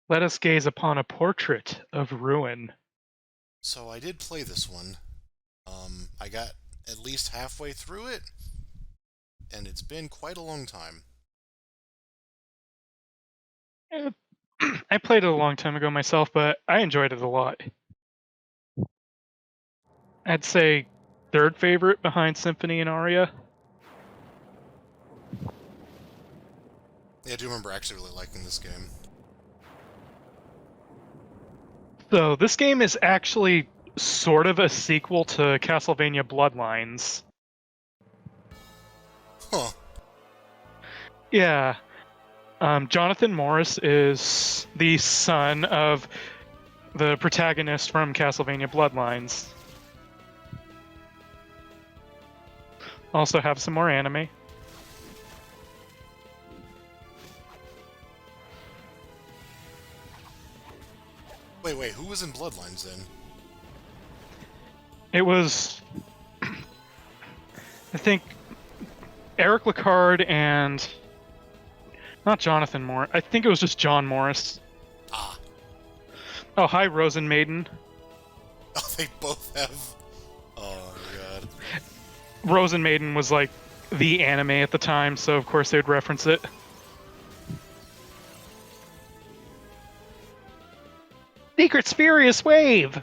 Let us gaze upon a portrait of ruin. So I did play this one. I got at least halfway through it, and it's been quite a long time. Eh, I played it a long time ago myself, but I enjoyed it a lot. I'd say third favorite behind Symphony and Aria. Yeah, I do remember actually really liking this game. So this game is actually sort of a sequel to Castlevania Bloodlines. Huh. Yeah, Jonathan Morris is the son of the protagonist from Castlevania Bloodlines. Also have some more anime. Wait, who was in Bloodlines then? It was, I think, Eric Licard and not Jonathan Morris. I think it was just John Morris. Ah. Oh, hi, Rosen Maiden. Oh, they both have... Oh, God. Rosen Maiden was like the anime at the time, so of course they would reference it. Secret Spurious Wave!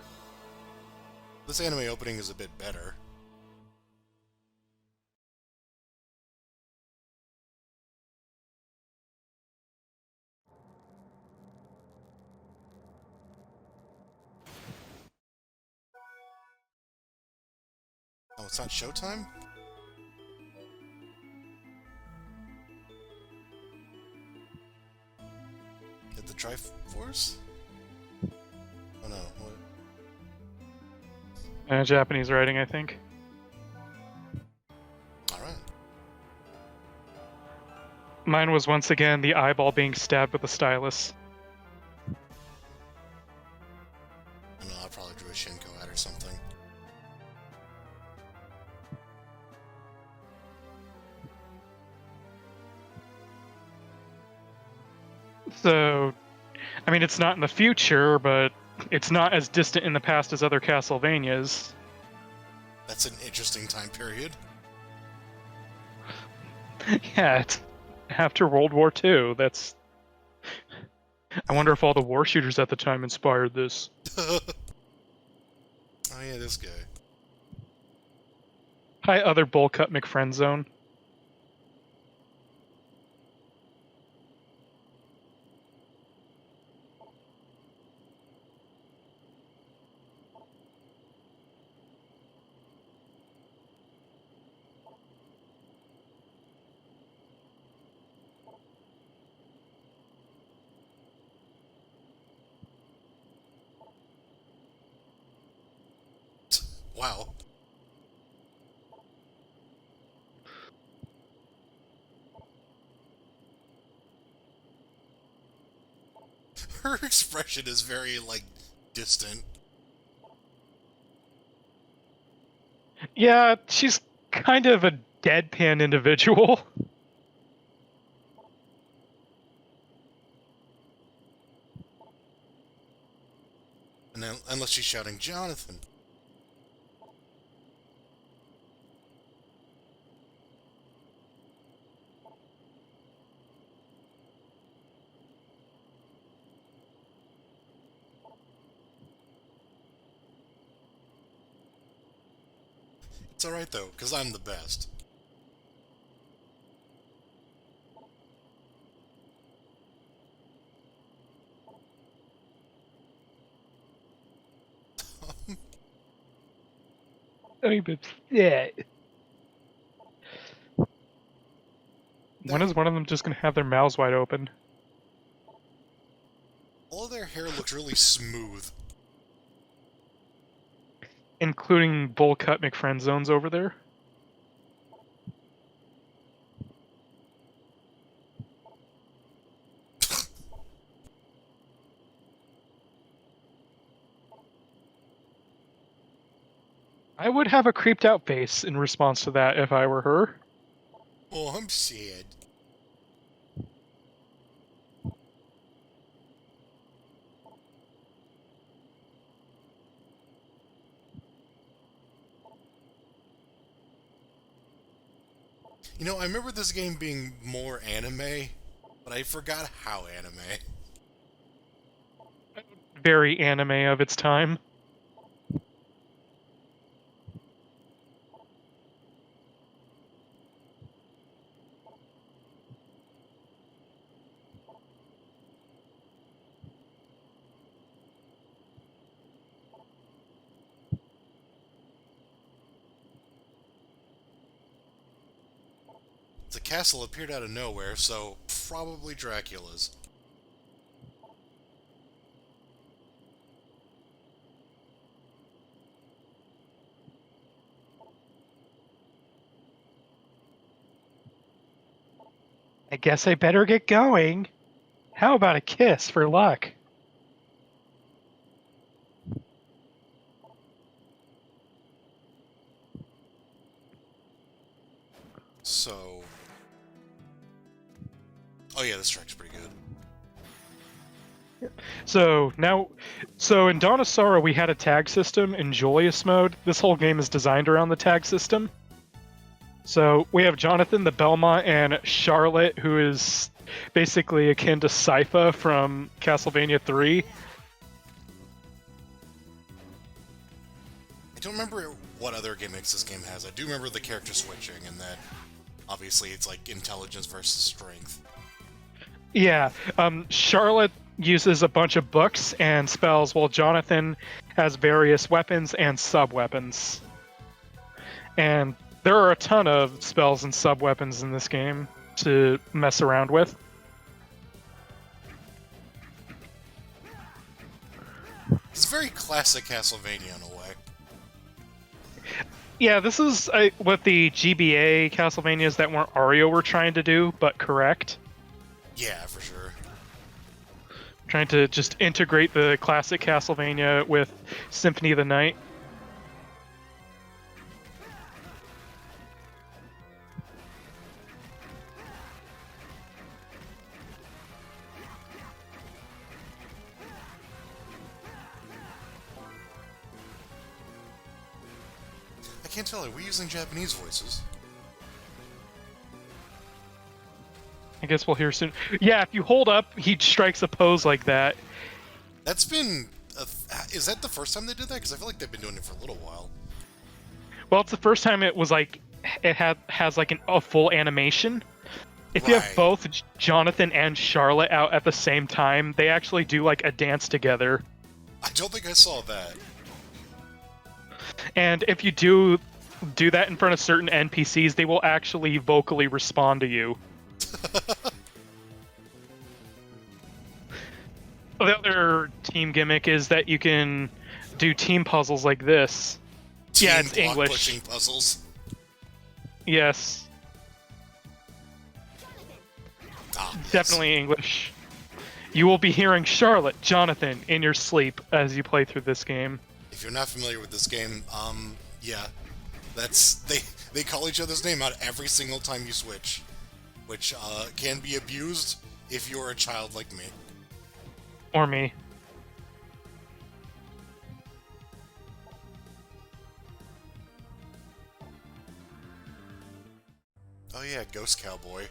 This anime opening is a bit better. Oh, it's not Showtime? Did the Triforce? Oh no, what? Japanese writing, I think. Alright. Mine was once again the eyeball being stabbed with a stylus. I know, I probably drew a Shinko at or something. So, I mean, it's not in the future, but it's not as distant in the past as other Castlevanias. That's an interesting time period. Yeah, it's after World War II. That's. I wonder if all the war shooters at the time inspired this. Oh yeah, this guy. Hi, other bowl cut McFriendzone. Wow. Her expression is very, like, distant. Yeah, she's kind of a deadpan individual. And then, unless she's shouting, Jonathan. It's alright though, because I'm the best. I mean, but yeah. When is one of them just gonna have their mouths wide open? All of their hair looks really smooth. Including bowl cut McFriendzones over there. I would have a creeped out face in response to that if I were her. Oh, I'm sad. You know, I remember this game being more anime, but I forgot how anime. Very anime of its time. The castle appeared out of nowhere, so probably Dracula's. I guess I better get going. How about a kiss for luck? So... Oh yeah, this track's pretty good. So in Dawn of Sorrow, we had a tag system in Joyous mode. This whole game is designed around the tag system. So we have Jonathan the Belmont and Charlotte, who is basically akin to Sypha from Castlevania 3. I don't remember what other gimmicks this game has. I do remember the character switching, and that obviously it's like intelligence versus strength. Yeah, Charlotte uses a bunch of books and spells, while Jonathan has various weapons and sub-weapons. And there are a ton of spells and sub-weapons in this game to mess around with. It's very classic Castlevania in a way. Yeah, this is what the GBA Castlevanias that weren't Ario were trying to do, but correct. Yeah, for sure. Trying to just integrate the classic Castlevania with Symphony of the Night. I can't tell, are we using Japanese voices? I guess we'll hear soon. Yeah, if you hold up, he strikes a pose like that. That's been... is that the first time they did that? Because I feel like they've been doing it for a little while. Well, it's the first time it was like it has like a full animation. If you have Right. both Jonathan and Charlotte out at the same time, they actually do like a dance together. I don't think I saw that. And if you do that in front of certain NPCs, they will actually vocally respond to you. The other team gimmick is that you can do team puzzles like this. Yeah, it's Team block English. pushing puzzles. Yes, Ah, yes. definitely English. You will be hearing Charlotte, Jonathan in your sleep as you play through this game. If you're not familiar with this game, yeah, that's they call each other's name out every single time you switch, which can be abused if you're a child like me. Or me. Oh yeah, Ghost Cowboy.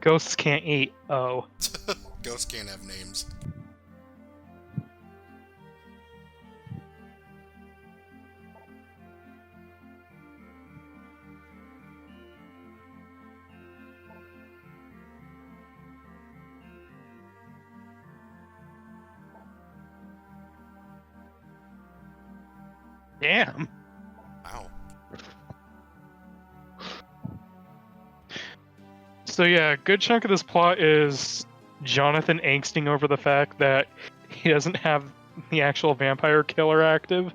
Ghosts can't eat. Oh. Ghosts can't have names. Damn. Wow. So yeah, a good chunk of this plot is Jonathan angsting over the fact that he doesn't have the actual vampire killer active.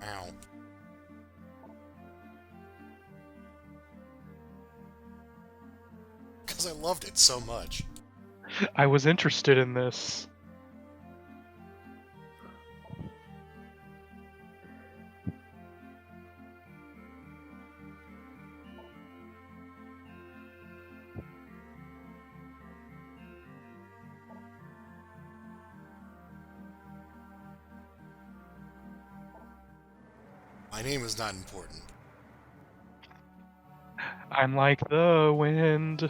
Ow. Because I loved it so much. I was interested in this. My name is not important. I'm like the wind.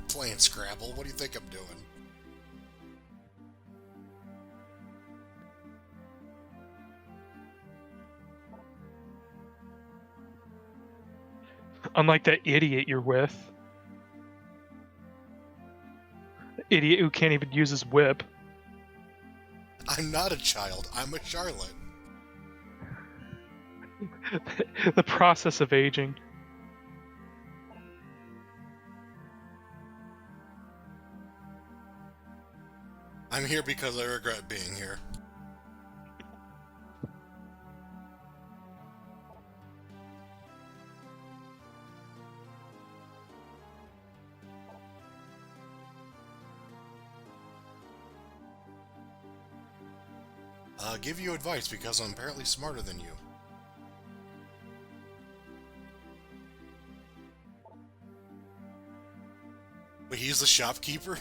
Playing Scrabble. What do you think I'm doing? Unlike that idiot you're with. Idiot who can't even use his whip. I'm not a child. I'm a Charlotte. The process of aging. I'm here because I regret being here. Give you advice because I'm apparently smarter than you. Wait, he's the shopkeeper?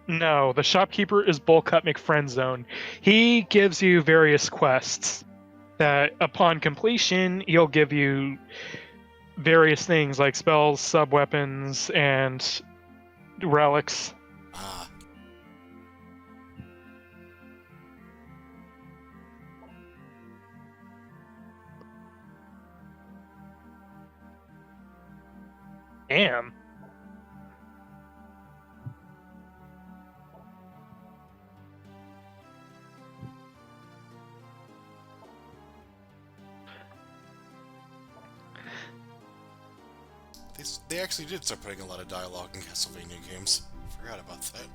No, the shopkeeper is Bullcut McFriendzone. He gives you various quests that, upon completion, he'll give you various things like spells, sub-weapons, and relics. Ah. Damn. They actually did start putting a lot of dialogue in Castlevania games. Forgot about that.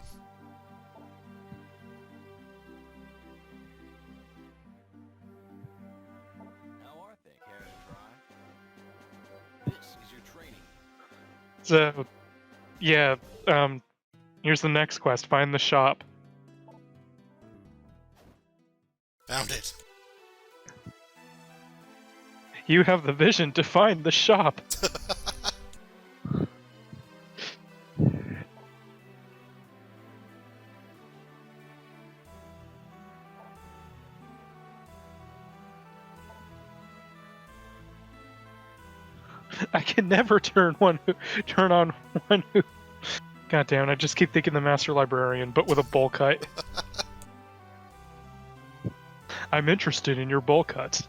How are they, care to try? This is your training. So, yeah, here's the next quest. Find the shop. Found it. You have the vision to find the shop. I can never turn on one who. God damn! I just keep thinking the Master Librarian, but with a bowl cut. I'm interested in your bowl cuts.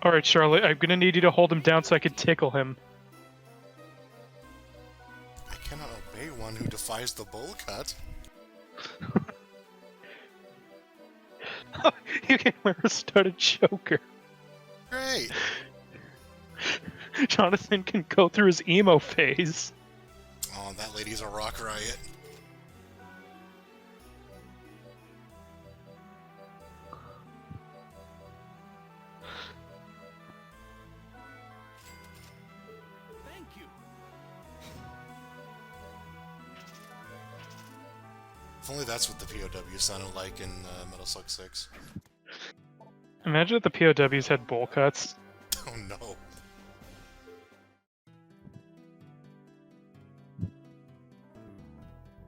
All right, Charlotte. I'm gonna need you to hold him down so I can tickle him. I cannot obey one who defies the bowl cut. You can wear a studded choker. Great. Jonathan can go through his emo phase. Oh, that lady's a rock riot. Thank you. If only that's what the POW sounded like in Metal Slug 6. Imagine if the POWs had bowl cuts. Oh no.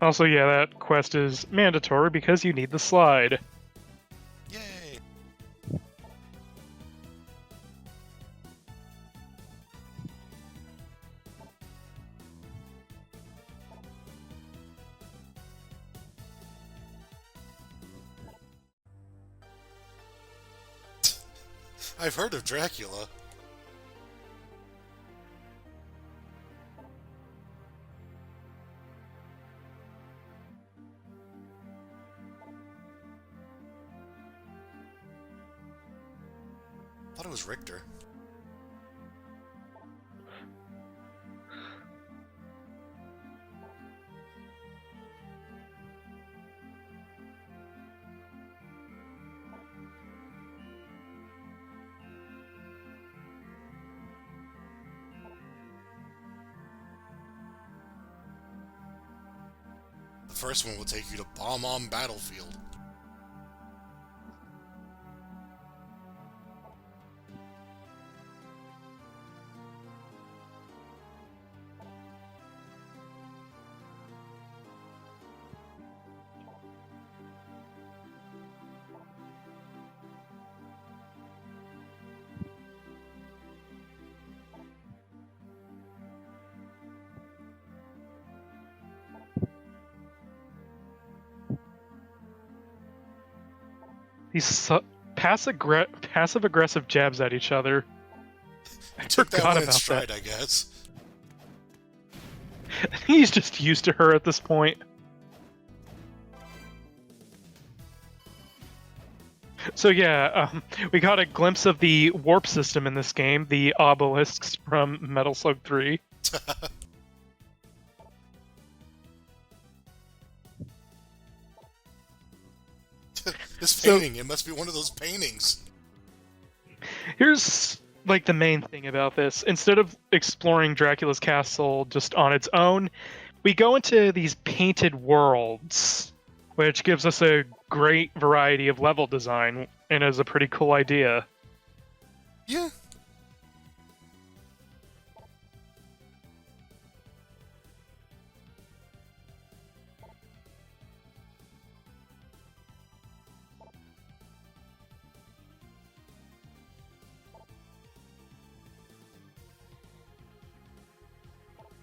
Also, yeah, that quest is mandatory because you need the slide. Yay! I've heard of Dracula. I thought it was Richter. The first one will take you to Bomb Battlefield. These passive-aggressive jabs at each other. I Took that forgot one in about stride, that. I guess. He's just used to her at this point. So yeah, we got a glimpse of the warp system in this game, the obelisks from Metal Slug 3. This painting, it must be one of those paintings. Here's like the main thing about this. Instead of exploring Dracula's castle just on its own, we go into these painted worlds, which gives us a great variety of level design and is a pretty cool idea. Yeah.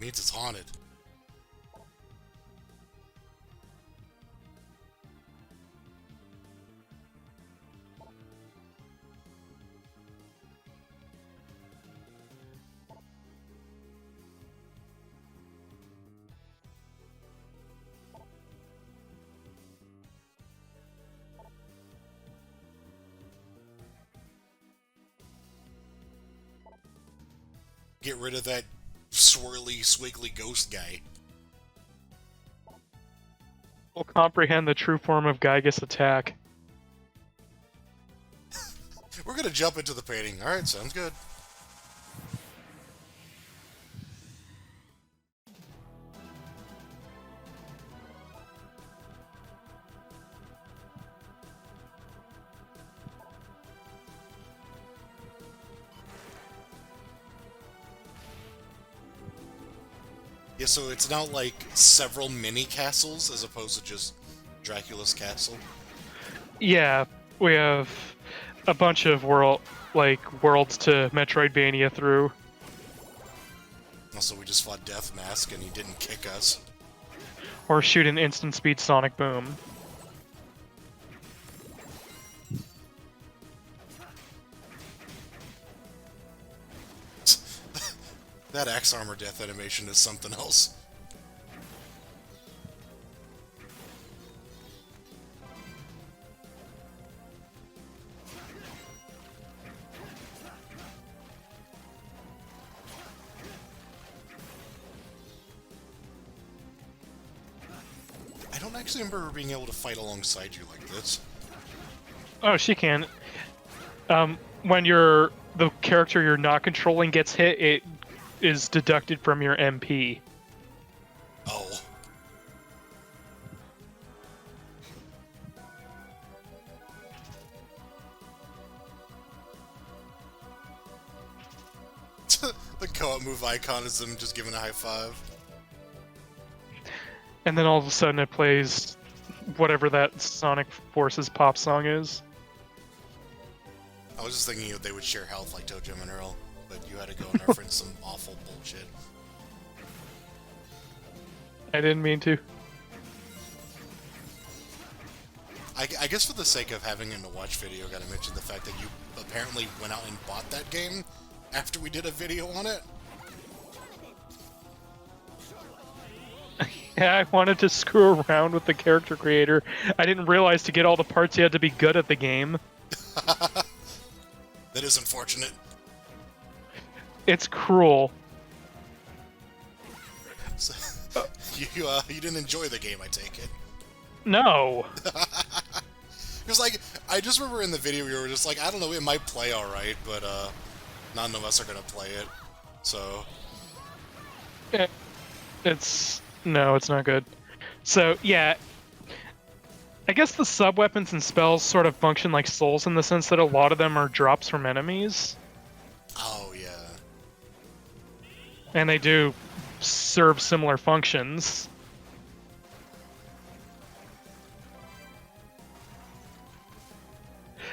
Means it's haunted. Get rid of that swirly, swiggly ghost guy. We'll comprehend the true form of Gygus attack. We're gonna jump into the painting. Alright, sounds good. Yeah, so it's now like several mini castles as opposed to just Dracula's castle. Yeah, we have a bunch of worlds to Metroidvania through. Also, we just fought Death Mask and he didn't kick us. Or shoot an instant speed sonic boom. That axe armor death animation is something else. I don't actually remember being able to fight alongside you like this. Oh, she can. When the character you're not controlling gets hit, it is deducted from your MP. Oh. The co-op move icon is them just giving a high five. And then all of a sudden it plays whatever that Sonic Forces pop song is. I was just thinking they would share health like Tojo and Earl, but you had to go and reference some awful bullshit. I didn't mean to. I guess for the sake of having a watch video, gotta mention the fact that you apparently went out and bought that game after we did a video on it. Yeah, I wanted to screw around with the character creator. I didn't realize to get all the parts you had to be good at the game. That is unfortunate. It's cruel. So, you didn't enjoy the game, I take it. No. Because, like, I just remember in the video we were just like, I don't know, it might play alright, but, none of us are gonna play it, so... No, it's not good. So, yeah, I guess the sub-weapons and spells sort of function like souls in the sense that a lot of them are drops from enemies. Oh, yeah. And they do serve similar functions.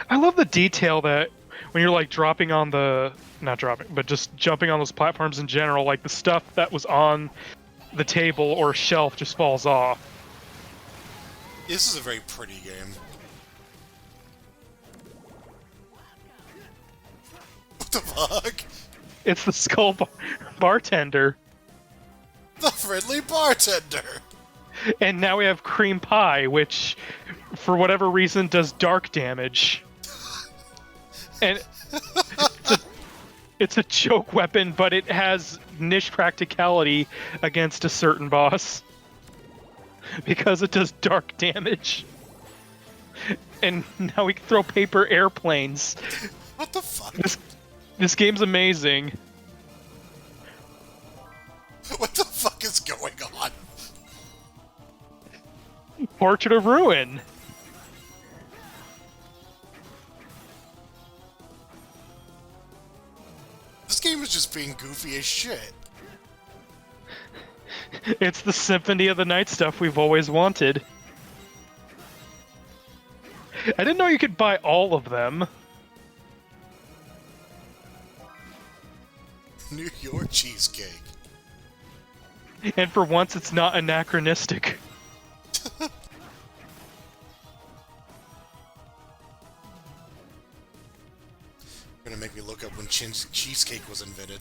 I love the detail that when you're like dropping on the, not dropping, but just jumping on those platforms in general, like the stuff that was on the table or shelf just falls off. This is a very pretty game. What the fuck? It's the skull bartender. The friendly bartender! And now we have cream pie, which, for whatever reason, does dark damage. And it's a choke weapon, but it has niche practicality against a certain boss. Because it does dark damage. And now we can throw paper airplanes. What the fuck? This game's amazing. What the fuck is going on? Portrait of Ruin. This game is just being goofy as shit. It's the Symphony of the Night stuff we've always wanted. I didn't know you could buy all of them. New York cheesecake. And for once, it's not anachronistic. You're gonna make me look up when cheesecake was invented.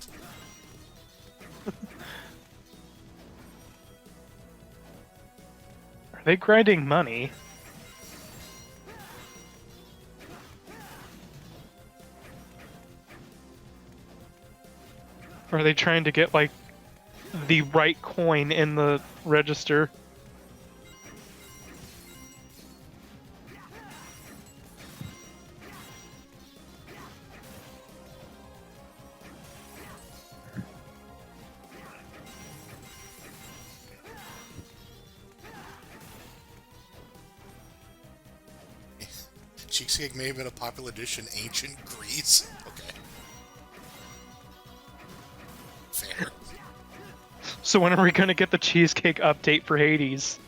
Are they grinding money? Or are they trying to get, like, the right coin in the register? Cheesecake may have been a popular dish in ancient Greece. Okay. Fair. So when are we gonna get the cheesecake update for Hades?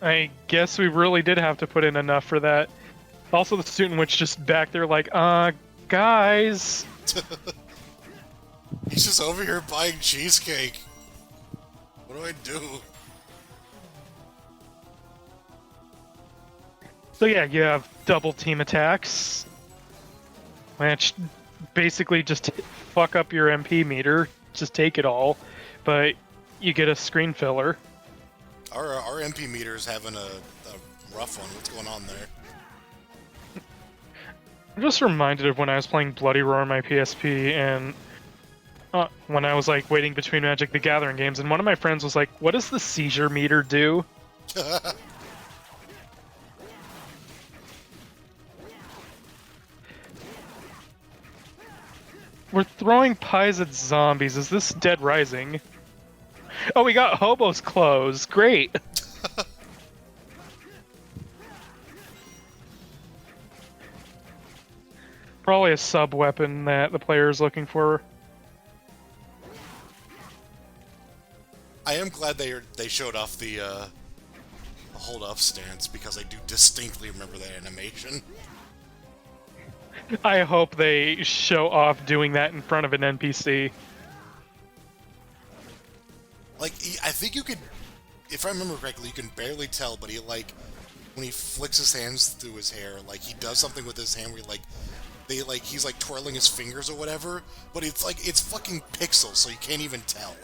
I guess we really did have to put in enough for that. Also, the student witch just back there like, guys. He's just over here buying cheesecake. What do I do? So yeah, you have double team attacks, which basically just fuck up your MP meter, just take it all, but you get a screen filler. Our MP meter is having a rough one. What's going on there? I'm just reminded of when I was playing Bloody Roar on my PSP, and when I was like waiting between Magic the Gathering games, and one of my friends was like, "What does the seizure meter do?" We're throwing pies at zombies. Is this Dead Rising? Oh, we got Hobo's clothes. Great. Probably a sub-weapon that the player is looking for. I am glad they showed off the hold-up stance, because I do distinctly remember that animation. I hope they show off doing that in front of an NPC. Like, I think you could, if I remember correctly, you can barely tell, but he, like, when he flicks his hands through his hair, like, he does something with his hand where, he's, like, twirling his fingers or whatever, but it's, like, it's fucking pixels, so you can't even tell.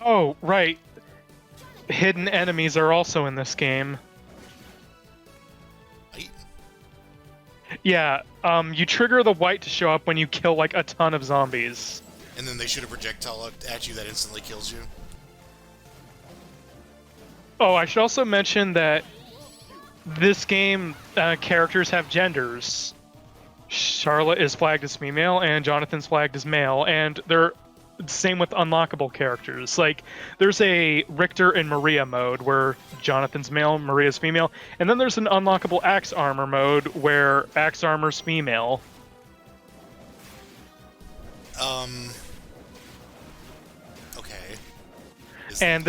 Oh, right. Hidden enemies are also in this game. Right? Yeah, you trigger the white to show up when you kill, like, a ton of zombies. And then they shoot a projectile at you that instantly kills you. Oh, I should also mention that this game, characters have genders. Charlotte is flagged as female, and Jonathan's flagged as male, and they're same with unlockable characters. Like, there's a Richter and Maria mode where Jonathan's male, Maria's female, and then there's an unlockable Axe Armor mode where Axe Armor's female. Okay. And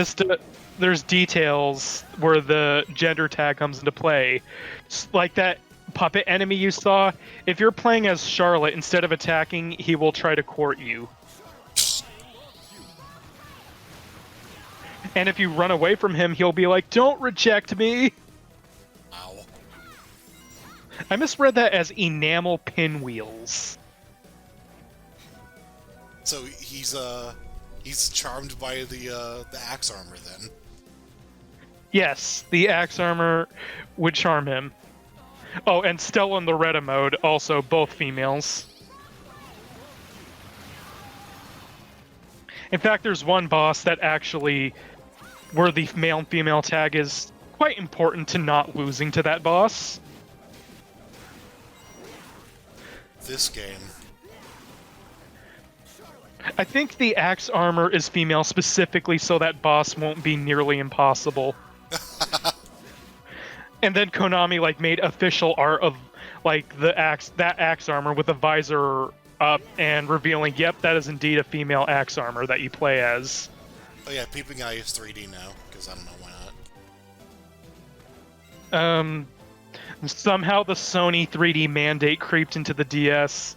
there's details where the gender tag comes into play. Like that puppet enemy you saw, if you're playing as Charlotte, instead of attacking, he will try to court you. And if you run away from him, he'll be like, "Don't reject me!" Ow. I misread that as enamel pinwheels. So he's charmed by the axe armor then. Yes, the Axe Armor would charm him. Oh, and Stella in the Retta mode, also both females. In fact, there's one boss that actually, where the male and female tag is quite important to not losing to that boss. This game. I think the Axe Armor is female specifically so that boss won't be nearly impossible. And then Konami like made official art of like that Axe Armor with the visor up and revealing, yep, that is indeed a female Axe Armor that you play as. Oh yeah, Peeping Eye is 3D now, because I don't know why not. Somehow the Sony 3D mandate creeped into the DS.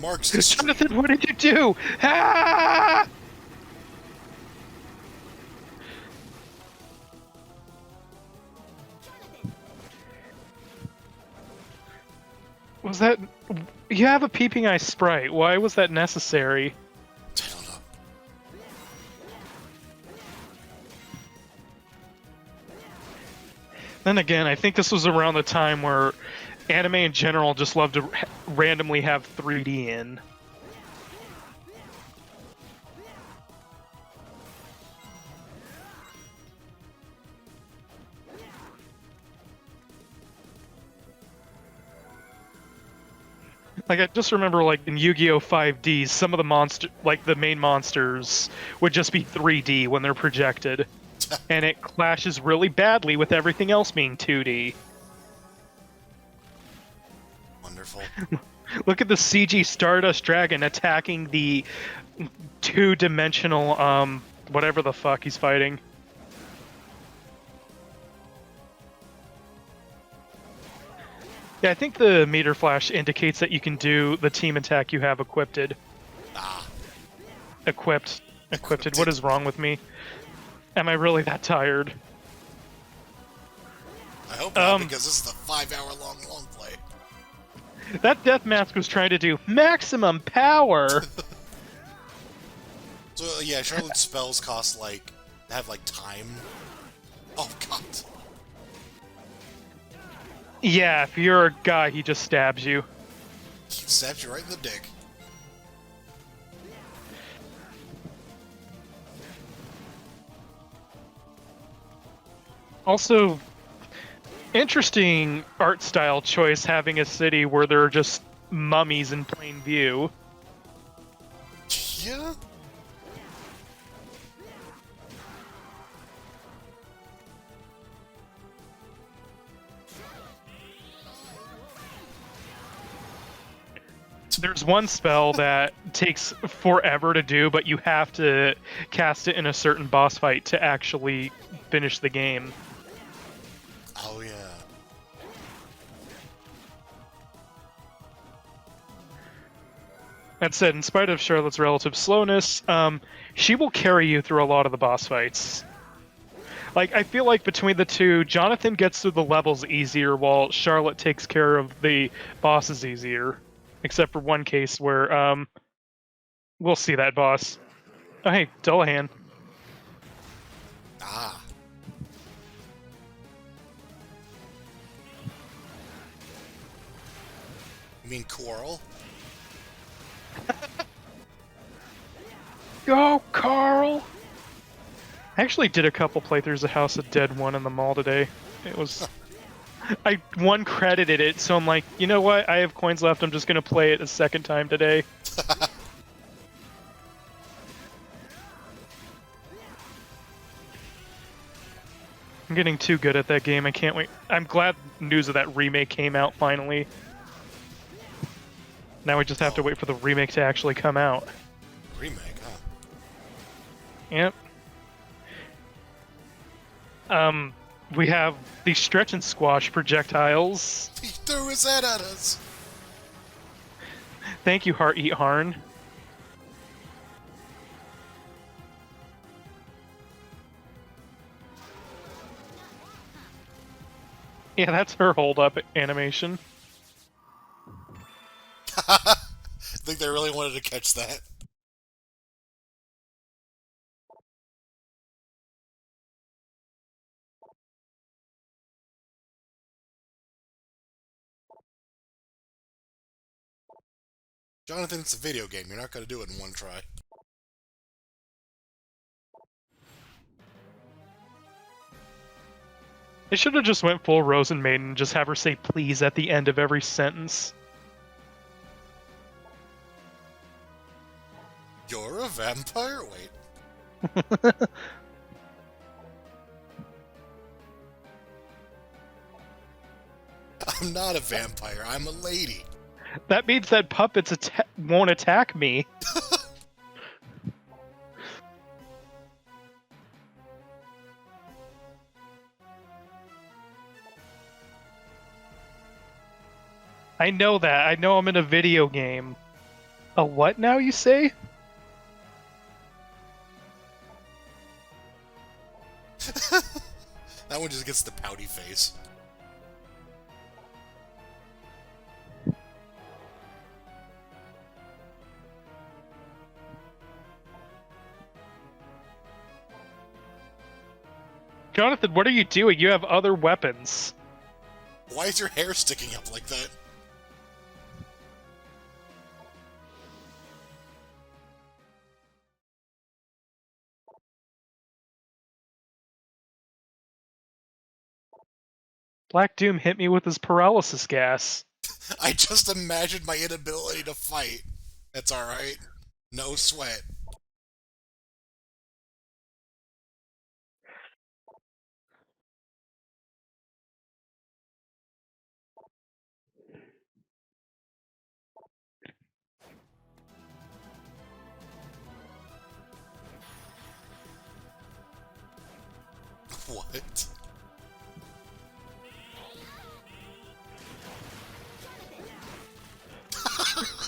Mark's Jonathan, what did you do? Ah! Was that... You have a Peeping Eye sprite. Why was that necessary? I don't know. Then again, I think this was around the time where anime in general just loved to randomly have 3D in. Like, I just remember, like, in Yu-Gi-Oh! 5D, some of the the main monsters would just be 3D when they're projected. And it clashes really badly with everything else being 2D. Wonderful. Look at the CG Stardust Dragon attacking the two-dimensional, whatever the fuck he's fighting. Yeah, I think the meter flash indicates that you can do the team attack you have equipped. Ah. Equipped. What is wrong with me? Am I really that tired? I hope not, because this is a 5-hour-long long play. That Death Mask was trying to do maximum power! So, yeah, Charlotte's spells cost, have, time. Oh, God. Yeah, if you're a guy, he just stabs you. He stabs you right in the dick. Also, interesting art style choice having a city where there are just mummies in plain view. Yeah? There's one spell that takes forever to do, but you have to cast it in a certain boss fight to actually finish the game. Oh, yeah. That said, in spite of Charlotte's relative slowness, she will carry you through a lot of the boss fights. Like, I feel like between the two, Jonathan gets through the levels easier, while Charlotte takes care of the bosses easier. Except for one case where, we'll see that boss. Oh, hey, Dullahan. Ah. You mean Quarrel? Go, Carl! I actually did a couple playthroughs of House of Dead 1 in the mall today. It was... I one credited it, so I'm like, you know what? I have coins left, I'm just gonna play it a second time today. I'm getting too good at that game, I can't wait. I'm glad news of that remake came out finally. Now we just have to wait for the remake to actually come out. Remake, huh? Yep. We have the stretch and squash projectiles. He threw his head at us! Thank you, Heart Eat Harn. Yeah, that's her hold-up animation. I think they really wanted to catch that. Jonathan, it's a video game. You're not going to do it in one try. They should have just went full Rosen Maiden and just have her say please at the end of every sentence. You're a vampire? Wait. I'm not a vampire. I'm a lady. That means that puppets won't attack me. I know that. I know I'm in a video game. A what now, you say? That one just gets the pouty face. Jonathan, what are you doing? You have other weapons. Why is your hair sticking up like that? Black Doom hit me with his paralysis gas. I just imagined my inability to fight. That's alright. No sweat. What?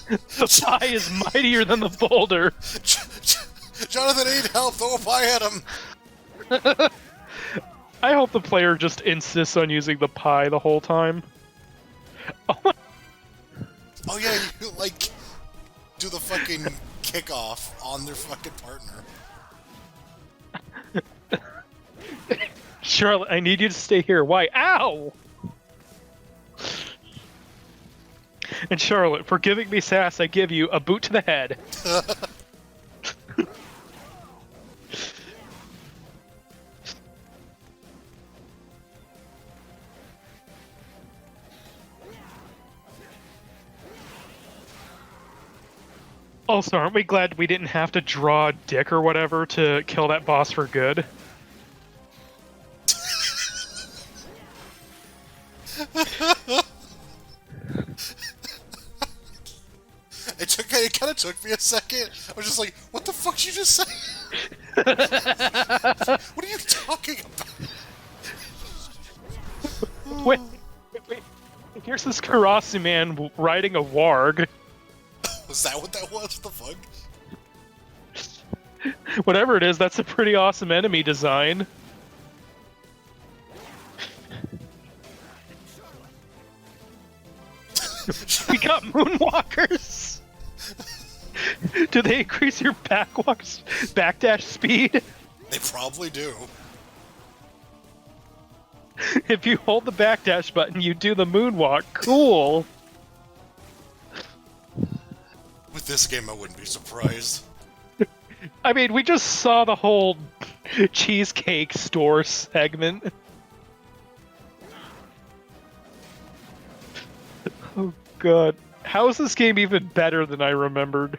The pie is mightier than the boulder. Jonathan, I need help. Throw a pie at him. I hope the player just insists on using the pie the whole time. Oh yeah, you like do the fucking kickoff on their fucking partner. Charlotte, I need you to stay here. Why? Ow! And Charlotte, for giving me sass, I give you a boot to the head. Also, aren't we glad we didn't have to draw a dick or whatever to kill that boss for good? It kind of took me a second. I was just like, what the fuck did you just say? What are you talking about? Wait. Here's this Karasu man riding a warg. Was that what that was? What the fuck? Whatever it is, that's a pretty awesome enemy design. We got Moonwalkers! Do they increase your backdash speed? They probably do. If you hold the backdash button, you do the moonwalk. Cool! With this game, I wouldn't be surprised. I mean, we just saw the whole cheesecake store segment. Oh god. How is this game even better than I remembered?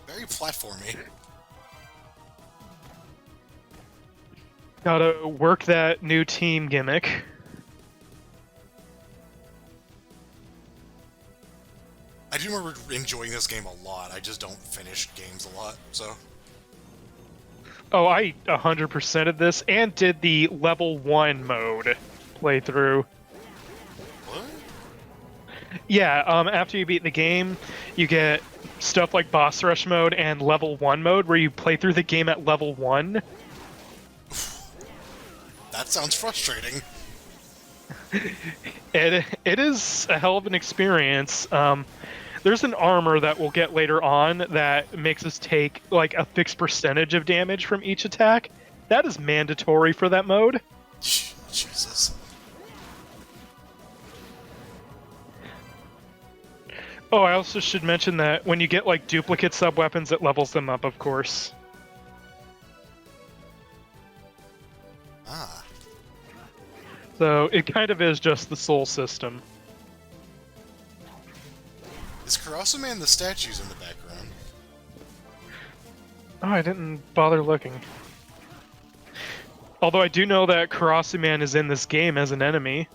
Very platformy. Gotta work that new team gimmick. I do remember enjoying this game a lot. I just don't finish games a lot, so... Oh, I 100%ed this and did the level 1 mode playthrough. What? Yeah, after you beat the game, you get stuff like boss rush mode and level 1 mode where you play through the game at level 1. That sounds frustrating. It is a hell of an experience. There's an armor that we'll get later on that makes us take like a fixed percentage of damage from each attack. That is mandatory for that mode. Jesus. Oh, I also should mention that when you get like duplicate sub-weapons, it levels them up, of course. Ah. So it kind of is just the soul system. Is Karasu-man the statues in the background? Oh, I didn't bother looking. Although I do know that Karasu-man is in this game as an enemy.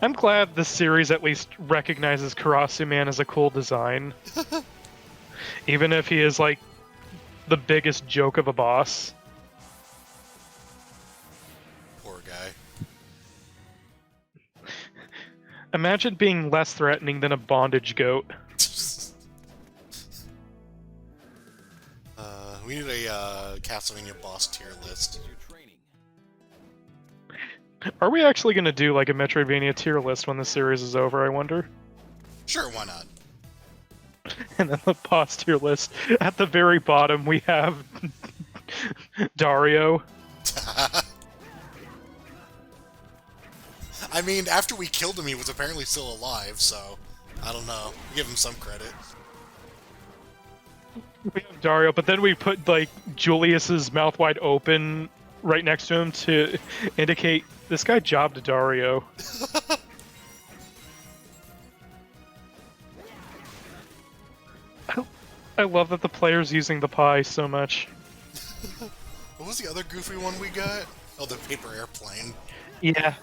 I'm glad this series at least recognizes Karasu-man as a cool design. Even if he is, like, the biggest joke of a boss. Poor guy. Imagine being less threatening than a bondage goat. We need a Castlevania boss tier list. Your training. Are we actually going to do, like, a Metroidvania tier list when the series is over, I wonder? Sure, why not? And then the boss tier list. At the very bottom, we have Dario. I mean, after we killed him, he was apparently still alive, so... I don't know. Give him some credit. We have Dario, but then we put, like, Julius's mouth wide open right next to him to indicate this guy jobbed Dario. I love that the player's using the pie so much. What was the other goofy one we got? Oh, the paper airplane. Yeah.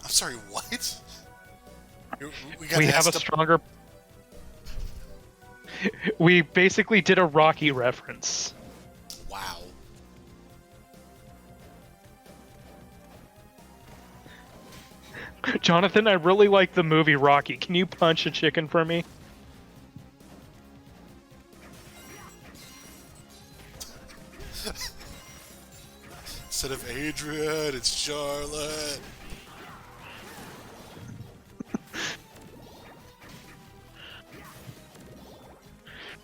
I'm sorry, what? We have a stronger... We basically did a Rocky reference. Wow. Jonathan, I really like the movie Rocky. Can you punch a chicken for me? Instead of Adrian, it's Charlotte.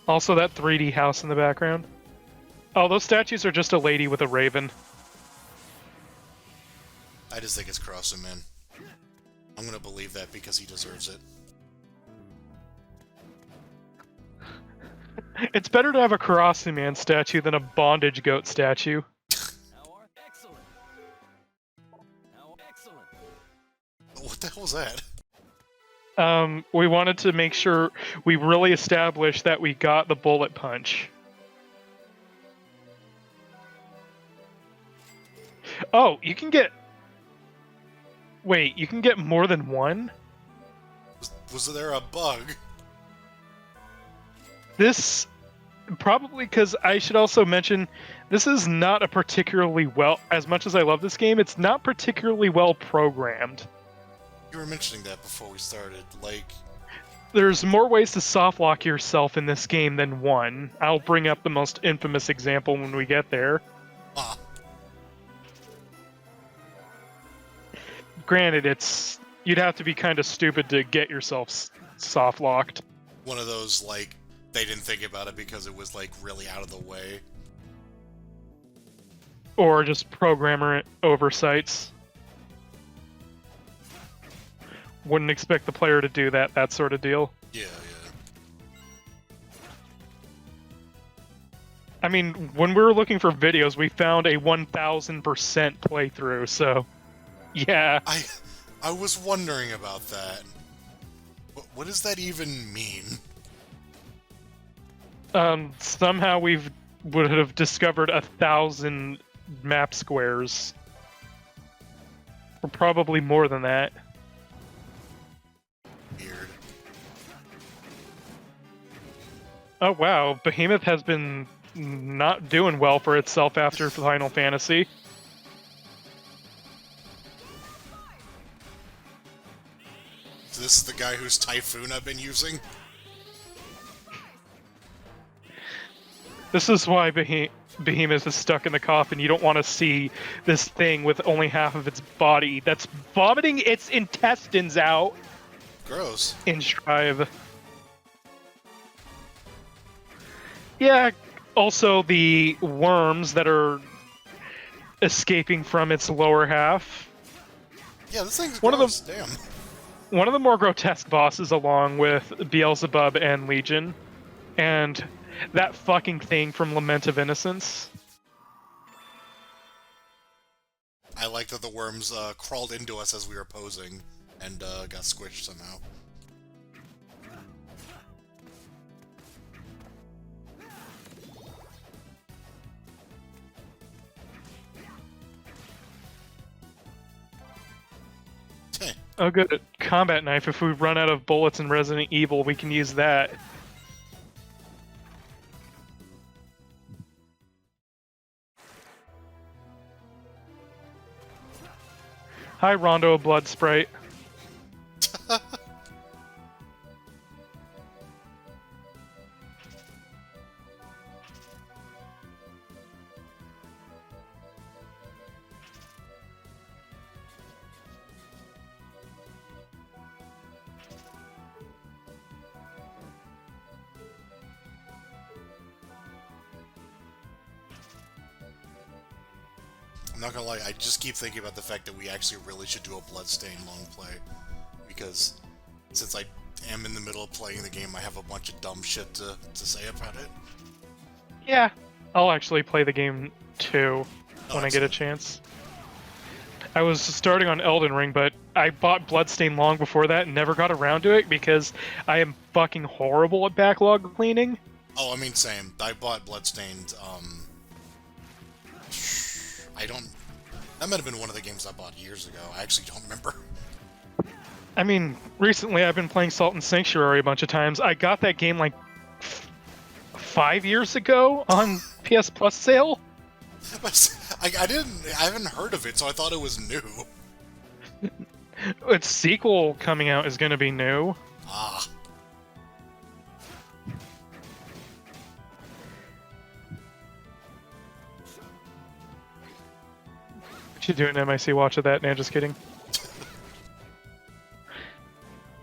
Also, that 3D house in the background. Oh, those statues are just a lady with a raven. I just think it's Karasu-man. I'm gonna believe that because he deserves it. It's better to have a Karasu-man statue than a bondage goat statue. Excellent. Excellent. What the hell was that? We wanted to make sure we really established that we got the bullet punch. Oh, you can get... Wait, you can get more than one? Was there a bug? This... Probably because I should also mention, this is not a particularly well... As much as I love this game, it's not particularly well programmed. You were mentioning that before we started, like... There's more ways to softlock yourself in this game than one. I'll bring up the most infamous example when we get there. Ah. Granted, it's You'd have to be kind of stupid to get yourself soft locked. One of those, like, they didn't think about it because it was, like, really out of the way. Or just programmer oversights. Wouldn't expect the player to do that sort of deal. Yeah. I mean, when we were looking for videos, we found a 1000% playthrough, so yeah. I was wondering about that. What does that even mean? Somehow would have discovered 1,000 map squares. Or probably more than that. Weird. Oh wow, Behemoth has been not doing well for itself after Final Fantasy. So this is the guy whose Typhoon I've been using? This is why Behemoth is stuck in the coffin. You don't want to see this thing with only half of its body that's vomiting its intestines out. Gross. In Strive. Yeah, also the worms that are escaping from its lower half. Yeah, this thing's One gross. of them, Damn. One of the more grotesque bosses, along with Beelzebub and Legion, and that fucking thing from Lament of Innocence. I like that the worms crawled into us as we were posing and got squished somehow. Oh good, combat knife. If we run out of bullets in Resident Evil, we can use that. Hi, Rondo Blood Sprite. I'm not gonna lie, I just keep thinking about the fact that we actually really should do a Bloodstained long play. Because since I am in the middle of playing the game, I have a bunch of dumb shit to say about it. Yeah, I'll actually play the game too when I get a excellent. chance. I was starting on Elden Ring, but I bought Bloodstained long before that and never got around to it because I am fucking horrible at backlog cleaning. Oh, I mean, same. I bought Bloodstained, that might have been one of the games I bought years ago. I actually don't remember. I mean, recently I've been playing Salt and Sanctuary a bunch of times. I got that game like 5 years ago on PS Plus sale. I haven't heard of it, so I thought it was new. Its sequel coming out is going to be new. Ah. Should do an MIC watch of that. Nah, just kidding.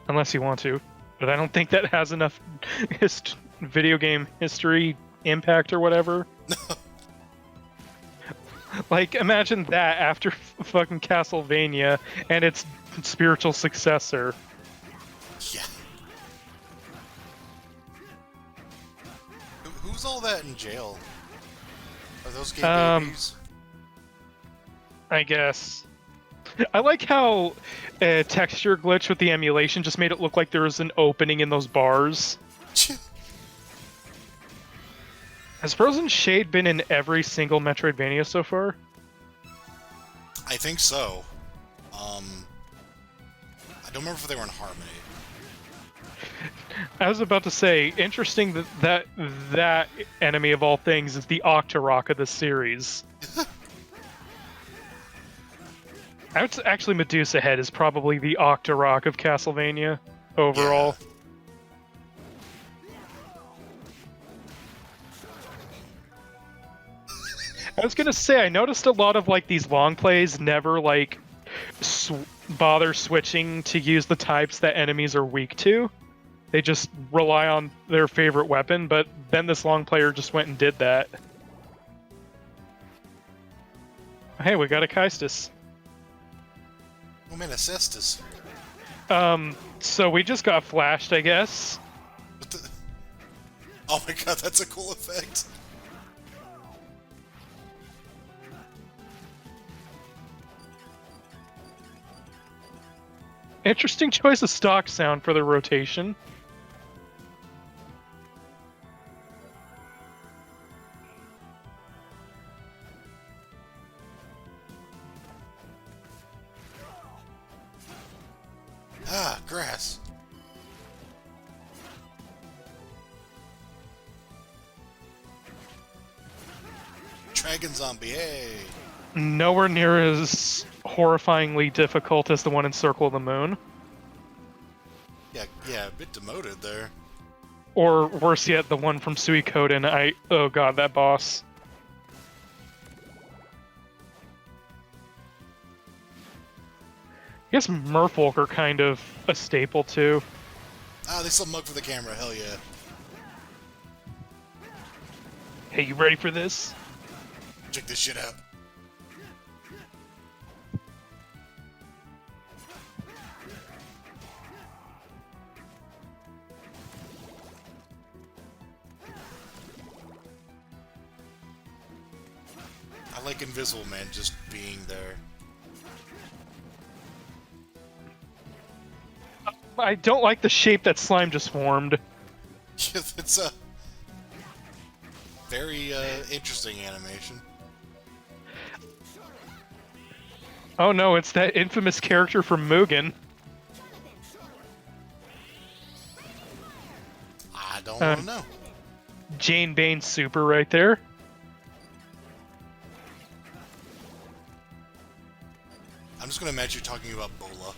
Unless you want to. But I don't think that has enough video game history impact or whatever. Like, imagine that after fucking Castlevania and its spiritual successor. Yeah. Who's all that in jail? Are those gay babies? I guess. I like how a texture glitch with the emulation just made it look like there was an opening in those bars. Has Frozen Shade been in every single Metroidvania so far? I think so. I don't remember if they were in Harmony. I was about to say, interesting that enemy of all things is the Octorok of the series. Actually, Medusa Head is probably the Octorok of Castlevania overall. Yeah. I was gonna say, I noticed a lot of like these long plays never like bother switching to use the types that enemies are weak to. They just rely on their favorite weapon, but then this long player just went and did that. Hey, we got a Kaistus. Oh man, a Cestus. So we just got flashed, I guess. What the... Oh my god, that's a cool effect. Interesting choice of stock sound for the rotation. Ah, grass. Dragon zombie, hey! Nowhere near as horrifyingly difficult as the one in Circle of the Moon. Yeah, a bit demoted there. Or worse yet, the one from Suikoden. Oh god, that boss. I guess Merfolk are kind of a staple too. Ah, they still mug for the camera, hell yeah. Hey, you ready for this? Check this shit out. I like Invisible Man just being there. I don't like the shape that slime just formed. It's a very interesting animation. Oh no, it's that infamous character from Mugen. I don't want to know. Jane Bane super right there. I'm just gonna imagine you talking about Bola.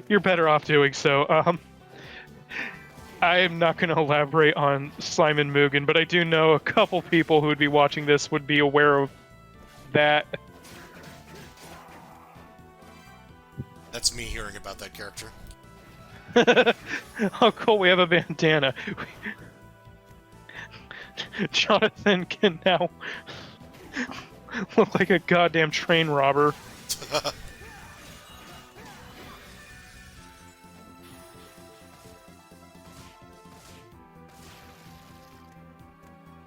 You're better off doing so. I am not going to elaborate on Simon Mugen, but I do know a couple people who would be watching this would be aware of that. That's me hearing about that character. Oh, cool, we have a bandana. Jonathan can now look like a goddamn train robber.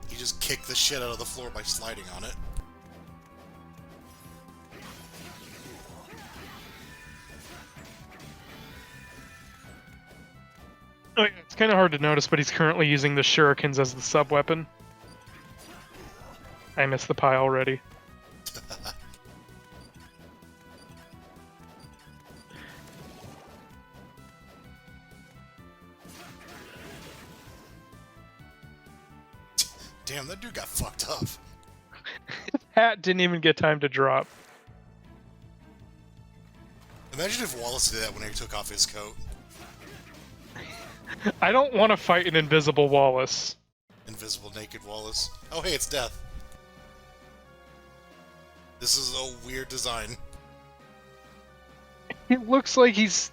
You just kick the shit out of the floor by sliding on it. Oh, yeah, it's kind of hard to notice, but he's currently using the shurikens as the sub-weapon. I missed the pie already. Damn, that dude got fucked up. His hat didn't even get time to drop. Imagine if Wallace did that when he took off his coat. I don't want to fight an invisible Wallace. Invisible naked Wallace. Oh hey, it's Death. This is a weird design. He looks like he's...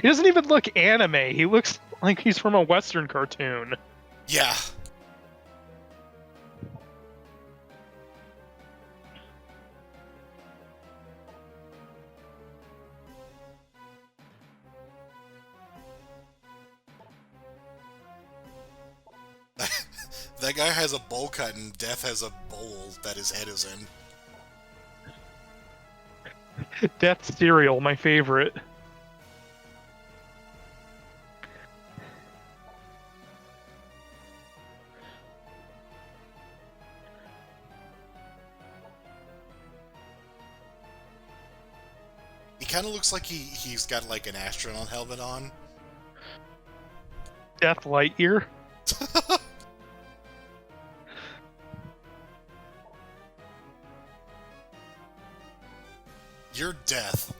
He doesn't even look anime. He looks like he's from a Western cartoon. Yeah. That guy has a bowl cut and Death has a bowl that his head is in. Death cereal, my favorite. He kind of looks like he's got like an astronaut helmet on. Death Lightyear. You're Death.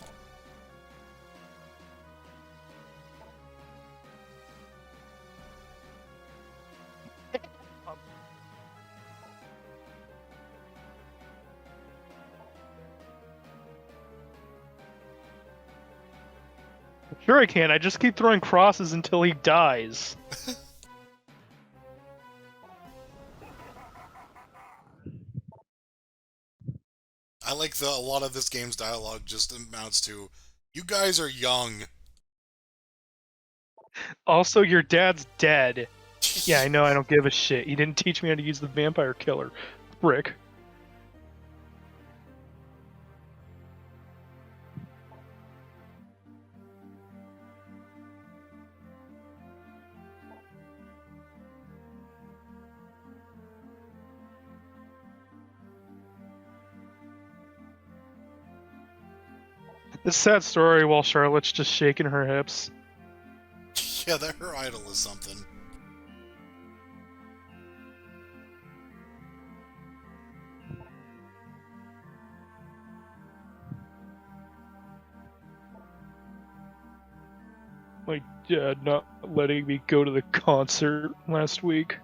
Sure I can. I just keep throwing crosses until he dies. I like a lot of this game's dialogue just amounts to, "You guys are young." Also, your dad's dead. Yeah, I know, I don't give a shit. He didn't teach me how to use the vampire killer. Frick. This sad story while Charlotte's just shaking her hips. Yeah, that her idol is something. My dad not letting me go to the concert last week.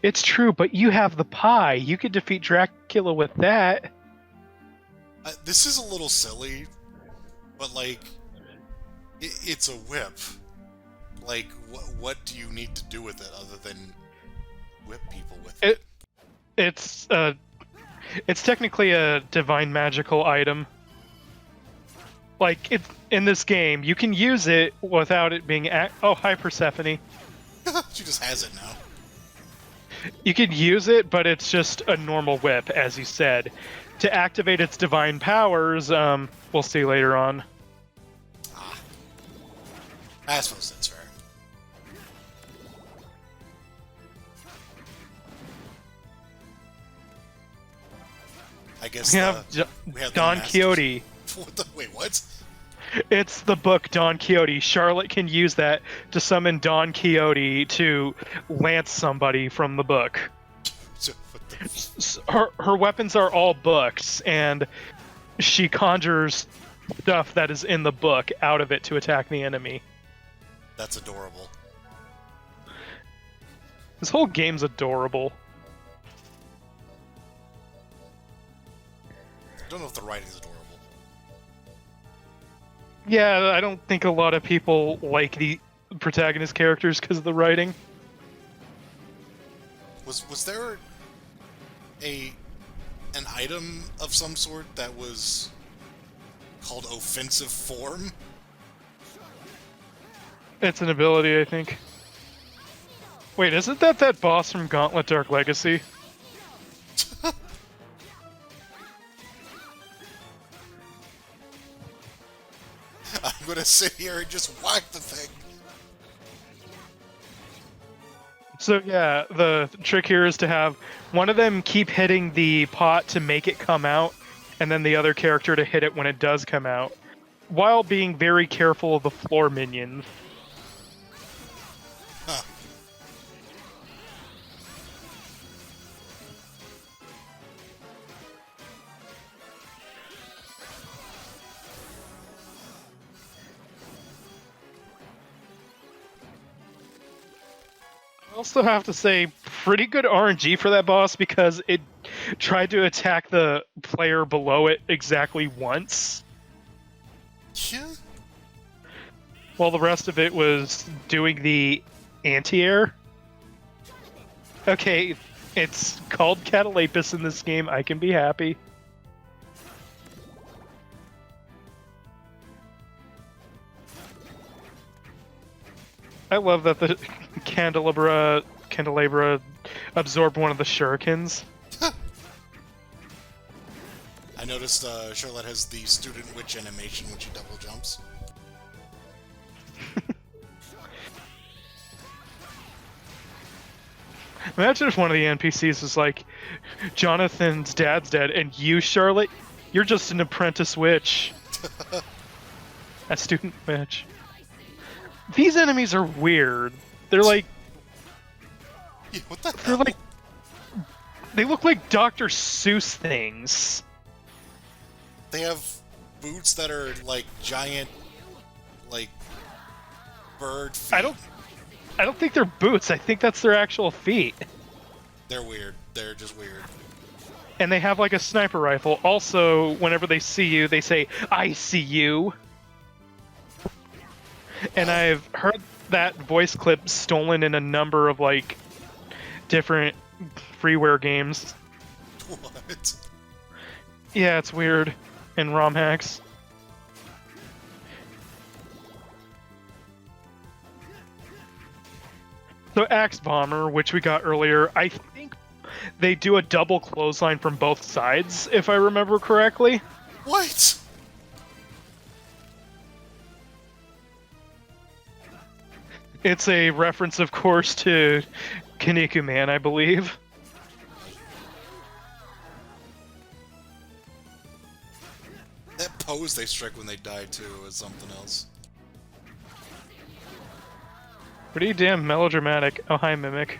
It's true, but you have the pie. You could defeat Dracula with that. This is a little silly, but like, it's a whip. Like, what do you need to do with it other than whip people with it? It's technically a divine magical item. Like, in this game, you can use it without it being... Oh, hi, Persephone. She just has it now. You could use it, but it's just a normal whip, as you said. To activate its divine powers, we'll see later on. Ah. I suppose that's fair. I guess We have Don Quixote. Wait, what? It's the book Don Quixote. Charlotte can use that to summon Don Quixote to lance somebody from the book. So, Her weapons are all books, and she conjures stuff that is in the book out of it to attack the enemy. That's adorable. This whole game's adorable. I don't know if the writing's adorable. Yeah, I don't think a lot of people like the protagonist characters because of the writing. Was there an item of some sort that was called offensive form? It's an ability, I think. Wait, isn't that boss from Gauntlet Dark Legacy? I'm gonna sit here and just whack the thing. So yeah, the trick here is to have one of them keep hitting the pot to make it come out, and then the other character to hit it when it does come out, while being very careful of the floor minions. Huh. I also have to say, pretty good RNG for that boss because it tried to attack the player below it exactly once, Yeah. while the rest of it was doing the anti-air. Okay, it's called Catalapis in this game. I can be happy. I love that the candelabra absorbed one of the shurikens. I noticed Charlotte has the student witch animation when she double jumps. Imagine if one of the NPCs was like, Jonathan's dad's dead, and you, Charlotte, you're just an apprentice witch. A student witch. These enemies are weird. They're like, Yeah, what the they're hell? like, they look like Dr. Seuss things. They have boots that are like giant, like bird feet. I don't think they're boots. I think that's their actual feet. They're weird. They're just weird. And they have like a sniper rifle. Also, whenever they see you, they say, "I see you." And I've heard that voice clip stolen in a number of like different freeware games. What? Yeah, it's weird. In ROM hacks. So Axe Bomber, which we got earlier, I think they do a double clothesline from both sides, if I remember correctly. What? It's a reference, of course, to Kaneko Man, I believe. That pose they strike when they die, too, is something else. Pretty damn melodramatic. Oh, hi, Mimic.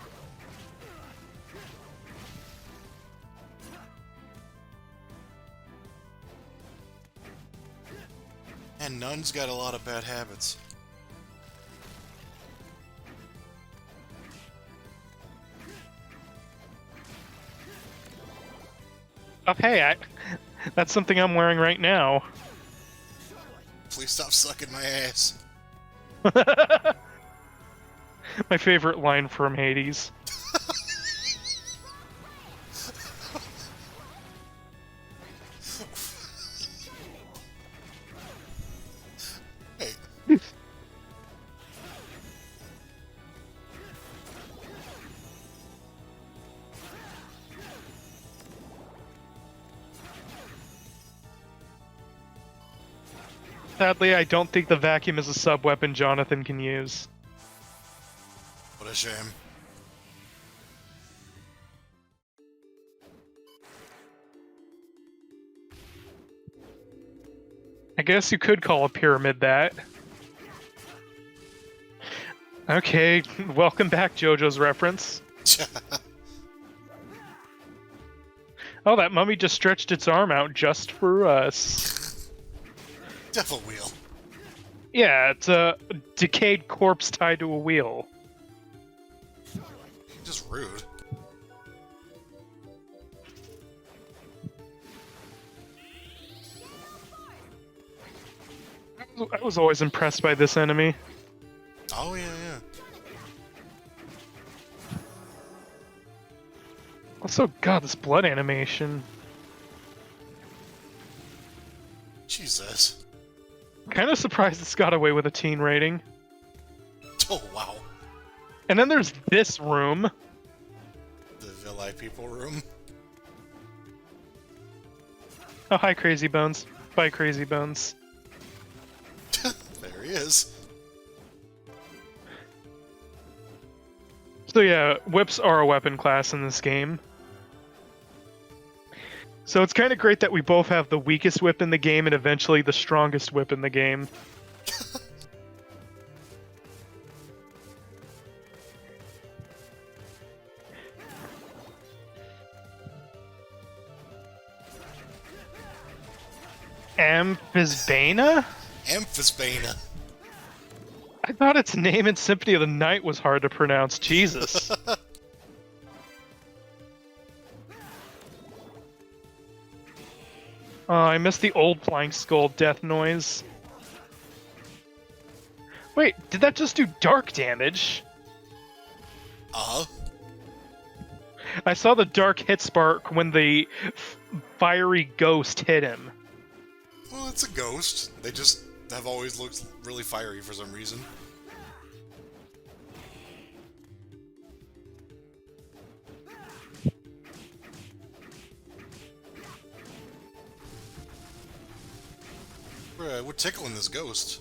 And Nun's got a lot of bad habits. Oh, hey, that's something I'm wearing right now. Please stop sucking my ass. My favorite line from Hades. Hey. Sadly, I don't think the vacuum is a sub-weapon Jonathan can use. What a shame. I guess you could call a pyramid that. Okay, welcome back, JoJo's reference. Oh, that mummy just stretched its arm out just for us. Devil wheel. Yeah, it's a decayed corpse tied to a wheel. Just rude. I was always impressed by this enemy. Oh, yeah, yeah. Also, God, this blood animation. Jesus. Kind of surprised this got away with a teen rating. Oh, wow. And then there's this room. The Villi people room. Oh, hi, Crazy Bones. Bye, Crazy Bones. There he is. So yeah, whips are a weapon class in this game. So it's kind of great that we both have the weakest whip in the game and eventually the strongest whip in the game. Amphisbaena? Amphisbaena. I thought its name in Symphony of the Night was hard to pronounce. Jesus. I missed the old Flying Skull death noise. Wait, did that just do dark damage? Uh-huh. I saw the dark hit spark when the fiery ghost hit him. Well, it's a ghost. They just have always looked really fiery for some reason. We're tickling this ghost.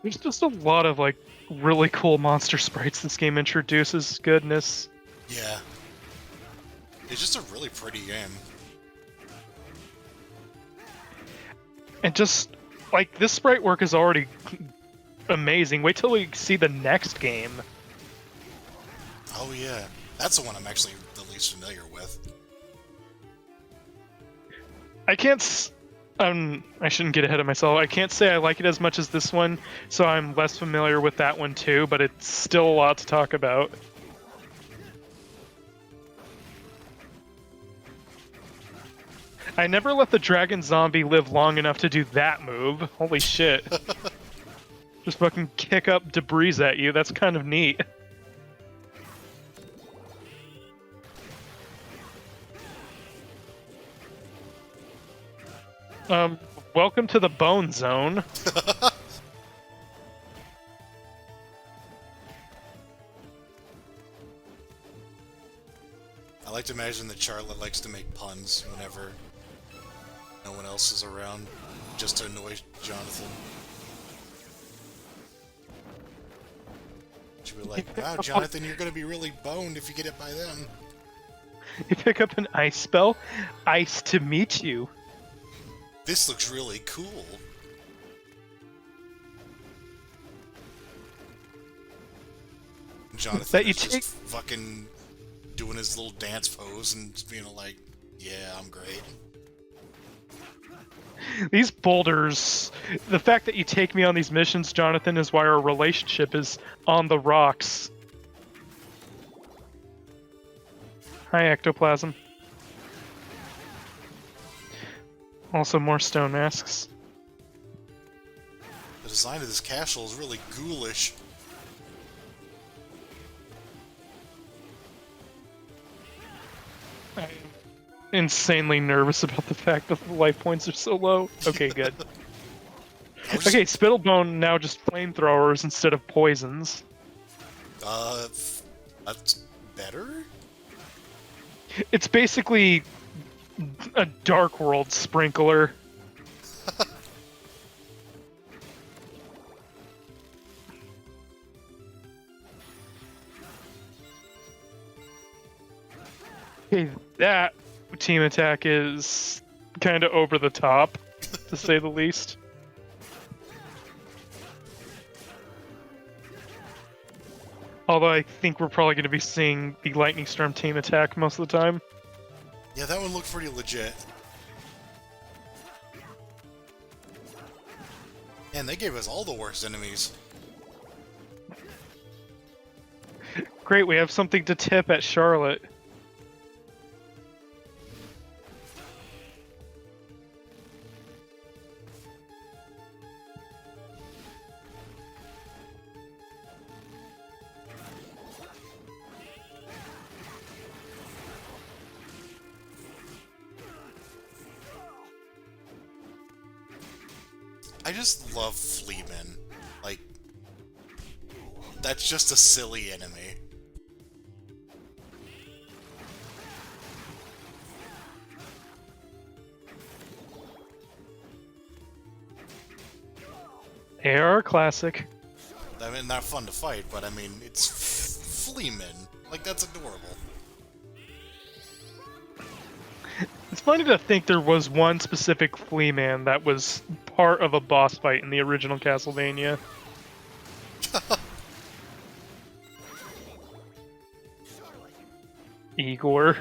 There's just a lot of, like, really cool monster sprites this game introduces. Goodness. Yeah. It's just a really pretty game. And just, like, this sprite work is already amazing. Wait till we see the next game. Oh yeah. That's the one I'm actually the least familiar with. I can't. I shouldn't get ahead of myself. I can't say I like it as much as this one, so I'm less familiar with that one too. But it's still a lot to talk about. I never let the dragon zombie live long enough to do that move. Holy shit! Just fucking kick up debris at you. That's kind of neat. Welcome to the Bone Zone. I like to imagine that Charlotte likes to make puns whenever no one else is around, just to annoy Jonathan. She'll be like, wow, Jonathan, you're gonna be really boned if you get hit by them. You pick up an ice spell. Ice to meet you. This looks really cool. Jonathan That you is take- just fucking doing his little dance pose and just being like, yeah, I'm great. These boulders. The fact that you take me on these missions, Jonathan, is why our relationship is on the rocks. Hi, ectoplasm. Also, more stone masks. The design of this castle is really ghoulish. I'm insanely nervous about the fact that the life points are so low. Okay, good. Okay, Spittlebone now just flamethrowers instead of poisons. That's better? It's basically a Dark World sprinkler. Okay, that team attack is kind of over the top, to say the least. Although I think we're probably going to be seeing the Lightning Storm team attack most of the time. Yeah, that one looked pretty legit. Man, they gave us all the worst enemies. Great, we have something to tip at Charlotte. I just love Fleamen. Like, that's just a silly enemy. They are a classic. I mean, they're fun to fight, but I mean, it's Fleamen. Like, that's adorable. It's funny to think there was one specific flea man that was part of a boss fight in the original Castlevania. Igor.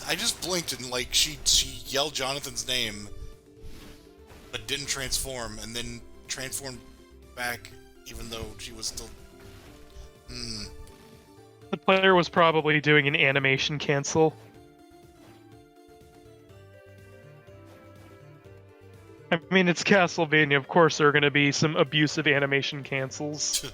I just blinked and, like, she yelled Jonathan's name, but didn't transform, and then transformed back, even though she was still... The player was probably doing an animation cancel. I mean, it's Castlevania, of course there are going to be some abusive animation cancels.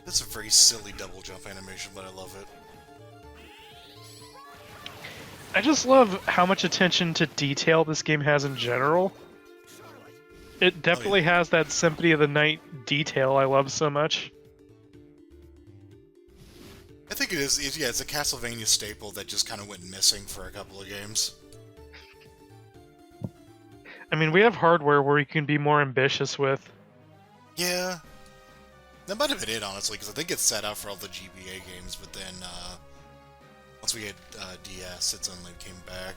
That's a very silly double jump animation, but I love it. I just love how much attention to detail this game has in general. It definitely has that Symphony of the Night detail I love so much. I think it is. Yeah, it's a Castlevania staple that just kind of went missing for a couple of games. I mean, we have hardware where you can be more ambitious with. Yeah. That might have been it, honestly, because I think it's set out for all the GBA games, but then, once we had DS, it suddenly came back.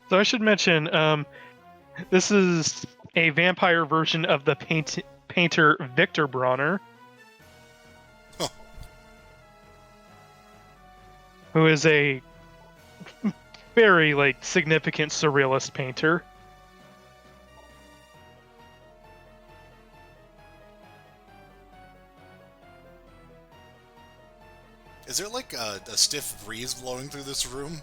So I should mention, this is a vampire version of the painter Victor Bronner, Huh. who is a very significant surrealist painter. Is there like a stiff breeze blowing through this room?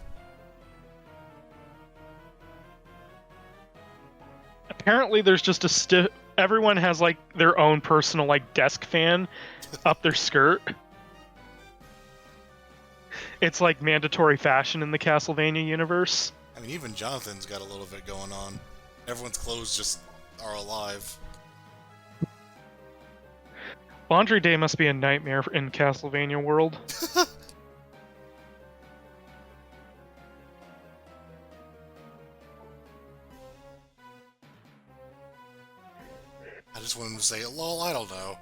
Apparently, there's just a stiff. Everyone has their own personal desk fan up their skirt. It's mandatory fashion in the Castlevania universe. I mean, even Jonathan's got a little bit going on. Everyone's clothes just are alive. Laundry day must be a nightmare in Castlevania world. I just wanted to say, lol, I don't know.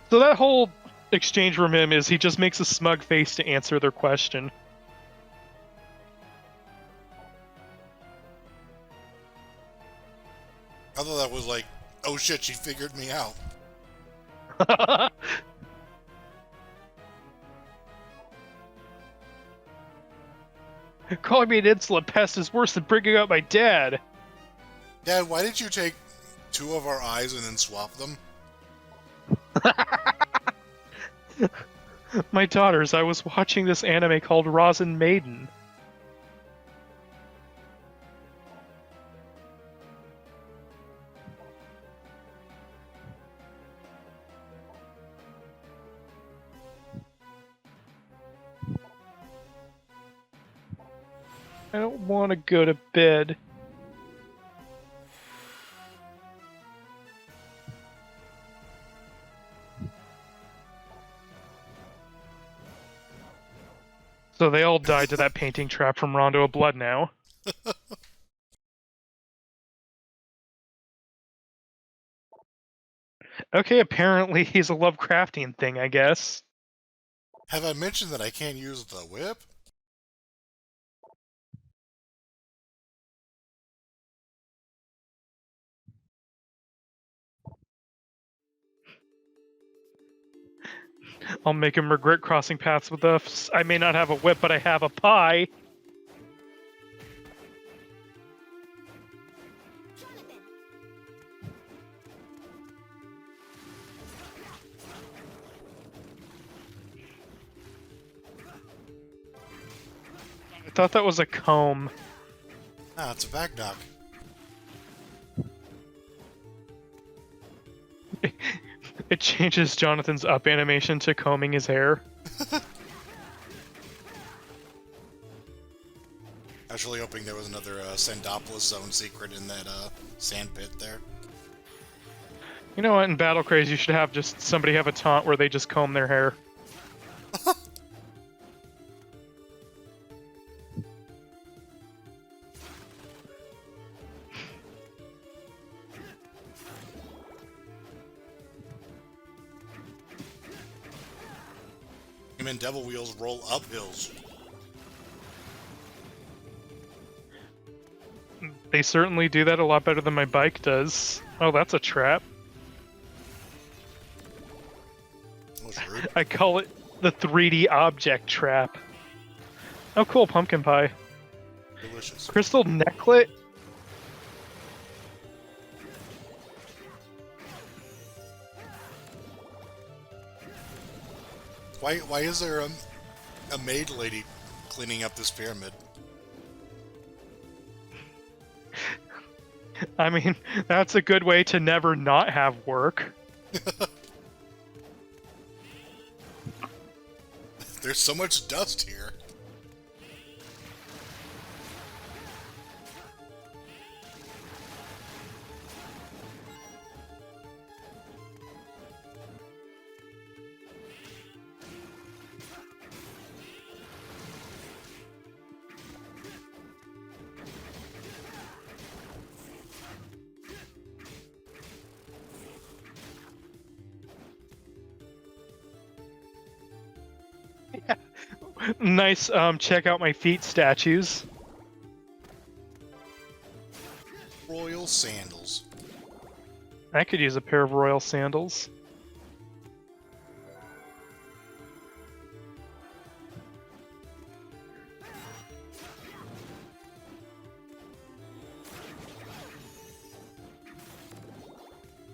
So that whole exchange from him is he just makes a smug face to answer their question. I thought that was like, oh shit, she figured me out. Calling me an insolent pest is worse than bringing up my dad. Dad, why did you take 2 of our eyes and then swap them? My daughters, I was watching this anime called Rosin Maiden. I don't want to go to bed. So they all died to that painting trap from Rondo of Blood now. Okay, apparently he's a Lovecraftian thing, I guess. Have I mentioned that I can't use the whip? I'll make him regret crossing paths with us. I may not have a whip, but I have a pie. I thought that was a comb. Ah, it's a back knock. It changes Jonathan's up animation to combing his hair. I was really hoping there was another Sandopolis zone secret in that sand pit there. You know what, in Battle Craze you should have just somebody have a taunt where they just comb their hair. Him and Devil Wheels roll up hills. They certainly do that a lot better than my bike does. Oh, that's a trap. That was rude. I call it the 3D object trap. Oh, cool, pumpkin pie. Delicious. Crystal necklet? Why is there a maid lady cleaning up this pyramid. I mean, that's a good way to never not have work. There's so much dust here. Nice, check out my feet statues. Royal sandals. I could use a pair of royal sandals.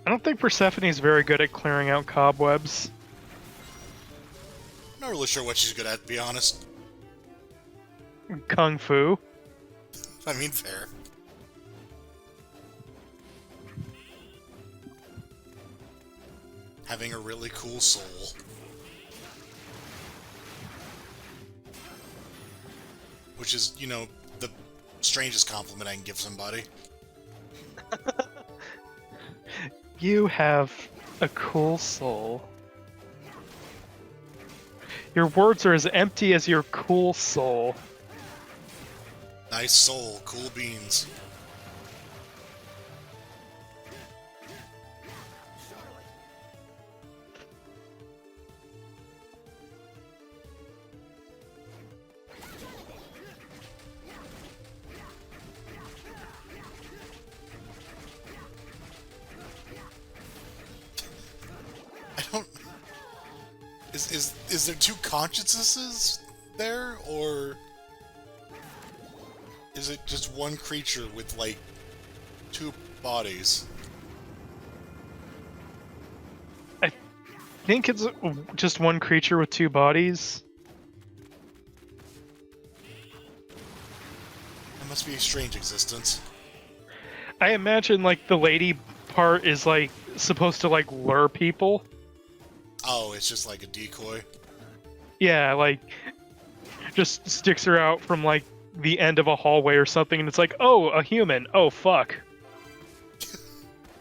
I don't think Persephone's very good at clearing out cobwebs. Not really sure what she's good at, to be honest. Kung Fu. I mean, fair. Having a really cool soul. Which is, you know, the strangest compliment I can give somebody. You have a cool soul. Your words are as empty as your cool soul. Nice soul, cool beans. I don't... Is there two consciousnesses there, or is it just one creature with, like, two bodies? I think it's just one creature with two bodies. That must be a strange existence. I imagine, like, the lady part is, like, supposed to, like, lure people. Oh, it's just like a decoy? Yeah, like, just sticks her out from, like, the end of a hallway or something, and it's like, oh, a human. Oh, fuck.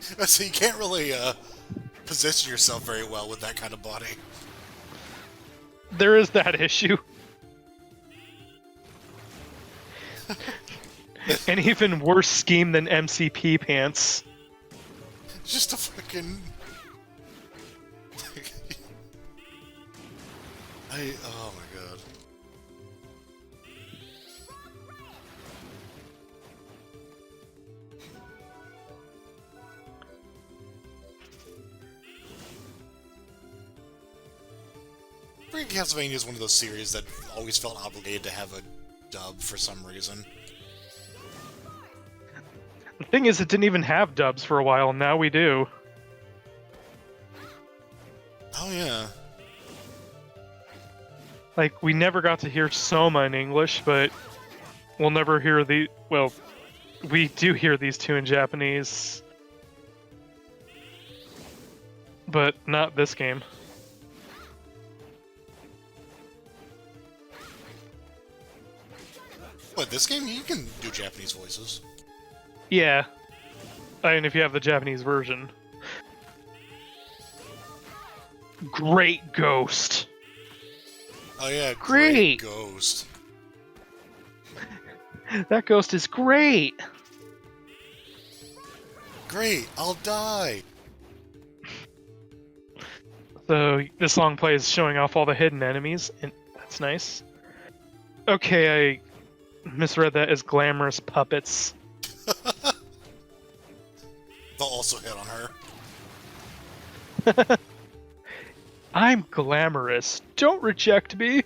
So you can't really, position yourself very well with that kind of body. There is that issue. An even worse scheme than MCP pants. Just a fucking... oh my god. Freaking Castlevania is one of those series that always felt obligated to have a dub for some reason. The thing is, it didn't even have dubs for a while, and now we do. Oh yeah. Like, we never got to hear Soma in English, but we'll never hear the... Well, we do hear these two in Japanese. But not this game. What, this game? You can do Japanese voices. Yeah. I mean, if you have the Japanese version. Great Ghost. Oh yeah, Great. Ghost. That ghost is great. Great, I'll die. So this song plays showing off all the hidden enemies, and that's nice. Okay, I misread that as glamorous puppets. They'll also hit on her. I'm glamorous. Don't reject me.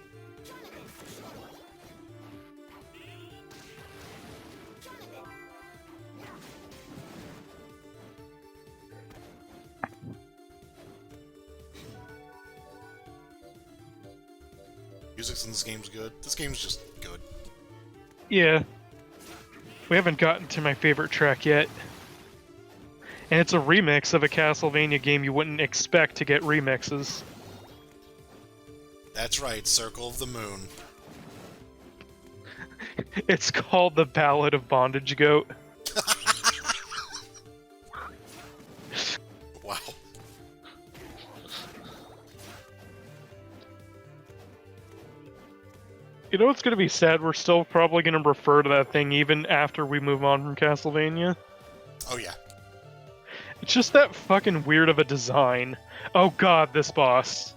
Music's reason this game's good. This game's just good. Yeah. We haven't gotten to my favorite track yet. And it's a remix of a Castlevania game you wouldn't expect to get remixes. That's right, Circle of the Moon. It's called the Ballad of Bondage Goat. Wow. You know what's gonna be sad? We're still probably gonna refer to that thing even after we move on from Castlevania. Oh yeah. It's just that fucking weird of a design. Oh god, this boss.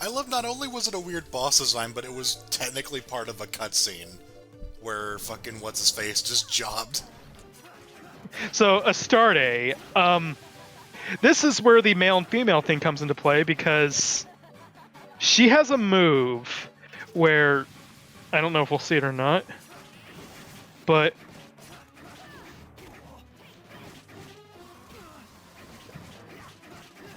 I love not only was it a weird boss design, but it was technically part of a cutscene where fucking what's-his-face just jobbed. So, Astarte, this is where the male and female thing comes into play because she has a move where, I don't know if we'll see it or not, but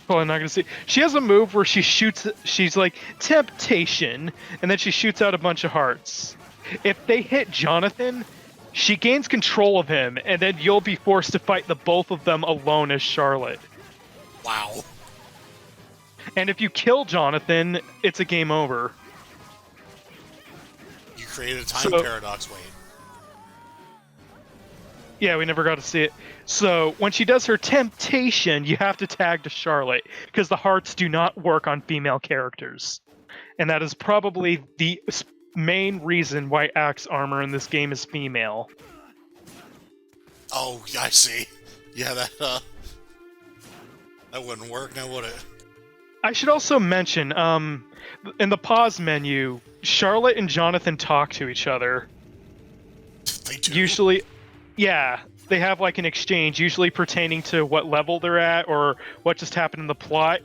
I'm not gonna see. She has a move where she shoots. She's like temptation, and then she shoots out a bunch of hearts. If they hit Jonathan, she gains control of him, and then you'll be forced to fight the both of them alone as Charlotte. Wow. And if you kill Jonathan, it's a game over. You created a time paradox, Wade. Yeah, we never got to see it. So, when she does her temptation, you have to tag to Charlotte, because the hearts do not work on female characters. And that is probably the main reason why Axe armor in this game is female. Oh, yeah, I see. Yeah, that wouldn't work now, would it? I should also mention, in the pause menu, Charlotte and Jonathan talk to each other. They do? Usually, yeah, they have like an exchange, usually pertaining to what level they're at or what just happened in the plot.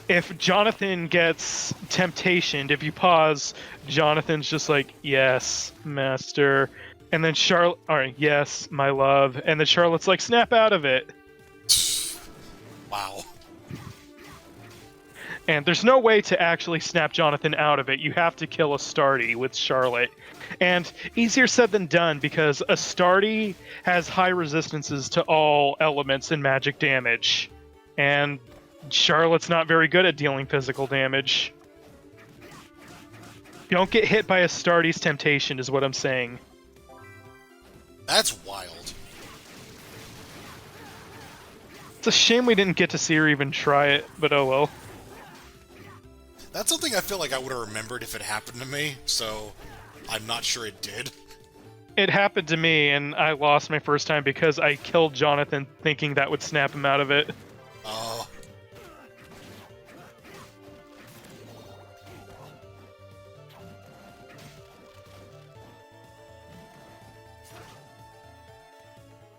If Jonathan gets temptationed, if you pause, Jonathan's just like, yes, master. And then Charlotte, alright, yes, my love. And then Charlotte's like, snap out of it. Wow. And there's no way to actually snap Jonathan out of it. You have to kill Astarte with Charlotte. And easier said than done, because Astarte has high resistances to all elements and magic damage. And Charlotte's not very good at dealing physical damage. Don't get hit by Astarte's temptation, is what I'm saying. That's wild. It's a shame we didn't get to see her even try it, but oh well. That's something I feel like I would have remembered if it happened to me, so I'm not sure it did. It happened to me, and I lost my first time because I killed Jonathan thinking that would snap him out of it. Oh.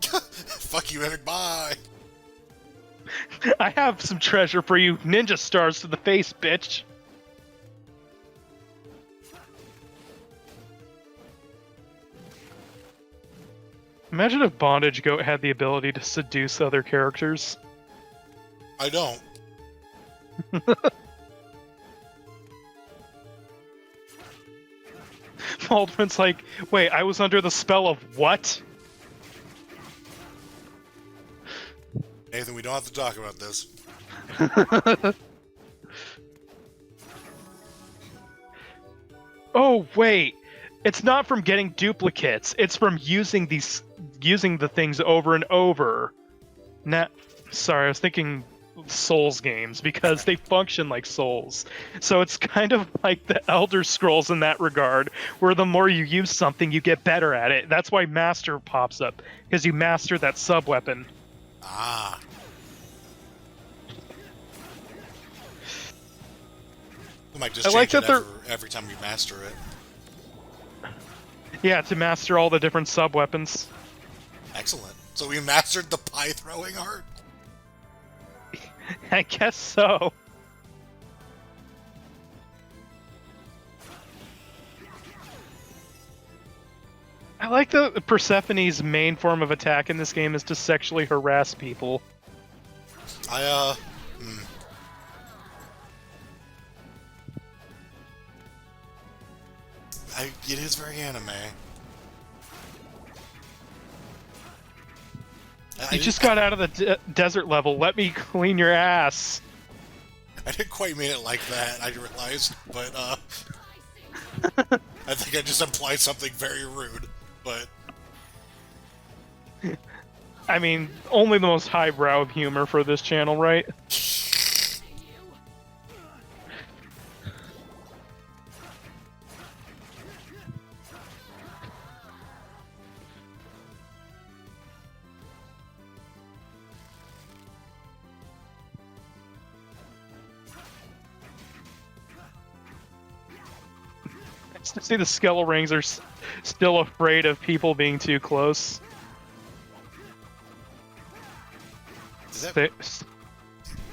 Fuck you, Epic, bye! I have some treasure for you, ninja stars to the face, bitch! Imagine if Bondage Goat had the ability to seduce other characters. I don't. Baldwin's like, wait, I was under the spell of what? Nathan, we don't have to talk about this. Oh, wait. It's not from getting duplicates. It's from using the things over and over. Sorry, I was thinking Souls games because they function like Souls. So it's kind of like the Elder Scrolls in that regard, where the more you use something, you get better at it. That's why Master pops up, because you master that sub-weapon. Ah. We might just change it every time we master it. Yeah, to master all the different sub-weapons. Excellent. So we mastered the pie-throwing art? I guess so. I like that Persephone's main form of attack in this game is to sexually harass people. It is very anime. You just got out of the desert level. Let me clean your ass. I didn't quite mean it like that, I realized, but, I think I just implied something very rude, but... I mean, only the most highbrow humor for this channel, right? To see the Skeletal Rings are still afraid of people being too close. Does They-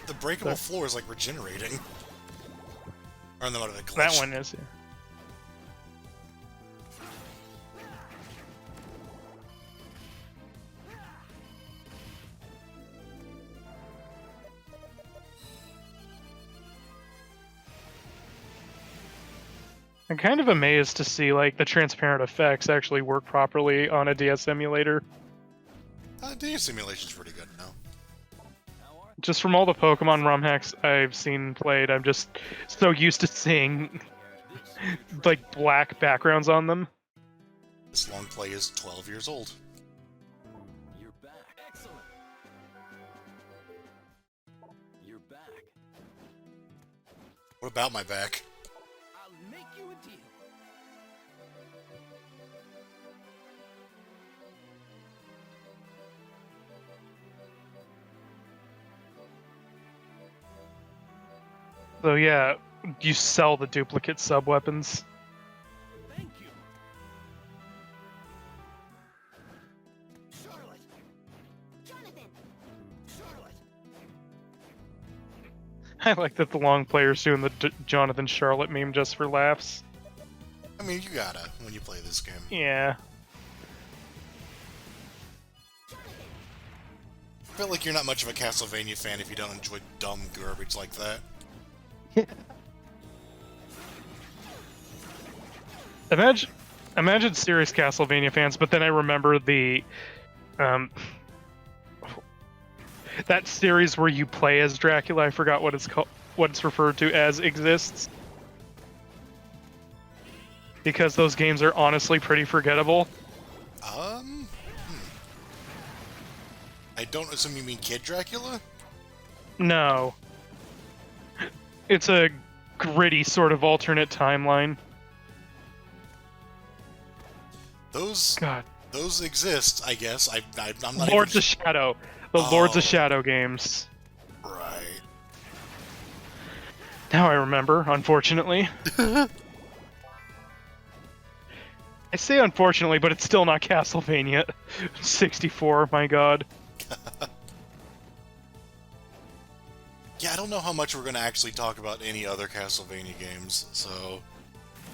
the breakable floor is like regenerating. Or am I out of a glitch? that one is. I'm kind of amazed to see like the transparent effects actually work properly on a DS emulator. DS simulation's pretty good now. Just from all the Pokemon ROM hacks I've seen played, I'm just so used to seeing like black backgrounds on them. This long play is 12 years old. You're back. Excellent. You're back. What about my back? I'll make you a deal. So yeah, you sell the duplicate sub-weapons. Thank you. Charlotte. Jonathan. Charlotte. I like that the long player's doing the Jonathan Charlotte meme just for laughs. I mean, you gotta when you play this game. Yeah. I feel like you're not much of a Castlevania fan if you don't enjoy dumb garbage like that. Imagine serious Castlevania fans, but then I remember the that series where you play as Dracula. I forgot what it's called, what it's referred to as, exists. Because those games are honestly pretty forgettable. I don't assume you mean Kid Dracula? No. It's a gritty sort of alternate timeline. Those God. those exist, I guess. I'm not Lords even... of Shadow. The Lords of Shadow games. Right. Now I remember, unfortunately. I say unfortunately, but it's still not Castlevania 64, my god. Yeah, I don't know how much we're going to actually talk about any other Castlevania games, so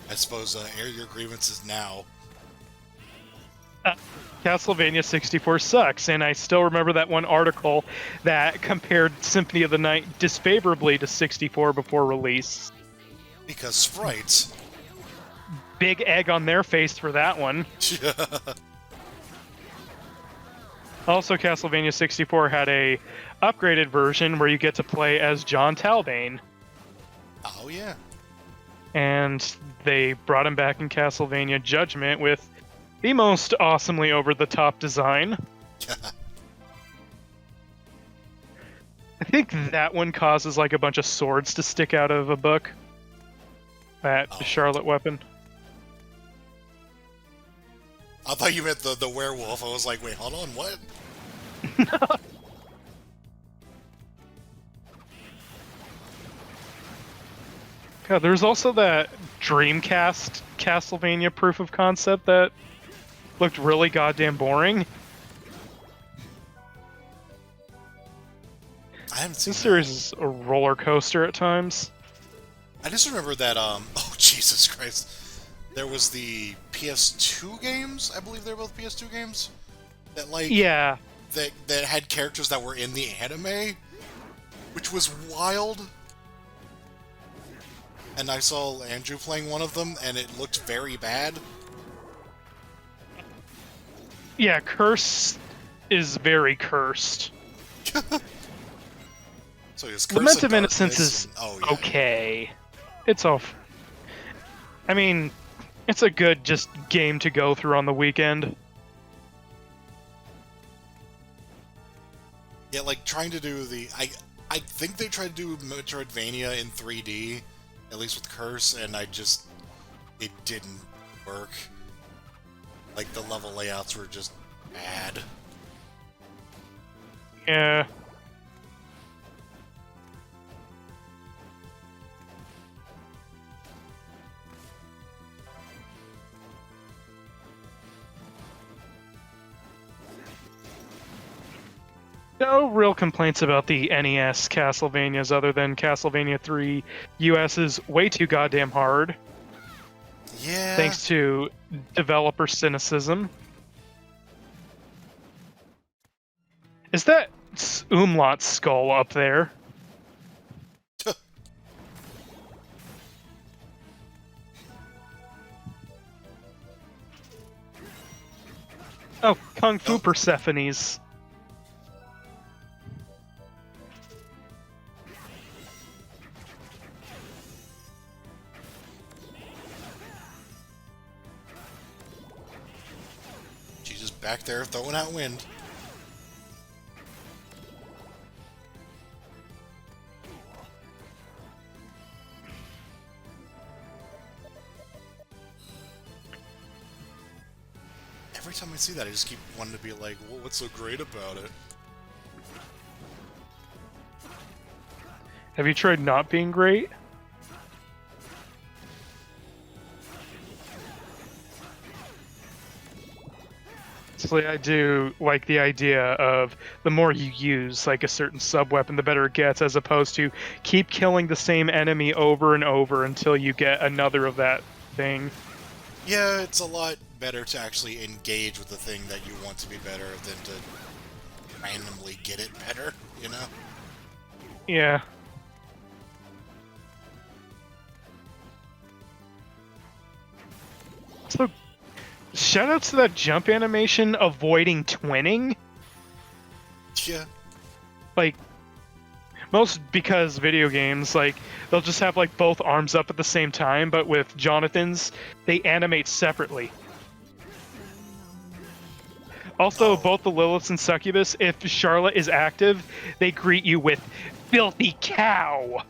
I suppose air your grievances now. Castlevania 64 sucks, and I still remember that one article that compared Symphony of the Night disfavorably to 64 before release. Because sprites. Big egg on their face for that one. Also, Castlevania 64 had a upgraded version where you get to play as John Talbane. Oh, yeah. And they brought him back in Castlevania Judgment with the most awesomely over-the-top design. I think that one causes like a bunch of swords to stick out of a book. That Charlotte weapon. I thought you meant the werewolf. I was like, wait, hold on, what? God, there's also that Dreamcast Castlevania proof of concept that looked really goddamn boring. I haven't seen This series is a roller coaster at times. I just remember that, oh, Jesus Christ. There was the PS2 games, I believe they were both PS2 games, that, like, Yeah. that had characters that were in the anime, which was wild. and I saw Andrew playing one of them, and it looked very bad. Yeah, Curse is very cursed. So it's Curse Lament of of Innocence Darkness is and, okay. It's off. I mean, it's a good just game to go through on the weekend. Yeah, like trying to do the I think they tried to do Metroidvania in 3D, at least with Curse, and it didn't work. Like the level layouts were just bad. Yeah. No real complaints about the NES Castlevanias other than Castlevania 3 US is way too goddamn hard, Yeah. thanks to developer cynicism. Is that Umlaut's skull up there? Oh, Kung Fu Oh. Persephone's. She's just back there throwing out wind. Every time I see that, I just keep wanting to be like, well, what's so great about it? Have you tried not being great? Honestly, I do like the idea of the more you use like a certain sub-weapon, the better it gets, as opposed to keep killing the same enemy over and over until you get another of that thing. Yeah, it's a lot better to actually engage with the thing that you want to be better than to randomly get it better, you know? Yeah. So, shoutouts to that jump animation avoiding twinning. Yeah. Like, most because video games, like, they'll just have like both arms up at the same time, but with Jonathan's, they animate separately. Also, both the Liliths and Succubus, if Charlotte is active, they greet you with filthy cow.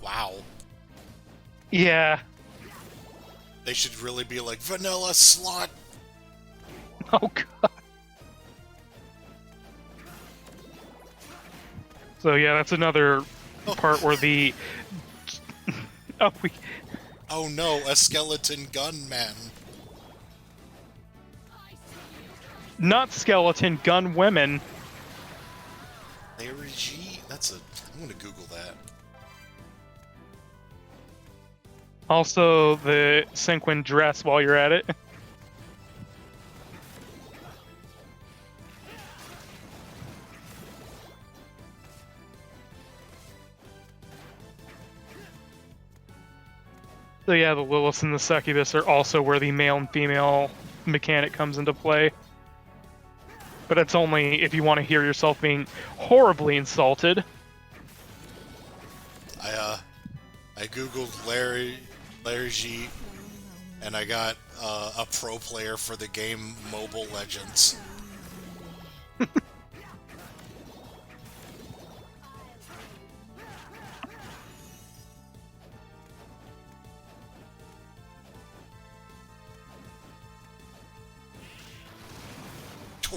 Wow. Yeah. They should really be like, vanilla slut! Oh god. So yeah, that's another part where the Oh no, a skeleton gunman. not skeleton gun women. Larry G? I'm gonna Google that. Also, the sequin dress while you're at it. So yeah, the Liliths and the Succubus are also where the male and female mechanic comes into play. But it's only if you want to hear yourself being horribly insulted. I googled Larry G, and I got a pro player for the game Mobile Legends.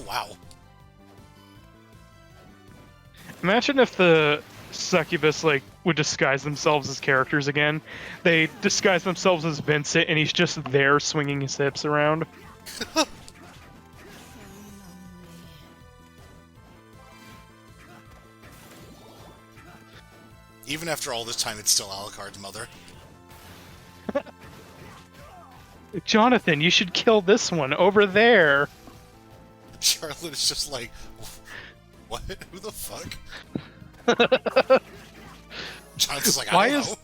Wow. Imagine if the Succubus like would disguise themselves as characters again. They disguise themselves as Vincent, and he's just there swinging his hips around. Even after all this time, it's still Alucard's mother. Jonathan, you should kill this one over there. Charlotte is just like, what? Who the fuck? Jonathan's like, I don't know.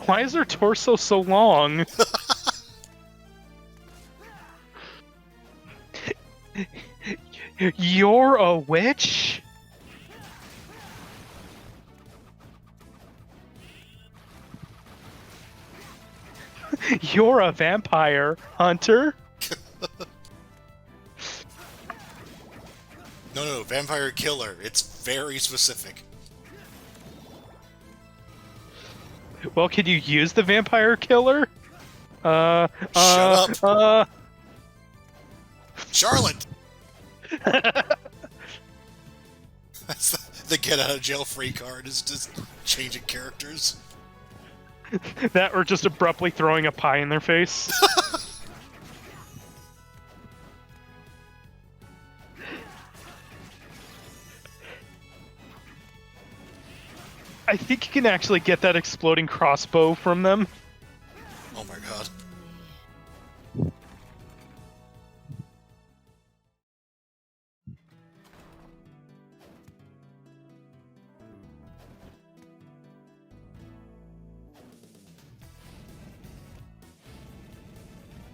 Why is their torso so long? You're a witch? You're a vampire hunter? No, vampire killer. It's very specific. Well, can you use the vampire killer? Shut up. Charlotte! That's the get out of jail free card, is just changing characters. That or just abruptly throwing a pie in their face. I think you can actually get that exploding crossbow from them. Oh my god.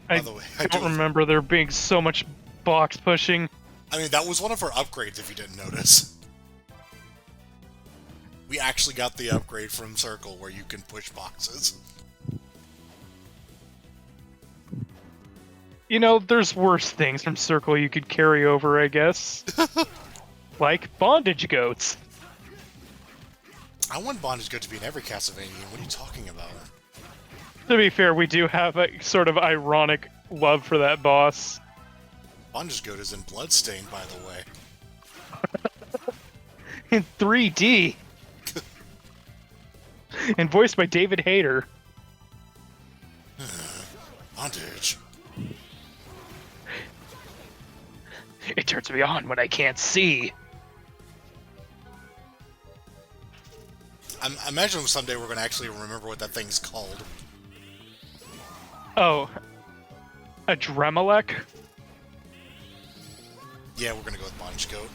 I By the way, I don't remember there being so much box pushing. I mean, that was one of our upgrades, if you didn't notice. We actually got the upgrade from Circle, where you can push boxes. You know, there's worse things from Circle you could carry over, I guess. Like bondage goats. I want Bondage Goat to be in every Castlevania. What are you talking about? To be fair, we do have a sort of ironic love for that boss. Bondage Goat is in Bloodstained, by the way. In 3D. And voiced by David Hayter. Bondage. It turns me on when I can't see. I imagine someday we're going to actually remember what that thing's called. Oh. A Dremelec? Yeah, we're going to go with Bondage Goat.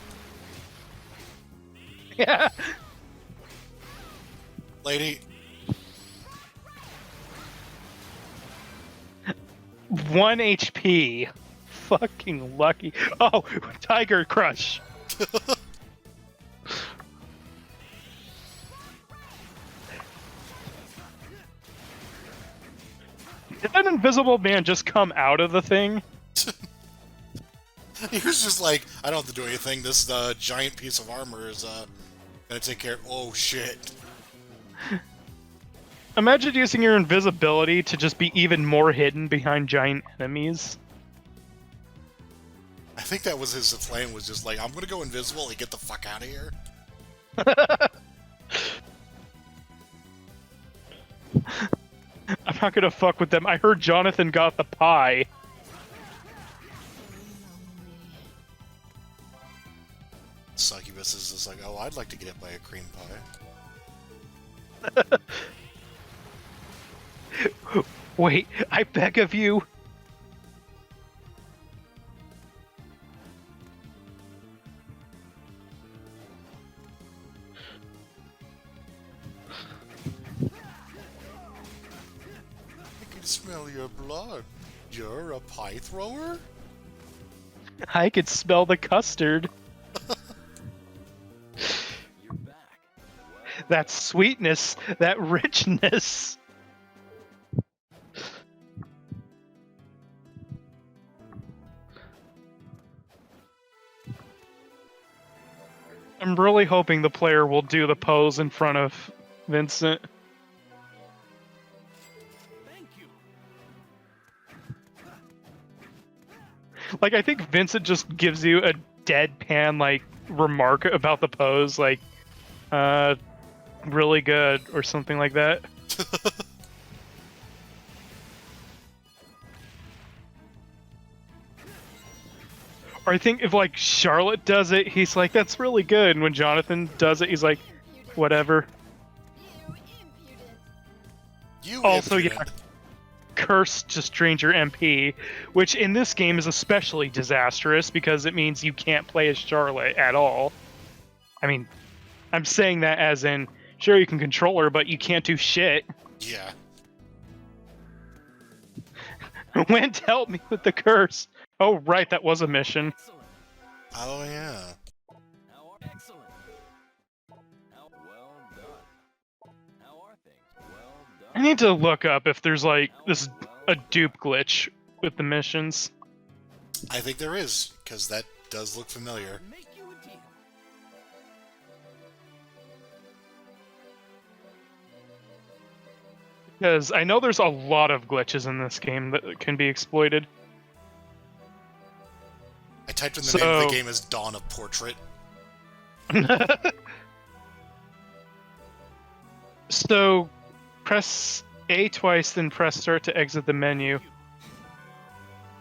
Yeah. Lady. 1 HP. Fucking lucky. Oh, Tiger Crush. Did that invisible man just come out of the thing? He was just like, I don't have to do anything. This giant piece of armor is gonna take care of... Oh, shit. Imagine using your invisibility to just be even more hidden behind giant enemies. I think that was his plan, was just like, I'm gonna go invisible and get the fuck out of here. I'm not gonna fuck with them. I heard Jonathan got the pie. Succubus is just like, oh, I'd like to get hit by a cream pie. Wait, I beg of you. I can smell your blood. You're a pie thrower? I could smell the custard. You're back. Well, That sweetness, that richness. I'm really hoping the player will do the pose in front of Vincent. thank you. Like, I think Vincent just gives you a deadpan, like, remark about the pose, like, really good, or something like that. Or I think if, like, Charlotte does it, he's like, that's really good, and when Jonathan does it, he's like, whatever. You Also, yeah, impudent. curse just drains your MP, which in this game is especially disastrous because it means you can't play as Charlotte at all. I mean, I'm saying that as in, sure, you can control her, but you can't do shit. Yeah. Wind, help me with the curse. Oh, right, that was a mission. Excellent. Oh yeah. Excellent. Well done. How are things? Well done. I need to look up if there's like this a dupe glitch with the missions. I think there is, because that does look familiar. Make you a deal. Because I know there's a lot of glitches in this game that can be exploited. I typed in the name of the game as Dawn of Portrait. So, press A twice, then press start to exit the menu.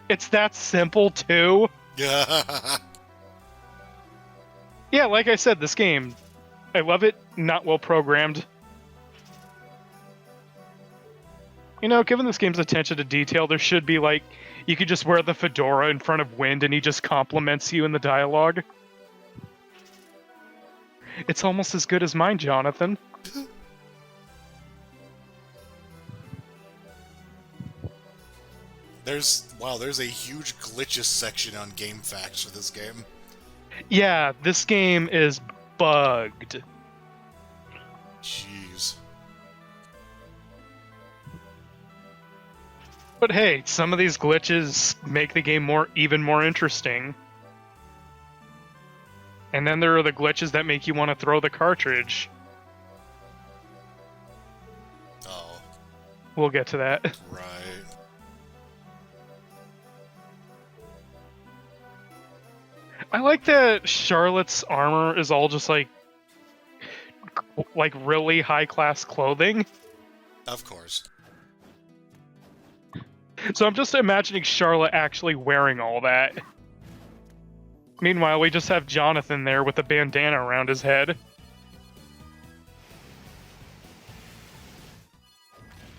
It's that simple, too? Yeah. Yeah, like I said, this game, I love it, not well programmed. You know, given this game's attention to detail, there should be, like, you could just wear the fedora in front of Wind and he just compliments you in the dialogue. It's almost as good as mine, Jonathan. There's a huge glitches section on Game Facts for this game. Yeah, this game is bugged. Jeez. But hey, some of these glitches make the game even more interesting. And then there are the glitches that make you want to throw the cartridge. Oh. We'll get to that. Right. I like that Charlotte's armor is all just like really high-class clothing. Of course. So I'm just imagining Charlotte actually wearing all that. Meanwhile, we just have Jonathan there with a bandana around his head.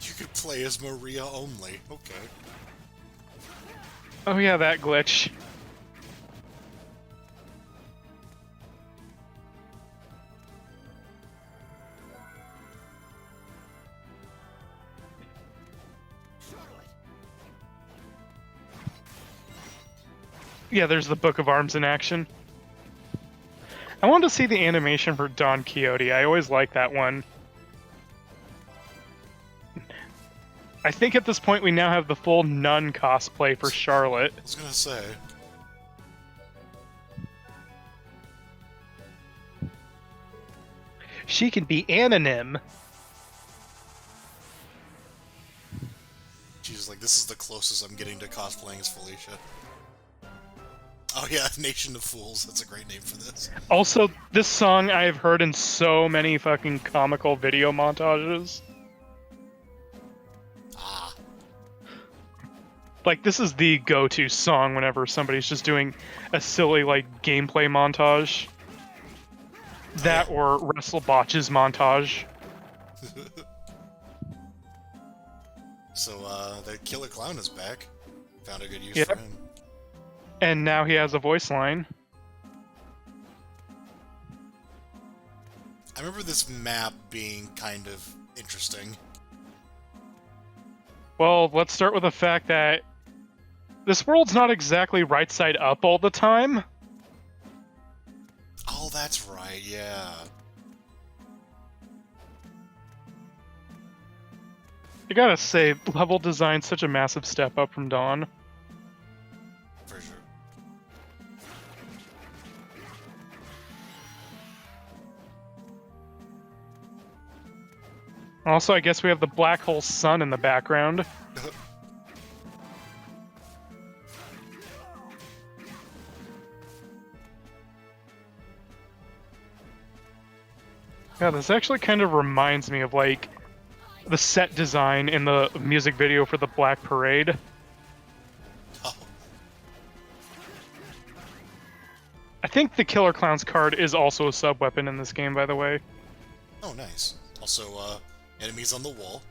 You could play as Maria only. Okay. Oh yeah, that glitch. Yeah, there's the Book of Arms in action. I wanted to see the animation for Don Quixote. I always like that one. I think at this point we now have the full nun cosplay for Charlotte. I was gonna say. She can be anonym. She's like, this is the closest I'm getting to cosplaying as Felicia. Oh yeah, Nation of Fools. That's a great name for this. Also, this song I've heard in so many fucking comical video montages. Ah. Like, this is the go-to song whenever somebody's just doing a silly, like, gameplay montage. That or Wrestle Botches montage. So, the Killer Clown is back. Found a good use Yep. for him. And now he has a voice line. I remember this map being kind of interesting. Well, let's start with the fact that this world's not exactly right side up all the time. Oh, that's right, yeah. I gotta say, level design's such a massive step up from Dawn. For sure. Also, I guess we have the black hole sun in the background. Yeah, this actually kind of reminds me of, like, the set design in the music video for the Black Parade. Oh, I think the Killer Clown's card is also a sub-weapon in this game, by the way. oh, nice. Also, enemies on the wall.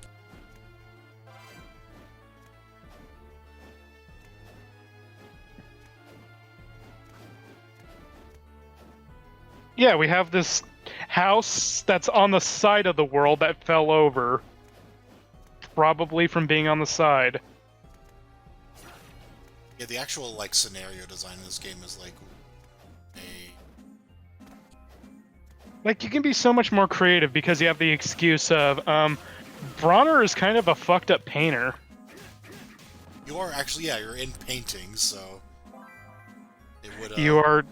Yeah, we have this house that's on the side of the world that fell over. Probably from being on the side. Yeah, the actual like scenario design in this game is like a Like, you can be so much more creative because you have the excuse of, Bronner is kind of a fucked up painter. you are actually you're in painting, so it would You are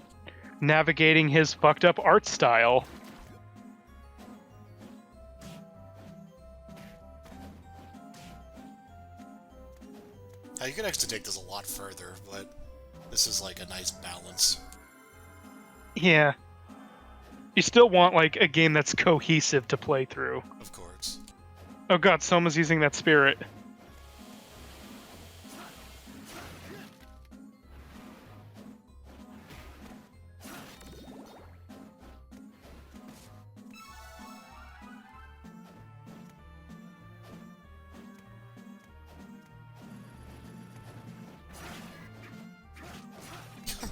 navigating his fucked up art style. you could actually take this a lot further, but this is like a nice balance. Yeah. You still want, like, a game that's cohesive to play through. Of course. Oh god, Soma's using that spirit.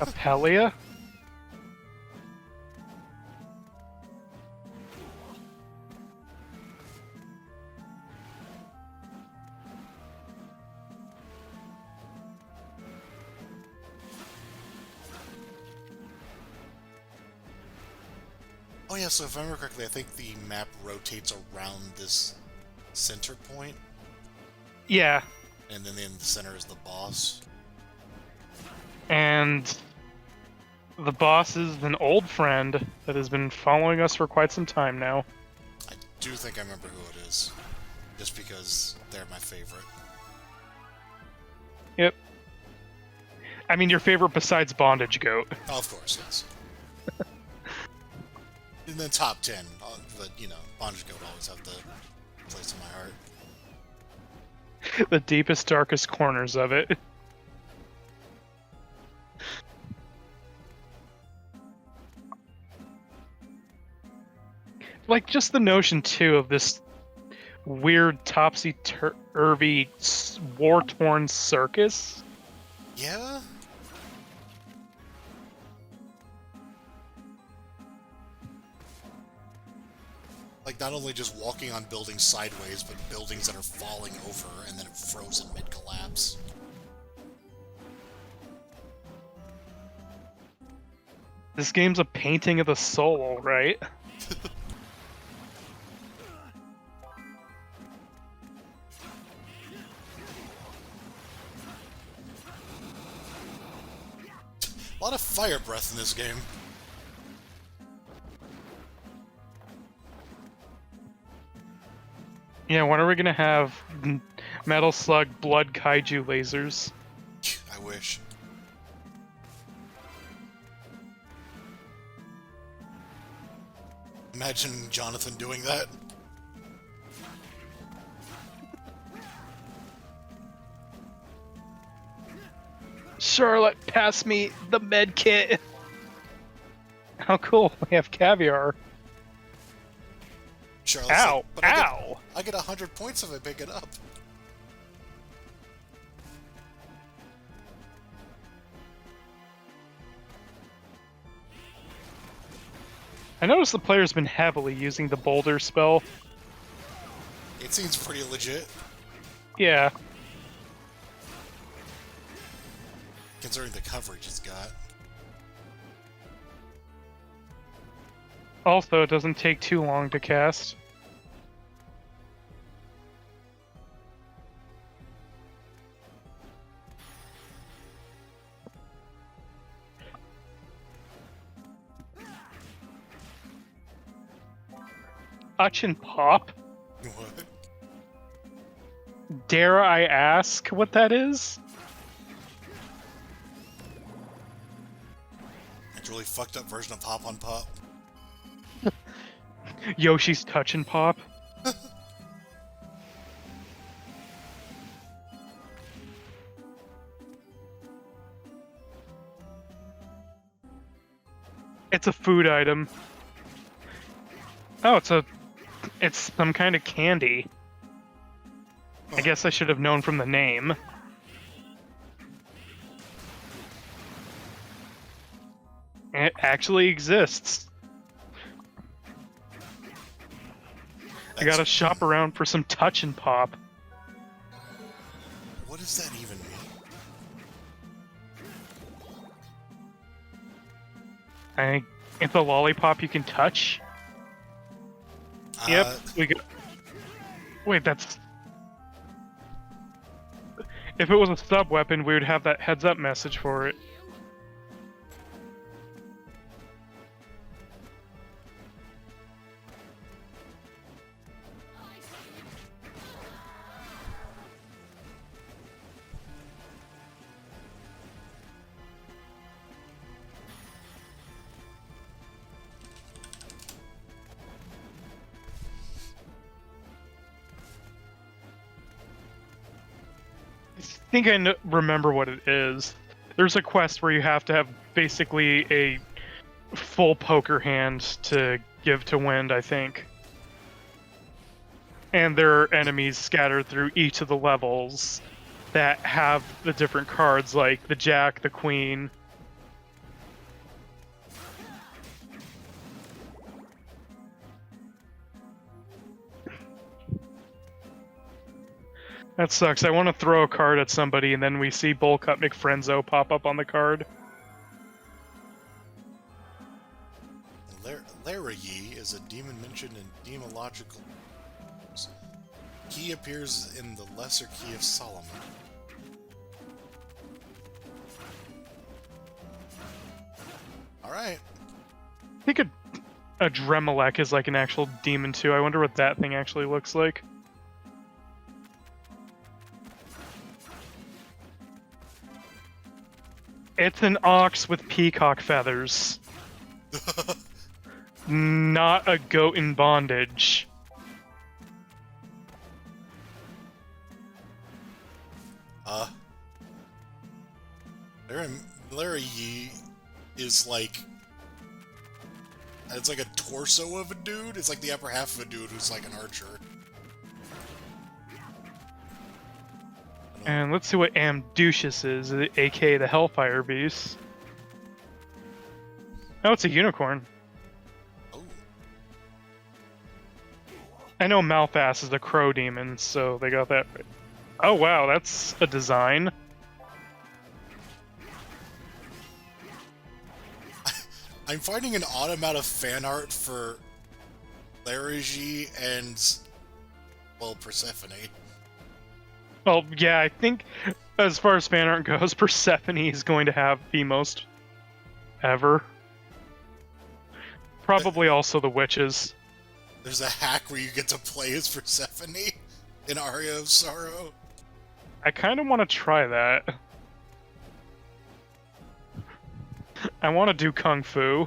Apelia? Oh yeah, so if I remember correctly, I think the map rotates around this center point, Yeah. and then in the center is the boss. And the boss is an old friend that has been following us for quite some time now. I do think I remember who it is, just because they're my favorite. Yep. I mean, your favorite besides Bondage Goat. Oh, of course, yes. In the top 10, but, you know, Bondage Goat always have the place in my heart. The deepest, darkest corners of it. Like, just the notion, too, of this weird, topsy-turvy, war-torn circus. Yeah? Like, not only just walking on buildings sideways, but buildings that are falling over and then frozen mid-collapse. This game's a painting of the soul, right? A lot of fire breath in this game. Yeah, when are we gonna have Metal Slug Blood Kaiju lasers? I wish. Imagine Jonathan doing that. Charlotte, pass me the med kit. How cool! We have caviar. Charlotte's Ow! like, but Ow! I get 100 points if I pick it up. I noticed the player's been heavily using the boulder spell. It seems pretty legit, Yeah. considering the coverage it's got. Also, it doesn't take too long to cast. Touch and pop? What? Dare I ask what that is? It's a really fucked up version of Hop on Pop. Yoshi's touch and pop? It's a food item. Oh, it's some kind of candy. I guess I should have known from the name. It actually exists. I gotta shop around for some touch and pop. What does that even mean? I it's a lollipop you can touch. Yep, we got. Wait, that's. If it was a sub weapon, we would have that heads up message for it. I think I remember what it is. There's a quest where you have to have basically a full poker hand to give to Wind, I think. And there are enemies scattered through each of the levels that have the different cards, like the Jack, the Queen. That sucks. I want to throw a card at somebody, and then we see Bullcut McFrenzo pop up on the card. Larayi is a demon mentioned in demological. He appears in the Lesser Key of Solomon. Alright. I think a Dremelech is like an actual demon too. I wonder what that thing actually looks like. It's an ox with peacock feathers. Not a goat in bondage. Larry is like... It's like a torso of a dude. It's like the upper half of a dude who's like an archer. And let's see what Amducius is, aka the Hellfire Beast. Oh, it's a unicorn. Oh. I know Malphas is a crow demon, so they got that right. Oh wow, that's a design. I'm finding an odd amount of fan art for Larigi and, well, Persephone. Well, yeah, I think as far as fan art goes, Persephone is going to have the most ever. Probably also the witches. There's a hack where you get to play as Persephone in Aria of Sorrow. I kind of want to try that. I want to do Kung Fu.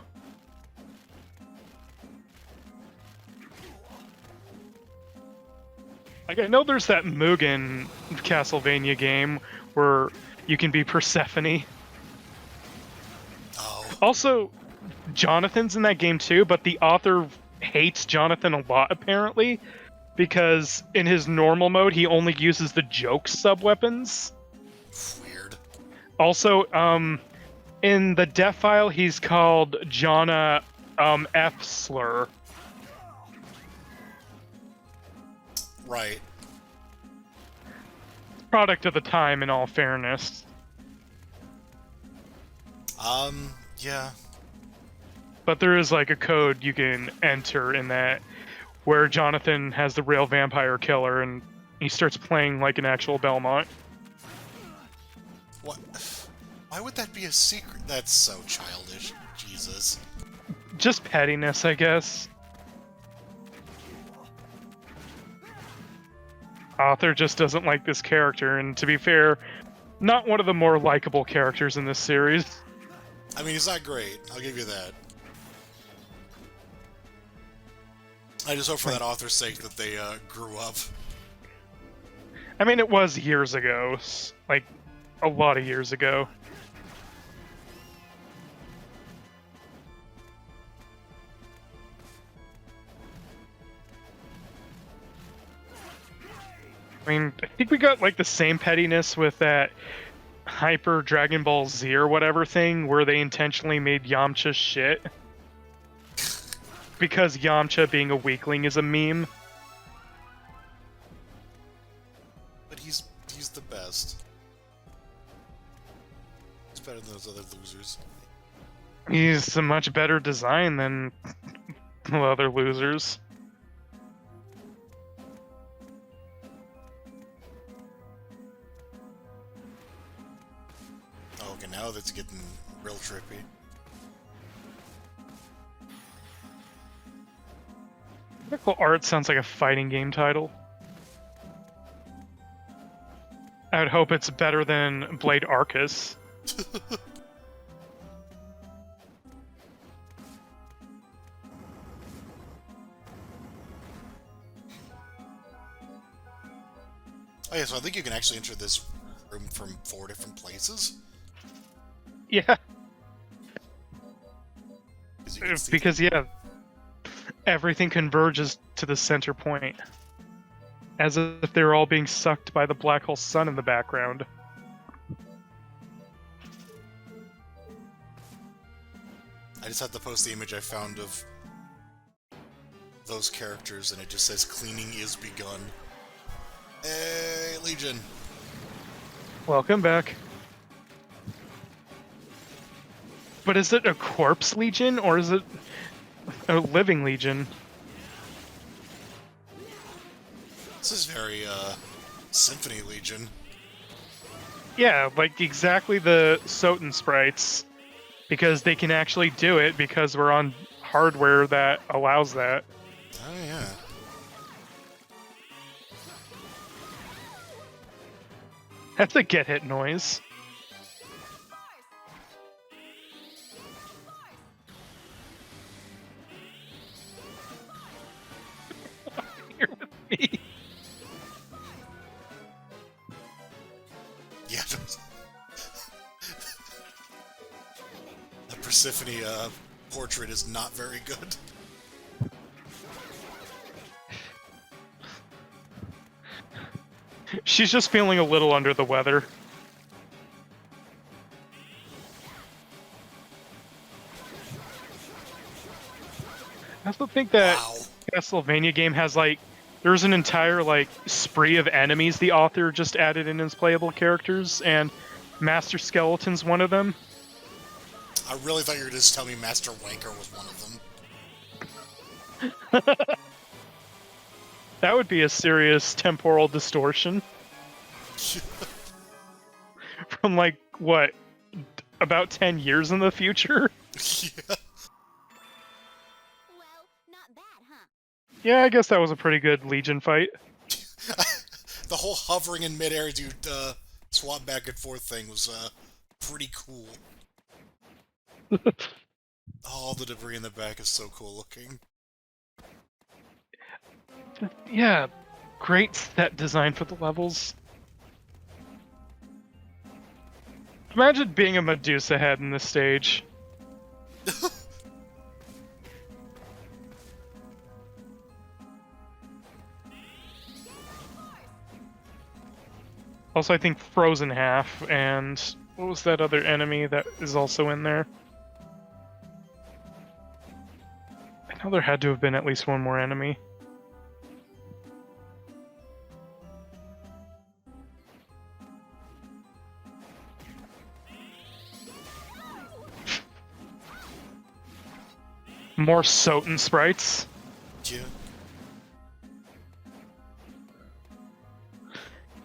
Like, I know there's that Mugen Castlevania game where you can be Persephone. Oh. Also, Jonathan's in that game too, but the author hates Jonathan a lot, apparently, because in his normal mode, he only uses the joke sub-weapons. Weird. Also, in the death file, he's called Jonna F. Slur. Right. Product of the time, in all fairness. Yeah. But there is like a code you can enter in that where Jonathan has the real vampire killer and he starts playing like an actual Belmont. What? Why would that be a secret? That's so childish. Jesus. Just pettiness, I guess. Author just doesn't like this character, and to be fair, not one of the more likable characters in this series. I mean, he's not great. I'll give you that. I just hope for that author's sake that they grew up. I mean, it was years ago. Like, a lot of years ago. I mean, I think we got, like, the same pettiness with that Hyper Dragon Ball Z or whatever thing, where they intentionally made Yamcha shit. Because Yamcha being a weakling is a meme. But he's the best. He's better than those other losers. He's a much better design than the other losers. Oh, okay, now that's getting real trippy. Critical art sounds like a fighting game title. I would hope it's better than Blade Arcus. Oh yeah, so I think you can actually enter this room from 4 different places. Yeah, You can see because yeah, everything converges to the center point. As if they were all being sucked by the black hole sun in the background. I just have to post the image I found of those characters, and it just says "Cleaning is begun." Hey, Legion! Welcome back. But is it a corpse legion or is it a living legion? This is very, Symphony Legion. Yeah, like exactly the Soten sprites. Because they can actually do it because we're on hardware that allows that. Oh, yeah. That's a get hit noise. Here with me. Yeah, the Persephone, portrait is not very good. She's just feeling a little under the weather. I also think that Wow. Castlevania game has like there's an entire like spree of enemies the author just added in as playable characters, and Master Skeleton's one of them. I really thought you were just telling me Master Wanker was one of them. That would be a serious temporal distortion. From like what, about 10 years in the future? Yeah. Well, not bad, huh? Yeah, I guess that was a pretty good Legion fight. The whole hovering in midair as you swap back and forth thing was pretty cool. All the debris in the back is so cool looking. Yeah, great set design for the levels. Imagine being a Medusa head in this stage. Also, I think Frozen Half, and what was that other enemy that is also in there? I know there had to have been at least one more enemy. More Soten sprites. Yeah.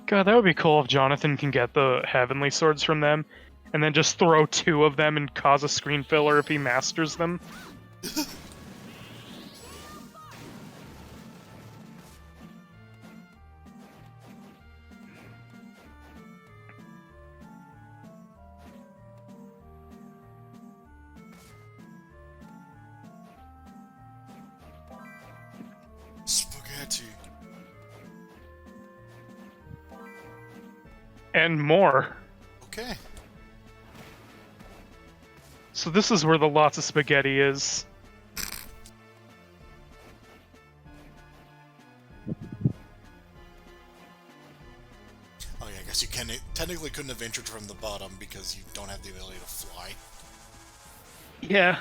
God, that would be cool if Jonathan can get the Heavenly Swords from them, and then just throw 2 of them and cause a screen filler if he masters them. Spaghetti. And more. Okay. So this is where the lots of spaghetti is. Oh yeah, I guess you technically couldn't have entered from the bottom because you don't have the ability to fly. Yeah.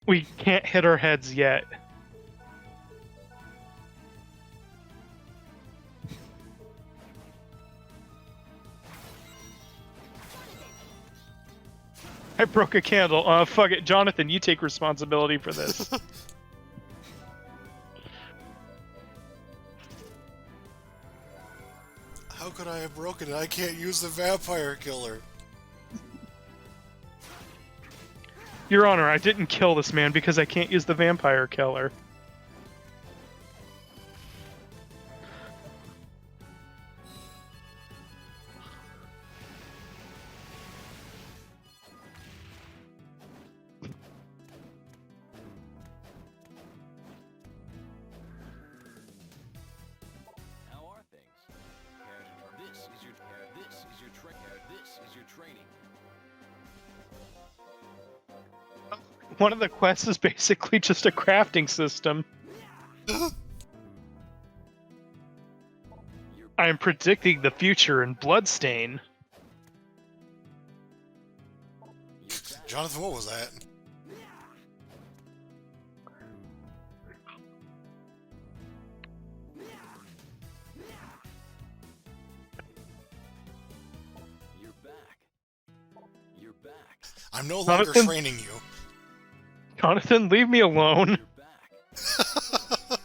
We can't hit our heads yet. I broke a candle. Fuck it. Jonathan, you take responsibility for this. How could I have broken it? I can't use the vampire killer. Your Honor, I didn't kill this man because I can't use the vampire killer. How are things? This is your training. One of the quests is basically just a crafting system. I am predicting the future in Bloodstain. Jonathan, what was that? You're back. You're back. I'm no longer Jonathan? training you. Jonathan, leave me alone. You're back.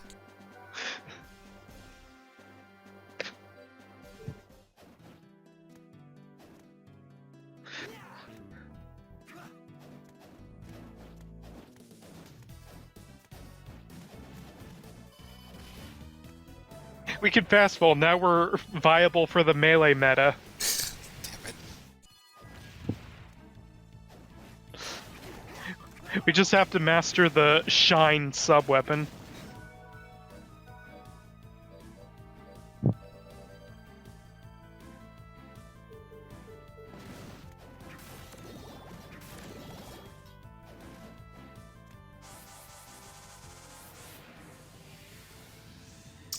We can fast forward. Now we're viable for the melee meta. Damn it. We just have to master the Shine sub-weapon.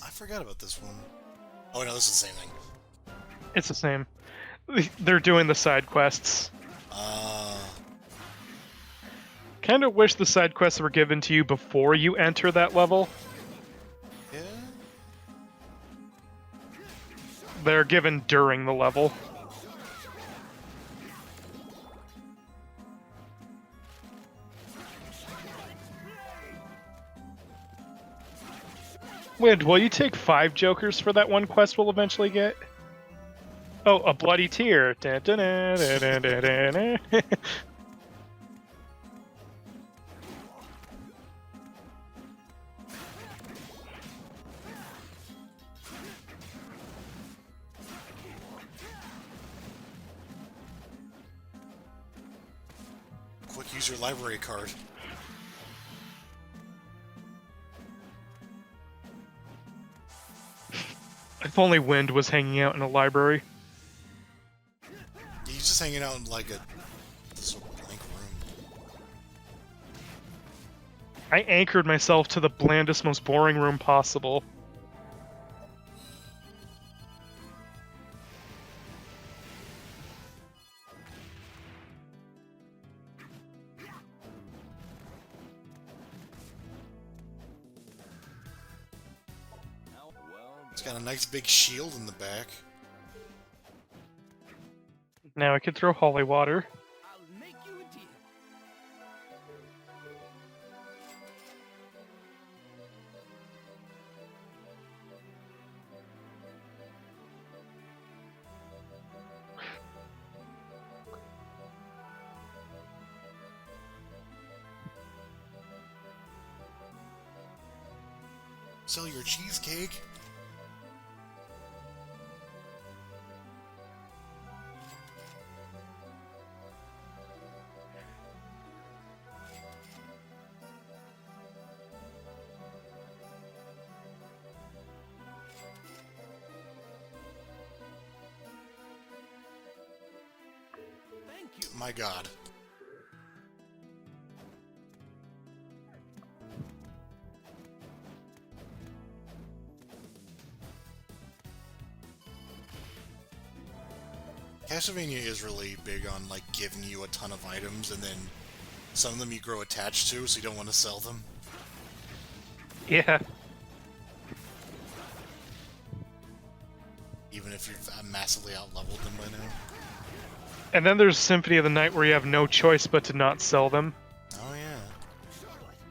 I forgot about this one. Oh no, this is the same thing. It's the same. They're doing the side quests. Kind of wish the side quests were given to you before you enter that level. Yeah. They're given during the level. Wind, will you take 5 jokers for that one quest we'll eventually get? Oh, a bloody tear. Dun, dun, dun, dun, dun, dun, dun, dun. Quick, use your library card. If only Wind was hanging out in a library. He's just hanging out in like a sort of blank room. I anchored myself to the blandest, most boring room possible. How well? It's got a nice big shield in the back. Now I could throw holy water. I'll make you a deal. Sell your cheesecake? Thank you. My god. Castlevania is really big on like giving you a ton of items and then some of them you grow attached to so you don't want to sell them. Yeah. Even if you've massively out-leveled them by now. And then there's Symphony of the Night where you have no choice but to not sell them. Oh yeah.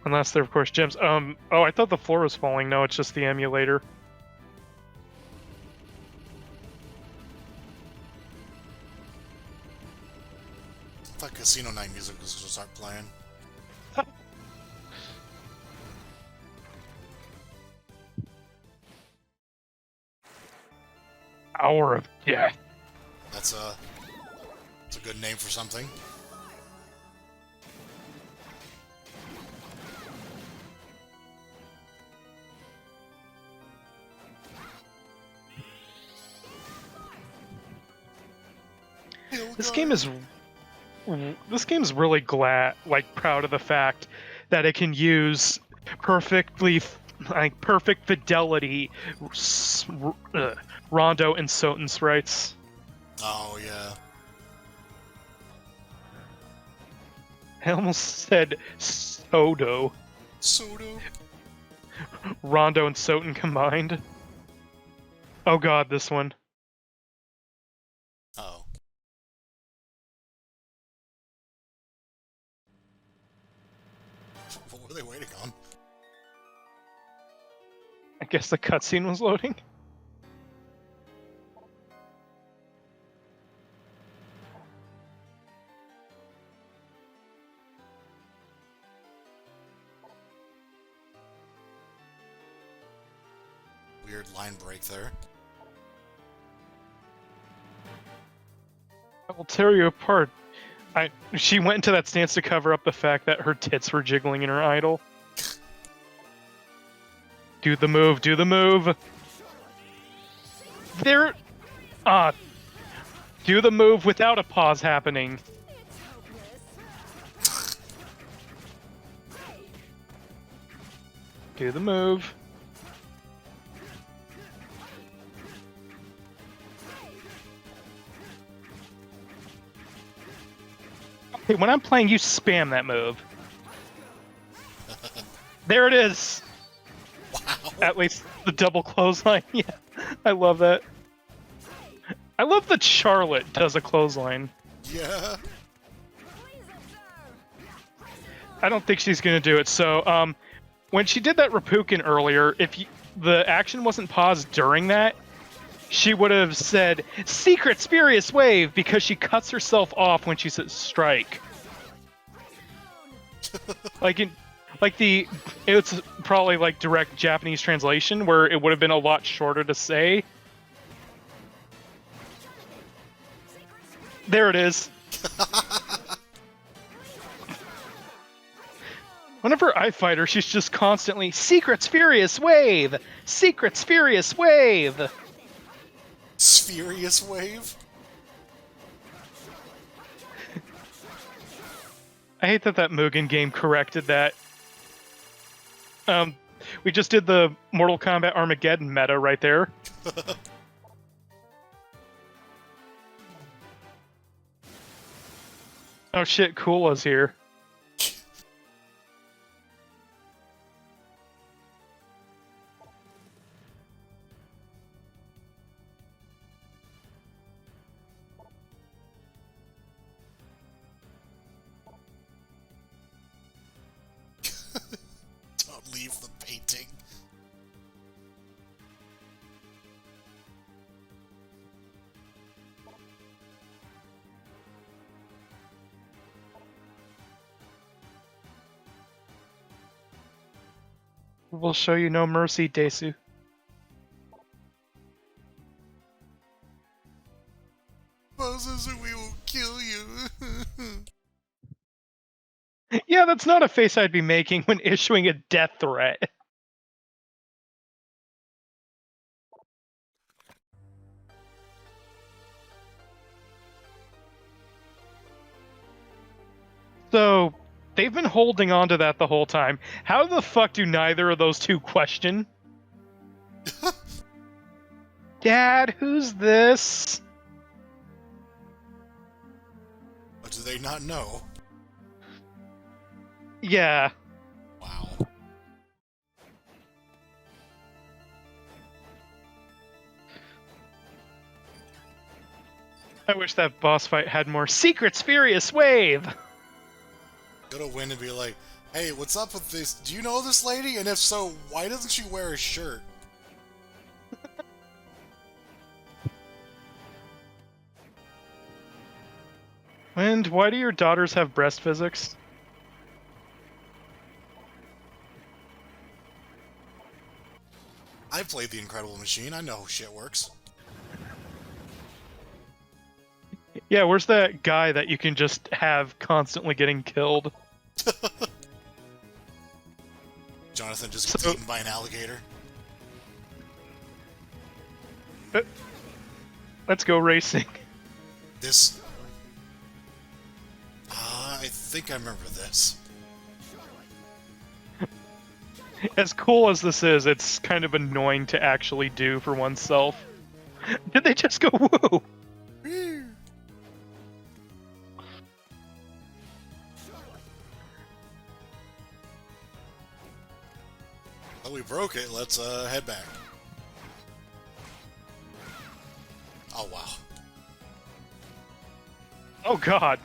Unless they're, of course, gems. Oh, I thought the floor was falling. No, it's just the emulator. I thought Casino Night music was going to start playing. Hour of Death. That's a good name for something. This game is really proud of the fact that it can use perfect fidelity Rondo and Soten sprites. Oh yeah. I almost said Sodo. Sodo. Rondo and Soten combined. Oh god, this one. Uh-oh. What were they waiting on? I guess the cutscene was loading. Weird line break there. I will tear you apart. She went into that stance to cover up the fact that her tits were jiggling in her idol. Do the move, do the move. There... do the move without a pause happening. Do the move. Okay, when I'm playing, you spam that move. There it is! Wow. At least the double clothesline. Yeah, I love that. I love that Charlotte does a clothesline. Yeah. I don't think she's gonna do it. So, when she did that Rapukin earlier, the action wasn't paused during that, she would have said "Secret Spurious Wave" because she cuts herself off when she says "strike." It's probably like direct Japanese translation where it would have been a lot shorter to say. There it is. Whenever I fight her, she's just constantly "Secret Spurious Wave! Secret Spurious Wave!" Spurious Wave? I hate that Mugen game corrected that. We just did the Mortal Kombat Armageddon meta right there. Oh shit, Kula's here. Don't leave the painting. We'll show you no mercy, Desu. Moses, we will kill you. Yeah, that's not a face I'd be making when issuing a death threat. So, they've been holding on to that the whole time. How the fuck do neither of those two question? Dad, who's this? But do they not know? Yeah. Wow. wish that boss fight had more Secrets Furious Wave! Go to Win and be like, hey, what's up with this? Do you know this lady? And if so, why doesn't she wear a shirt? And why do your daughters have breast physics? I played The Incredible Machine. I know how shit works. Yeah, where's that guy that you can just have constantly getting killed? Jonathan just gets So- eaten by an alligator. Let's go racing. This... I think I remember this. As cool as this is, it's kind of annoying to actually do for oneself. Did they just go woo? Well, we broke it. Let's head back. Oh, wow. Oh god.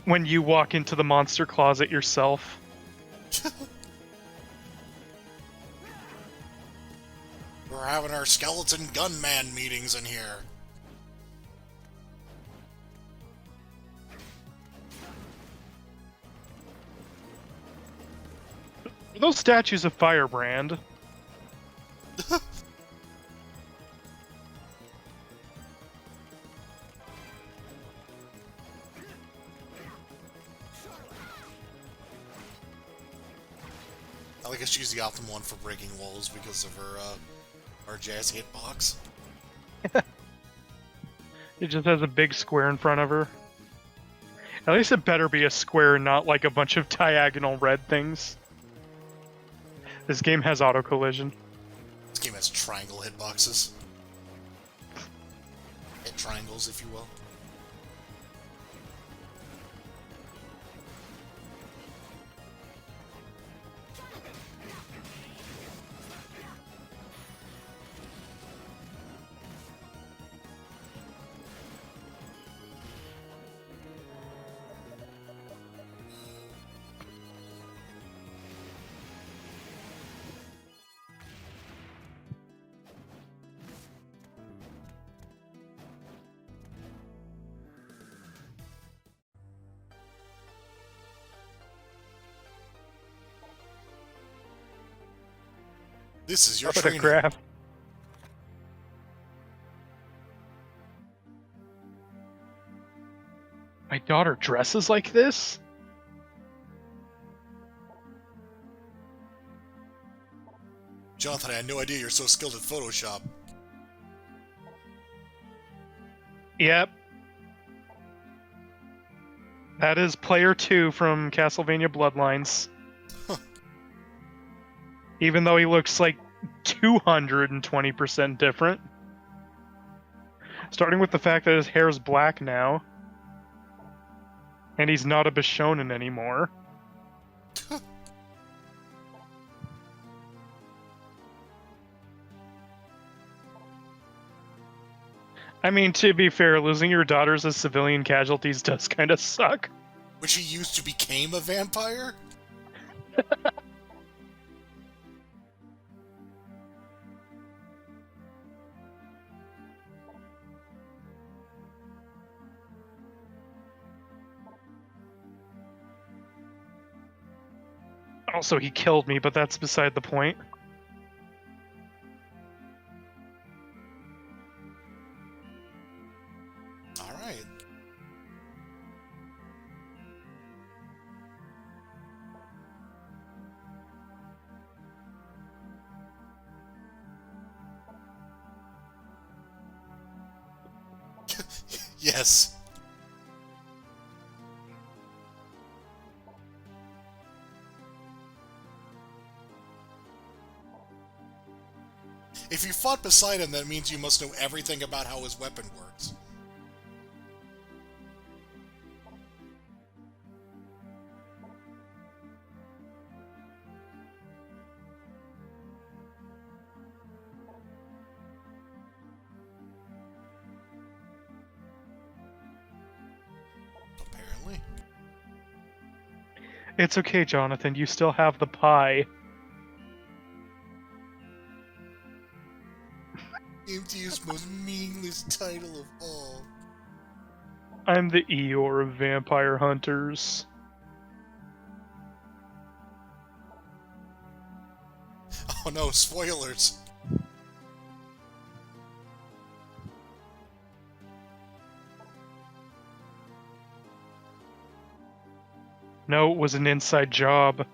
When you walk into the monster closet yourself. We're having our skeleton gunman meetings in here. Are those statues of Firebrand? I guess she's the optimal one for breaking walls because of her jazz hitbox. It just has a big square in front of her. At least it better be a square, not like a bunch of diagonal red things. This game has auto collision. This game has triangle hitboxes. Hit triangles, if you will. This is your training. Autograph. My daughter dresses like this? Jonathan, I had no idea you're so skilled at Photoshop. Yep. That is player 2 from Castlevania Bloodlines. Huh. Even though he looks like 220% different. Starting with the fact that his hair is black now. And he's not a Bishonen anymore. I mean, to be fair, losing your daughters as civilian casualties does kind of suck. Which he used to became a vampire? Also, he killed me, but that's beside the point. Alright. Yes. If you fought beside him, that means you must know everything about how his weapon works. It's okay, Jonathan. You still have the pie. Emptiest, most meaningless title of all. I'm the Eeyore of vampire hunters. Oh no, spoilers! No, it was an inside job.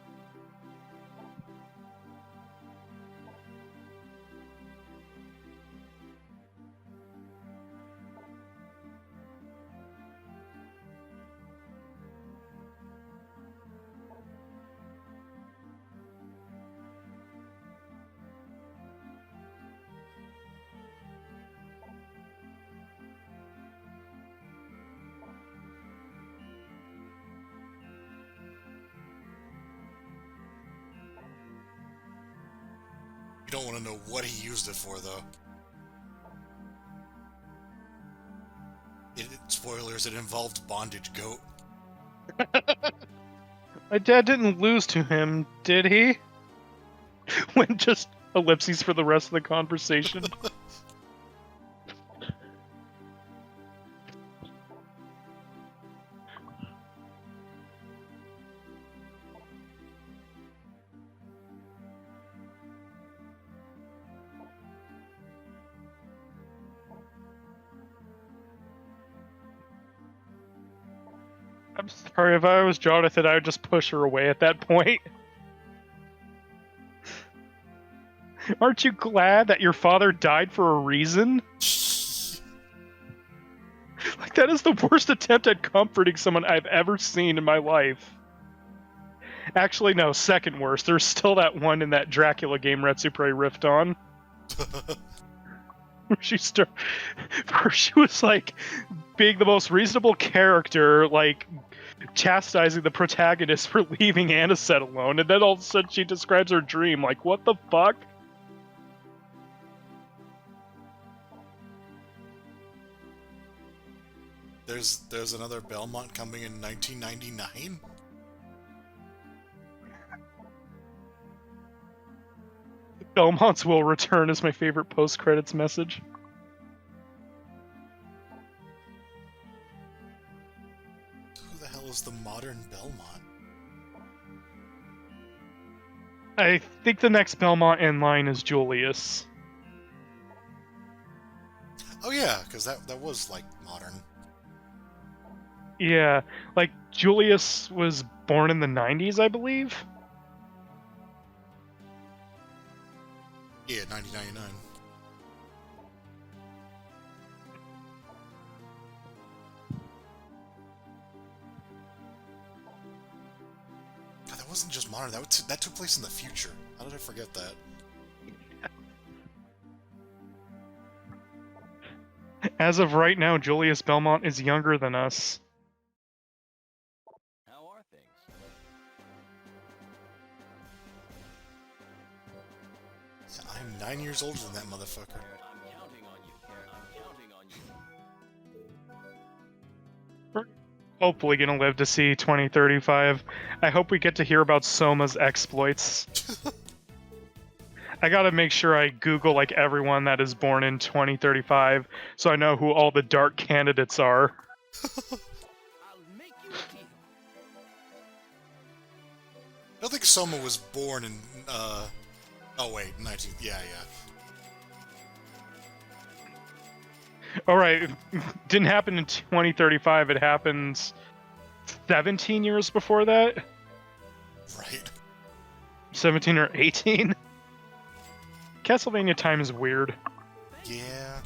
You don't want to know what he used it for, though. Spoilers, it involved Bondage Goat. My dad didn't lose to him, did he? When just ellipses for the rest of the conversation. I'm sorry, if I was Jonathan, I would just push her away at that point. Aren't you glad that your father died for a reason? Like, that is the worst attempt at comforting someone I've ever seen in my life. Actually, no, second worst. There's still that one in that Dracula game Retsupre riffed on. Where she was like being the most reasonable character, like chastising the protagonist for leaving Anisette alone, and then all of a sudden she describes her dream. Like, what the fuck? There's another Belmont coming in 1999? Belmont's will return is my favorite post-credits message. Who the hell is the modern Belmont? I think the next Belmont in line is Julius. Oh yeah, because that was, like, modern. Yeah, like, Julius was born in the 90s, I believe? Yeah, 1999. God, that wasn't just modern. That took place in the future. How did I forget that? As of right now, Julius Belmont is younger than us. How are things? I'm 9 years older than that motherfucker. I'm counting on you. I'm counting on you. Hopefully gonna live to see 2035. I hope we get to hear about Soma's exploits. I gotta make sure I Google, like, everyone that is born in 2035, so I know who all the dark candidates are. I'll make you a deal. I don't think Soma was born in, oh wait, 19... Yeah. Alright, didn't happen in 2035, it happens 17 years before that? Right. 17 or 18? Castlevania time is weird. Yeah.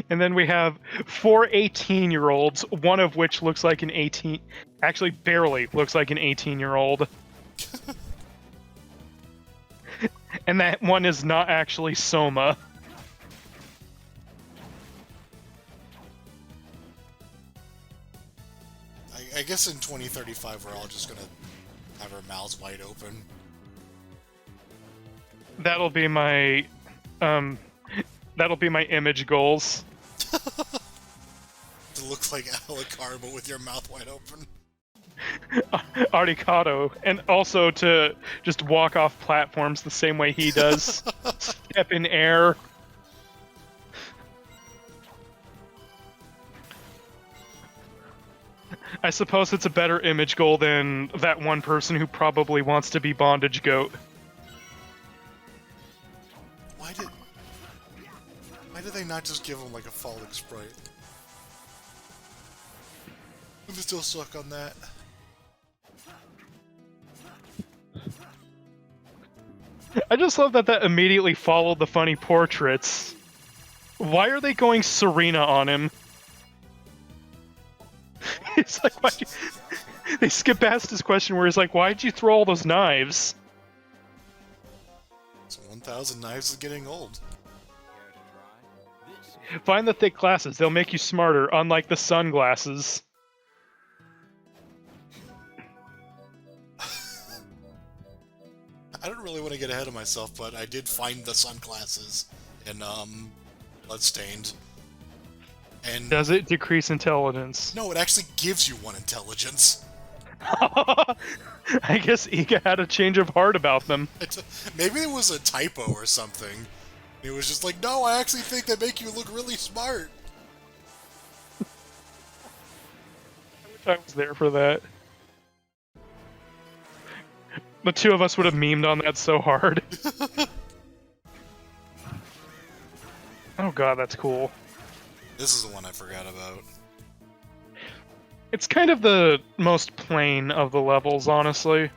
And then we have 4 18-year-olds, one of which looks like an 18... Actually, barely looks like an 18-year-old. And that one is not actually Soma. I guess in 2035 we're all just gonna have our mouths wide open. That'll be my image goals. To look like Alucard, but with your mouth wide open. Arigato, and also to just walk off platforms the same way he does. Step in air. I suppose it's a better image goal than that one person who probably wants to be Bondage Goat. Why did they not just give him like a falling sprite? I'm still stuck on that. I just love that immediately followed the funny portraits. Why are they going Serena on him? It's like, why? They skip past his question where he's like, why'd you throw all those knives? So 1,000 knives is getting old. Find the thick glasses, they'll make you smarter, unlike the sunglasses. I don't really want to get ahead of myself, but I did find the sunglasses in, Bloodstained. And Does it decrease intelligence? no, it actually gives you 1 intelligence. I guess Ika had a change of heart about them. Maybe it was a typo or something. It was just like, no, I actually think they make you look really smart. I was there for that. The two of us would have memed on that so hard. Oh god, that's cool. This is the one I forgot about. It's kind of the most plain of the levels, honestly.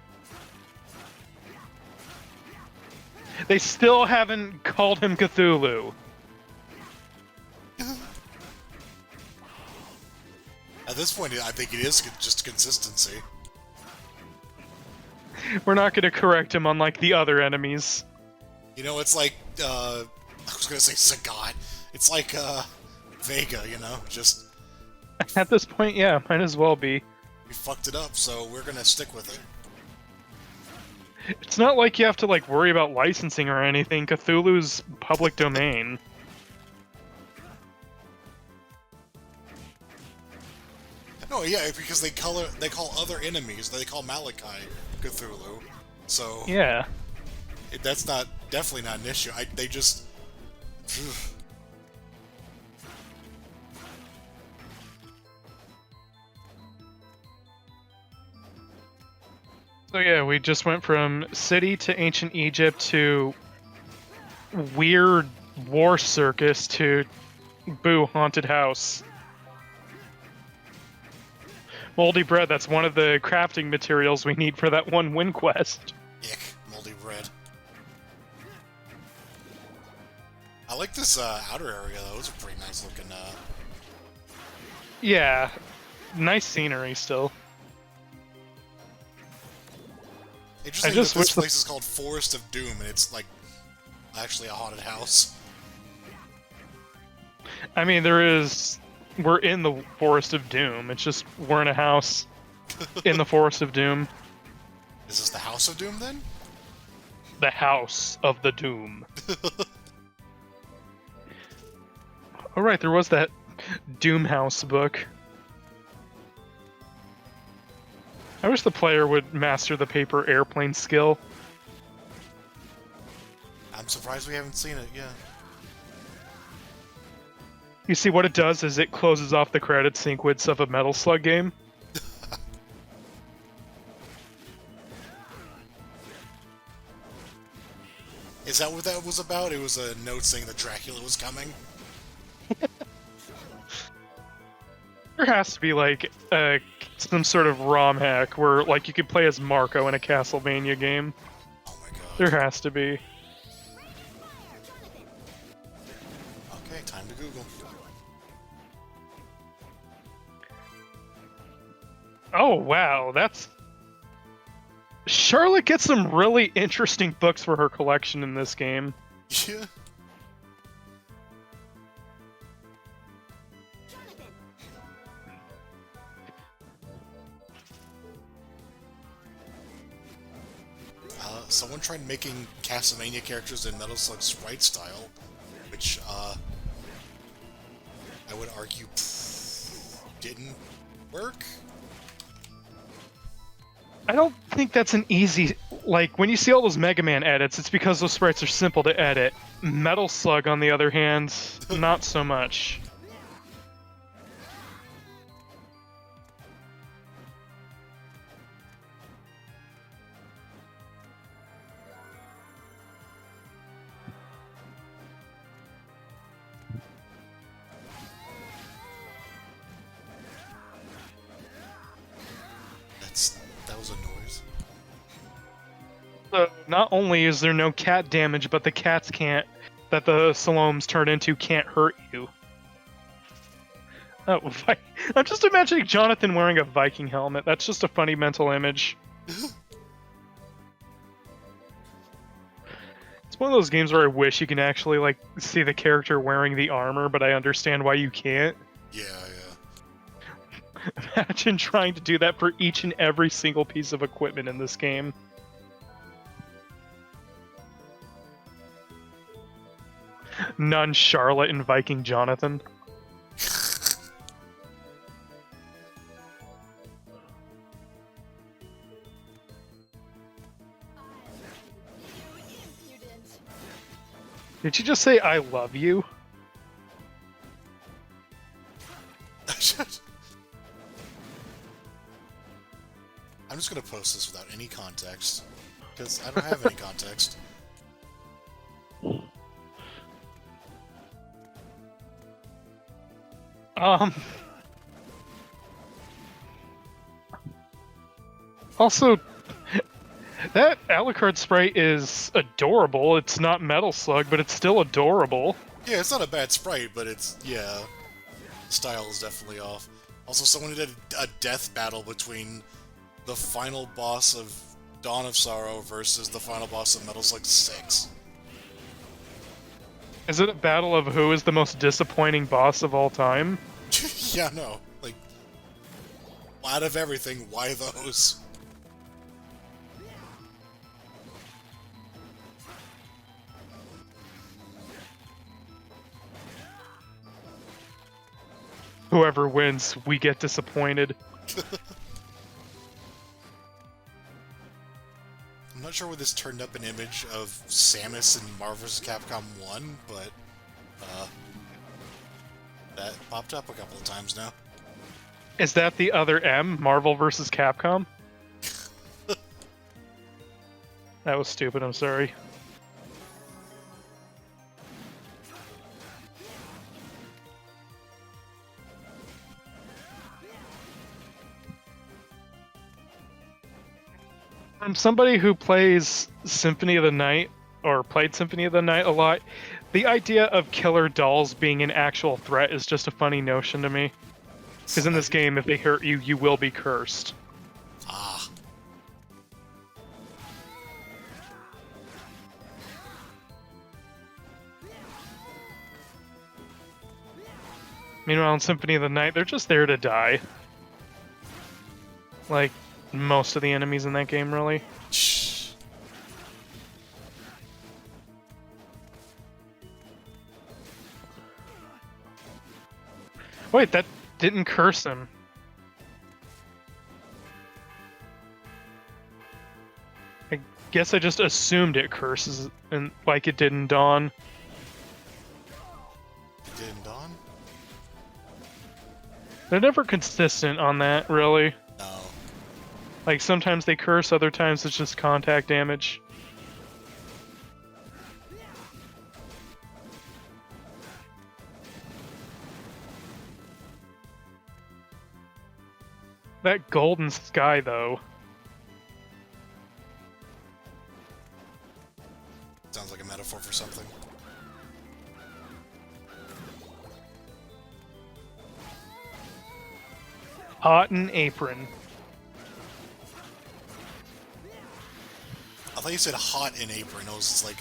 They still haven't called him Cthulhu. At this point, I think it is just consistency. We're not going to correct him unlike the other enemies. You know, it's like, I was gonna say Sagat. It's like, Vega, you know? Just, At this point, yeah, might as well be. we fucked it up, so we're gonna stick with it. It's not like you have to, like, worry about licensing or anything. Cthulhu's public domain. No, yeah, because they call other enemies, they call Malachi Cthulhu. So, Yeah. that's definitely not an issue. They just... So yeah, we just went from city to ancient Egypt to weird war circus to Boo haunted house. Moldy bread, that's one of the crafting materials we need for that one win quest. Ick, moldy bread. I like this outer area though. It's a pretty nice looking. Yeah, nice scenery still. Interesting just that this wish the- place is called Forest of Doom, and it's like actually a haunted house. I mean, we're in the Forest of Doom. It's just we're in a house in the Forest of Doom. Is this the House of Doom then? The House of the Doom. Oh right, there was that Doom House book. I wish the player would master the paper airplane skill. I'm surprised we haven't seen it. Yeah. You see, what it does is it closes off the credit sequence of a Metal Slug game. Is that what that was about? It was a note saying that Dracula was coming? There has to be like some sort of ROM hack where like you could play as Marco in a Castlevania game. Oh my god. There has to be. Okay, time to Google. Oh wow, that's... Charlotte gets some really interesting books for her collection in this game. Yeah. Someone tried making Castlevania characters in Metal Slug sprite style, which, I would argue didn't work. I don't think that's an easy... Like, when you see all those Mega Man edits, it's because those sprites are simple to edit. Metal Slug, on the other hand, not so much. That was a noise. So, not only is there no cat damage, but the cats can't... that the Saloms turn into can't hurt you. Oh, I'm just imagining Jonathan wearing a Viking helmet. That's just a funny mental image. It's one of those games where I wish you can actually, like, see the character wearing the armor, but I understand why you can't. Yeah. Imagine trying to do that for each and every single piece of equipment in this game. Nun Charlotte and Viking Jonathan. Did you just say I love you? I'm just gonna post this without any context, because I don't have any context. Also, that Alucard sprite is adorable. It's not Metal Slug, but it's still adorable. Yeah, it's not a bad sprite, but it's, yeah, style is definitely off. Also, someone did a death battle between the final boss of Dawn of Sorrow versus the final boss of Metal Slug 6. Is it a battle of who is the most disappointing boss of all time? Yeah, no. Like, out of everything, why those? Whoever wins, we get disappointed. I'm not sure where this turned up an image of Samus in Marvel vs. Capcom 1, but that popped up a couple of times now. Is that the other M, Marvel vs. Capcom? That was stupid, I'm sorry. From somebody who plays Symphony of the Night, or played Symphony of the Night a lot, the idea of killer dolls being an actual threat is just a funny notion to me. Because in this game, if they hurt you, you will be cursed. Ah. Meanwhile, in Symphony of the Night, they're just there to die. Like, most of the enemies in that game, really. Shh. Wait, that didn't curse him. I guess I just assumed it curses, and like it did in Dawn. It did in Dawn? They're never consistent on that, really. No. Like, sometimes they curse, other times it's just contact damage. That golden sky, though. Sounds like a metaphor for something. Hot and apron. I thought you said hot in apron. I was like,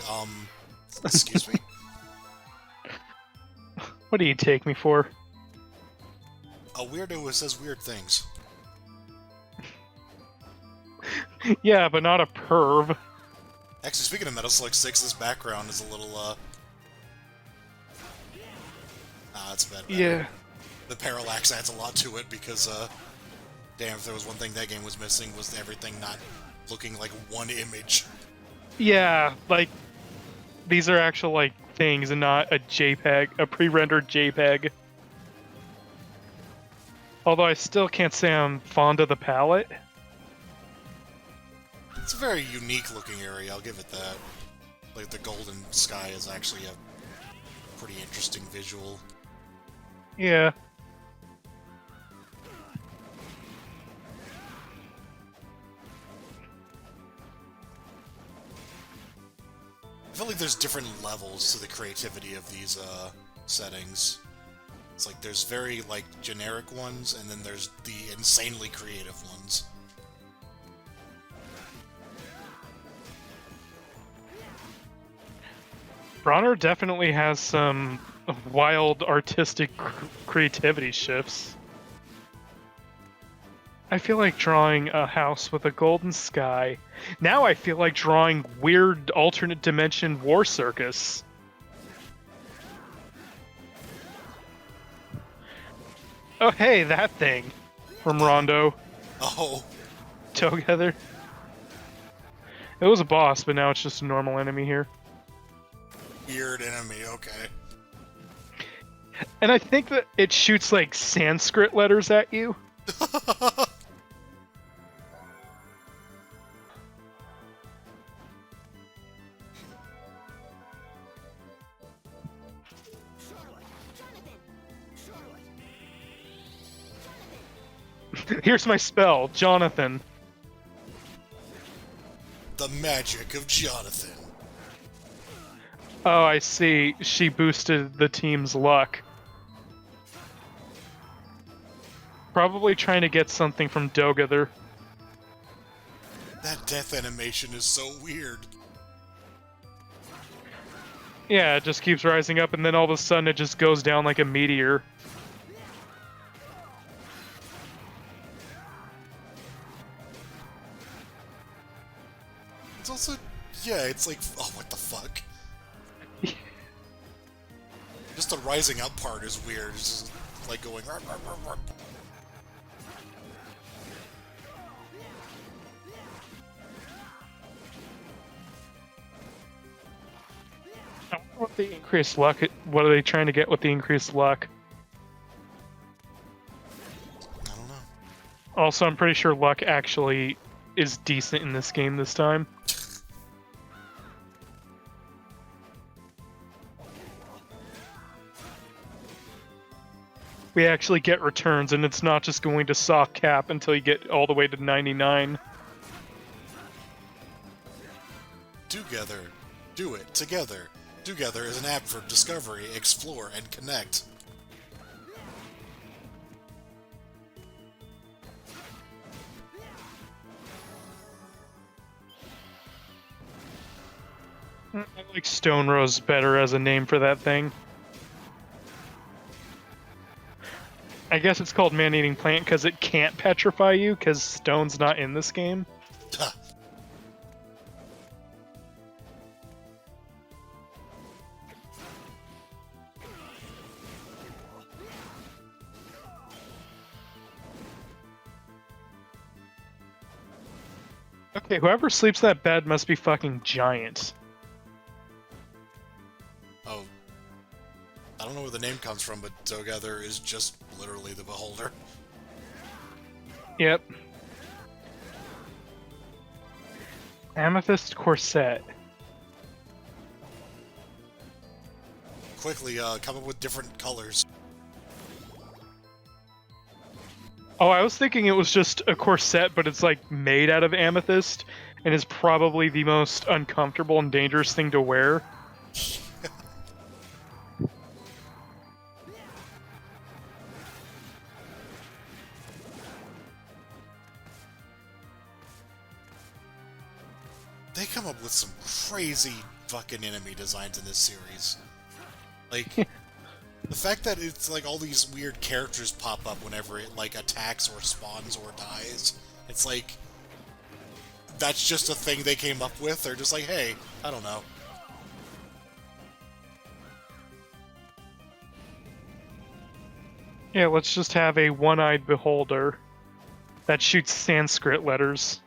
excuse me? What do you take me for? A weirdo who says weird things. Yeah, but not a perv. Actually, speaking of Metal Slug 6, this background is a little, it's bad. Yeah. The parallax adds a lot to it because, Damn, if there was one thing that game was missing, was everything not looking like one image. Yeah, like these are actual like things and not a JPEG, a pre-rendered JPEG. Although I still can't say I'm fond of the palette. It's a very unique looking area, I'll give it that. Like, the golden sky is actually a pretty interesting visual. Yeah. I feel like there's different levels to the creativity of these settings. It's like there's very like generic ones, and then there's the insanely creative ones. Bronner definitely has some wild artistic creativity shifts. I feel like drawing a house with a golden sky. Now I feel like drawing weird alternate dimension war circus. Oh hey, that thing from Rondo Oh, together. It was a boss, but now it's just a normal enemy here. weird enemy, okay. And I think that it shoots like Sanskrit letters at you. Here's my spell, Jonathan. The magic of Jonathan. Oh, I see. She boosted the team's luck. Probably trying to get something from Dogather. That death animation is so weird. Yeah, it just keeps rising up, and then all of a sudden it just goes down like a meteor. It's also, yeah, it's like, oh, what the fuck? Just the rising up part is weird. It's just like going. "Rah, rah, rah, rah." I wonder what the increased luck. What are they trying to get with the increased luck? I don't know. Also, I'm pretty sure luck actually is decent in this game this time. We actually get returns, and it's not just going to soft cap until you get all the way to 99. Together. Do it. Together. Together is an app for discovery, explore, and connect. I like Stone Rose better as a name for that thing. I guess it's called man-eating plant because it can't petrify you, because stone's not in this game. Ha. Okay, whoever sleeps in that bed must be fucking giant. Oh. I don't know where the name comes from, but Together is just literally the beholder. Yep. Amethyst corset. Quickly, come up with different colors. Oh, I was thinking it was just a corset, but it's like made out of amethyst, and is probably the most uncomfortable and dangerous thing to wear. They come up with some crazy fucking enemy designs in this series. Like, the fact that it's like all these weird characters pop up whenever it like attacks or spawns or dies. It's like, that's just a thing they came up with. They're just like, hey, I don't know. Yeah, let's just have a one-eyed beholder. that shoots Sanskrit letters.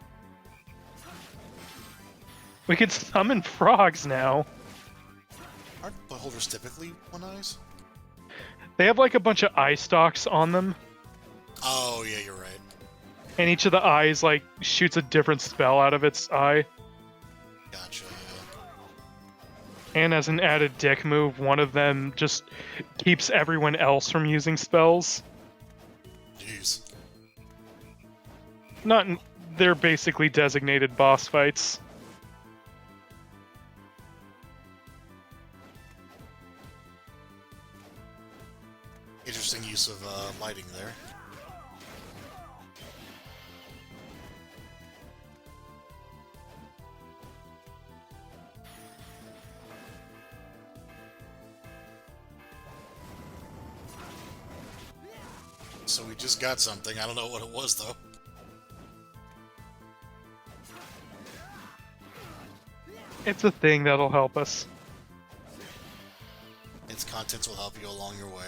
We could summon frogs now. Aren't beholders typically one eyes? They have like a bunch of eye stalks on them, Oh, yeah, you're right. and each of the eyes like shoots a different spell out of its eye. Gotcha, And as an added dick move, one of them just keeps everyone else from using spells. yeah. Jeez. They're basically designated boss fights. Interesting use of lighting there. So we just got something. I don't know what it was, though. It's a thing that'll help us. Its contents will help you along your way.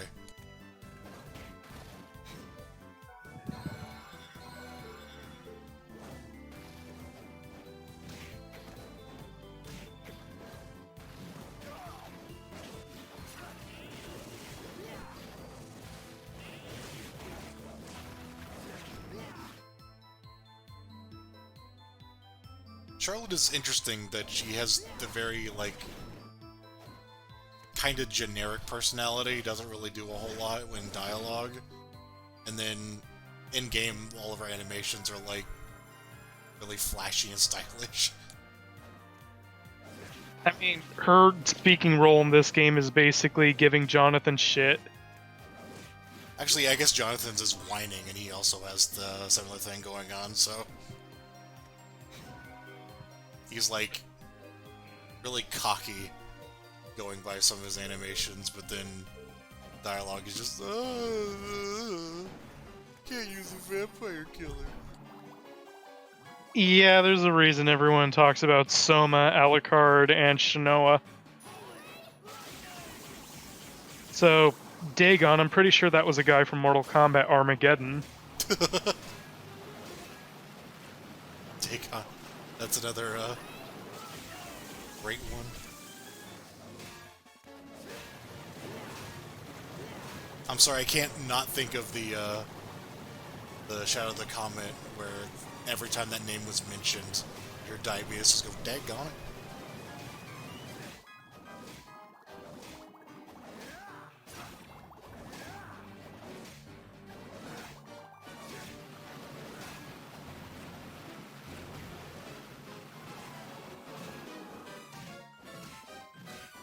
Charlotte is interesting that she has the very, like, kind of generic personality, doesn't really do a whole lot in dialogue. And then, in-game, all of her animations are, like, really flashy and stylish. I mean, her speaking role in this game is basically giving Jonathan shit. Actually, I guess Jonathan's is whining, and he also has the similar thing going on, so... He's, like, really cocky going by some of his animations, but then dialogue is just, can't use a vampire killer. Yeah, there's a reason everyone talks about Soma, Alucard, and Shinoa. So, Dagon, I'm pretty sure that was a guy from Mortal Kombat Armageddon. Take on. That's another, great one. I'm sorry, I can't not think of the Shadow of the Comet, where every time that name was mentioned, your diabetes just goes, daggone it.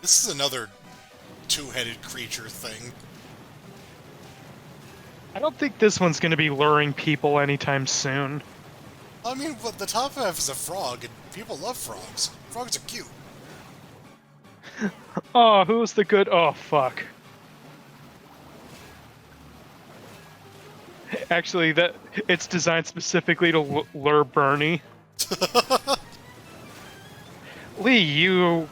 This is another two-headed creature thing. I don't think this one's going to be luring people anytime soon. I mean, but the top half is a frog, and people love frogs. Frogs are cute. Oh, who's the good? Oh, fuck. Actually, it's designed specifically to lure Bernie. Lee, you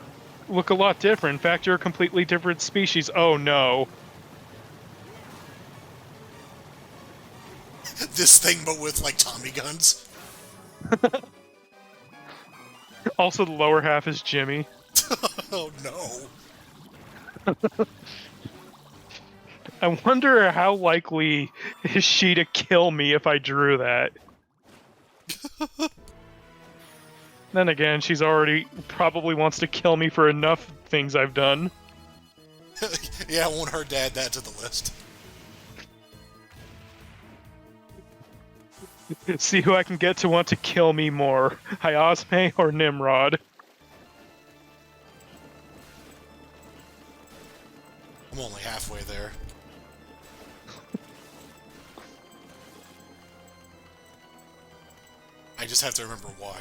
look a lot different. In fact, you're a completely different species. Oh, no. This thing, but with, like, Tommy guns. Also, the lower half is Jimmy. Oh, no. I wonder how likely is she to kill me if I drew that. Then again, she's already probably wants to kill me for enough things I've done. Yeah, I won't hurt to add that to the list. See who I can get to want to kill me more, Hyosme or Nimrod. I'm only halfway there. I just have to remember why.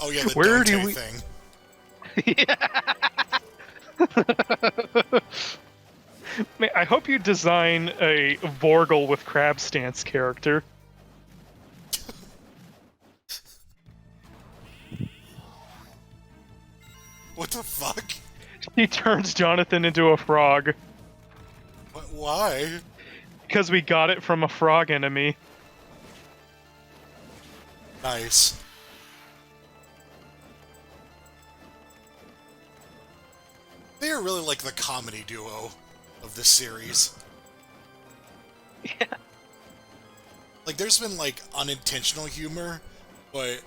Oh yeah, the Where Dante do we... thing. Man, I hope you design a Vorgel with crab stance character. What the fuck? He turns Jonathan into a frog. Why? because we got it from a frog enemy. Nice. They are really like the comedy duo of this series. Yeah. Like, there's been, like, unintentional humor, but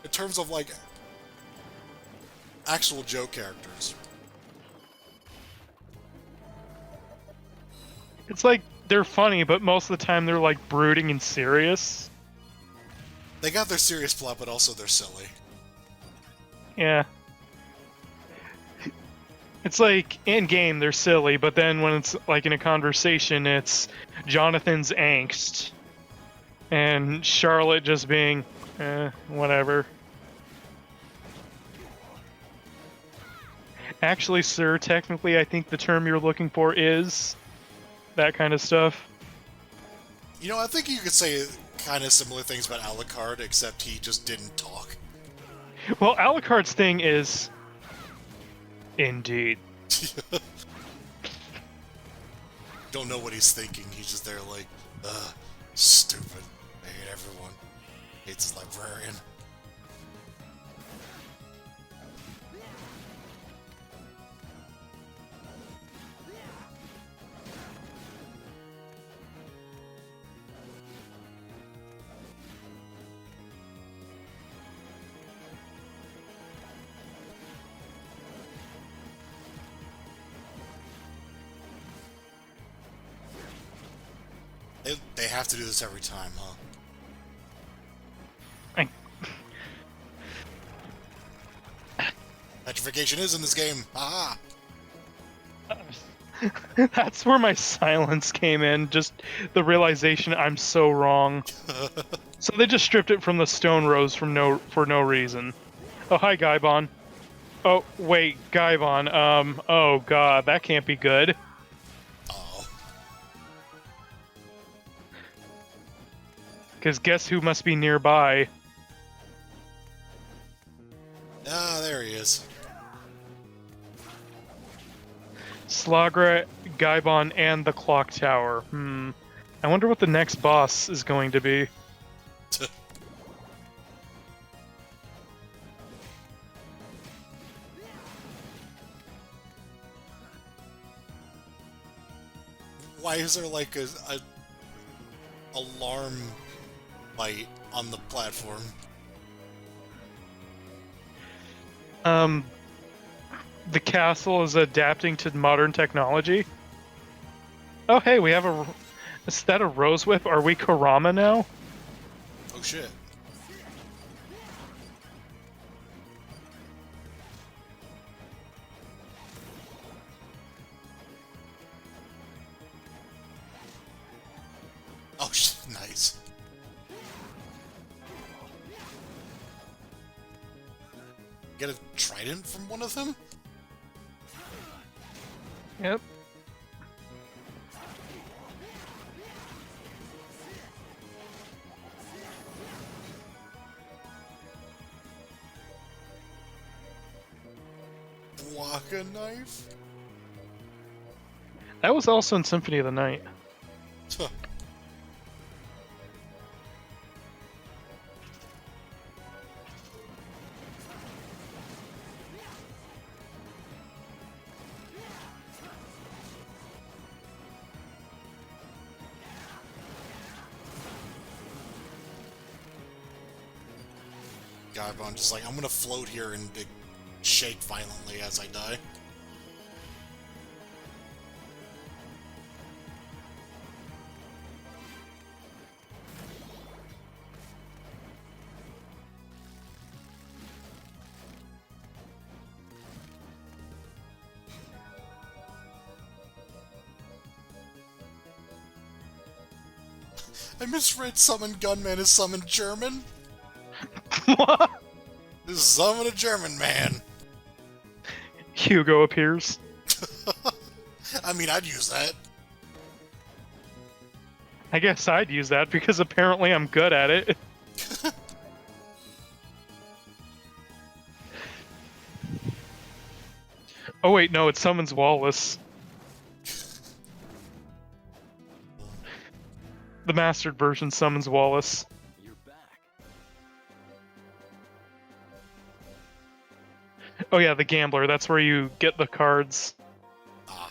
in terms of, like, actual joke characters. It's like they're funny, but most of the time they're like brooding and serious. They got their serious plot, but also they're silly. Yeah. It's like in game they're silly, but then when it's like in a conversation, it's Jonathan's angst and Charlotte just being, whatever. Actually, sir, technically, I think the term you're looking for is that kind of stuff. You know, I think you could say kind of similar things about Alucard, except he just didn't talk. Well, Alucard's thing is, indeed. Don't know what he's thinking. He's just there like, stupid. I hate everyone. Hates his librarian. They have to do this every time, huh? Petrification is in this game. Ah! That's where my silence came in, just the realization I'm so wrong. So they just stripped it from the stone rose for no reason. Oh, hi, Gaibon. Oh, wait, Gaibon, oh god, that can't be good. Oh. Because guess who must be nearby? Ah, there he is. Slagra, Gaibon, and the clock tower. I wonder what the next boss is going to be. Why is there like a alarm light on the platform? The castle is adapting to modern technology. Oh, hey, we have a... Is that a rose whip? Are we Kurama now? Oh shit. Oh shit, nice. Get a trident from one of them? Yep. Block a knife? That was also in Symphony of the Night. Tuh. I'm just like, I'm gonna float here and shake violently as I die. I misread summon gunman as summon German. What? This is summon a German man. Hugo appears. I mean, I'd use that. I guess I'd use that because apparently I'm good at it. Oh wait, no, it summons Wallace. The mastered version summons Wallace. You're back. Oh yeah, the gambler. That's where you get the cards. Ah.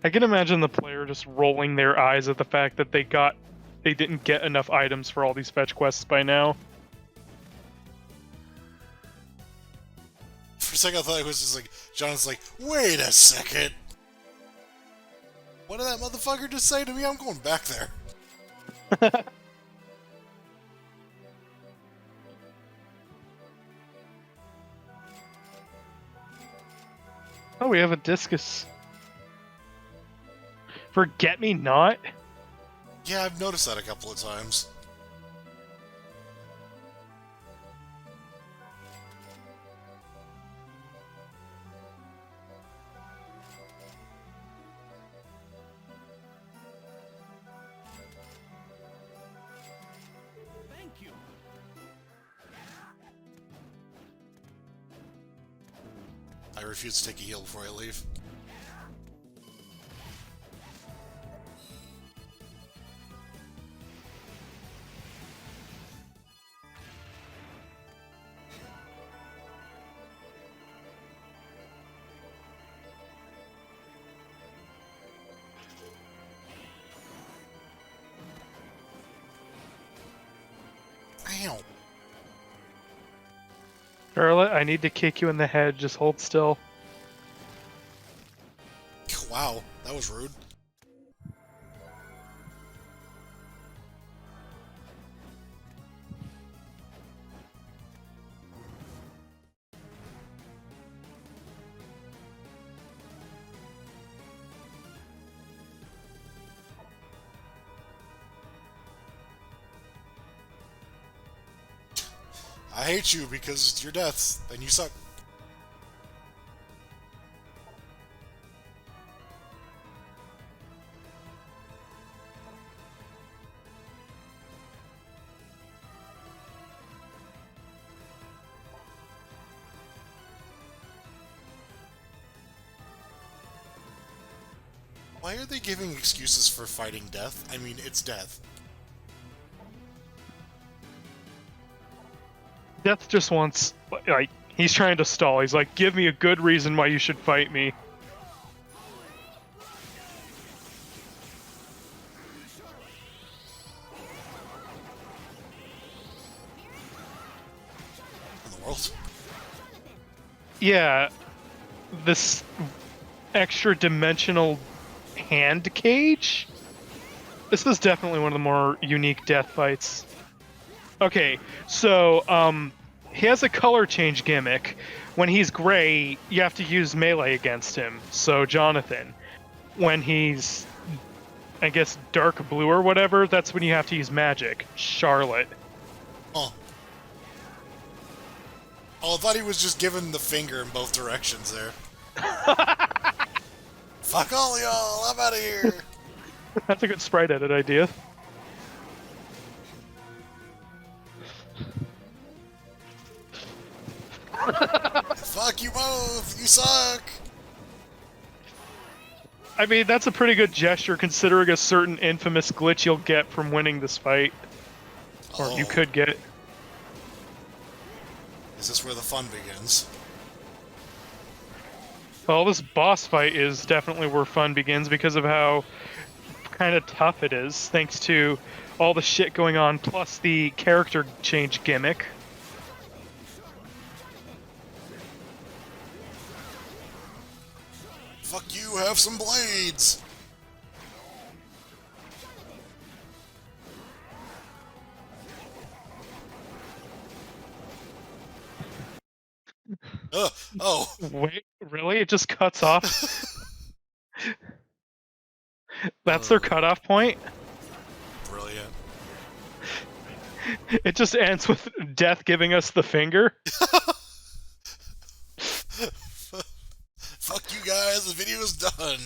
I can imagine the player just rolling their eyes at the fact that they didn't get enough items for all these fetch quests by now. For a second I thought it was just like, John's like, wait a second! What did that motherfucker just say to me? I'm going back there. Oh, we have a discus. Forget me not? Yeah, I've noticed that a couple of times. Thank you. I refuse to take a heal before I leave. Ow. Charlotte, I need to kick you in the head. Just hold still. Wow, that was rude. I hate you because you're death, and you suck. Why are they giving excuses for fighting death? I mean, it's death. Death just wants, like, he's trying to stall. He's like, give me a good reason why you should fight me. In the world. Yeah, this extra dimensional hand cage? This is definitely one of the more unique death fights. Okay, so, he has a color change gimmick. When he's gray, you have to use melee against him. So, Jonathan. When he's, I guess, dark blue or whatever, that's when you have to use magic. Charlotte. Oh. Oh, I thought he was just giving the finger in both directions there. Fuck all y'all, I'm out of here! That's a good sprite edit idea. Fuck you both, you suck! I mean, that's a pretty good gesture considering a certain infamous glitch you'll get from winning this fight. Or you could get. Is this where the fun begins? Well, this boss fight is definitely where fun begins because of how kind of tough it is, thanks to all the shit going on, plus the character change gimmick. Fuck you, have some blades! Oh. Wait, really? It just cuts off? That's their cutoff point? Brilliant. It just ends with Death giving us the finger? Fuck you guys, the video's done!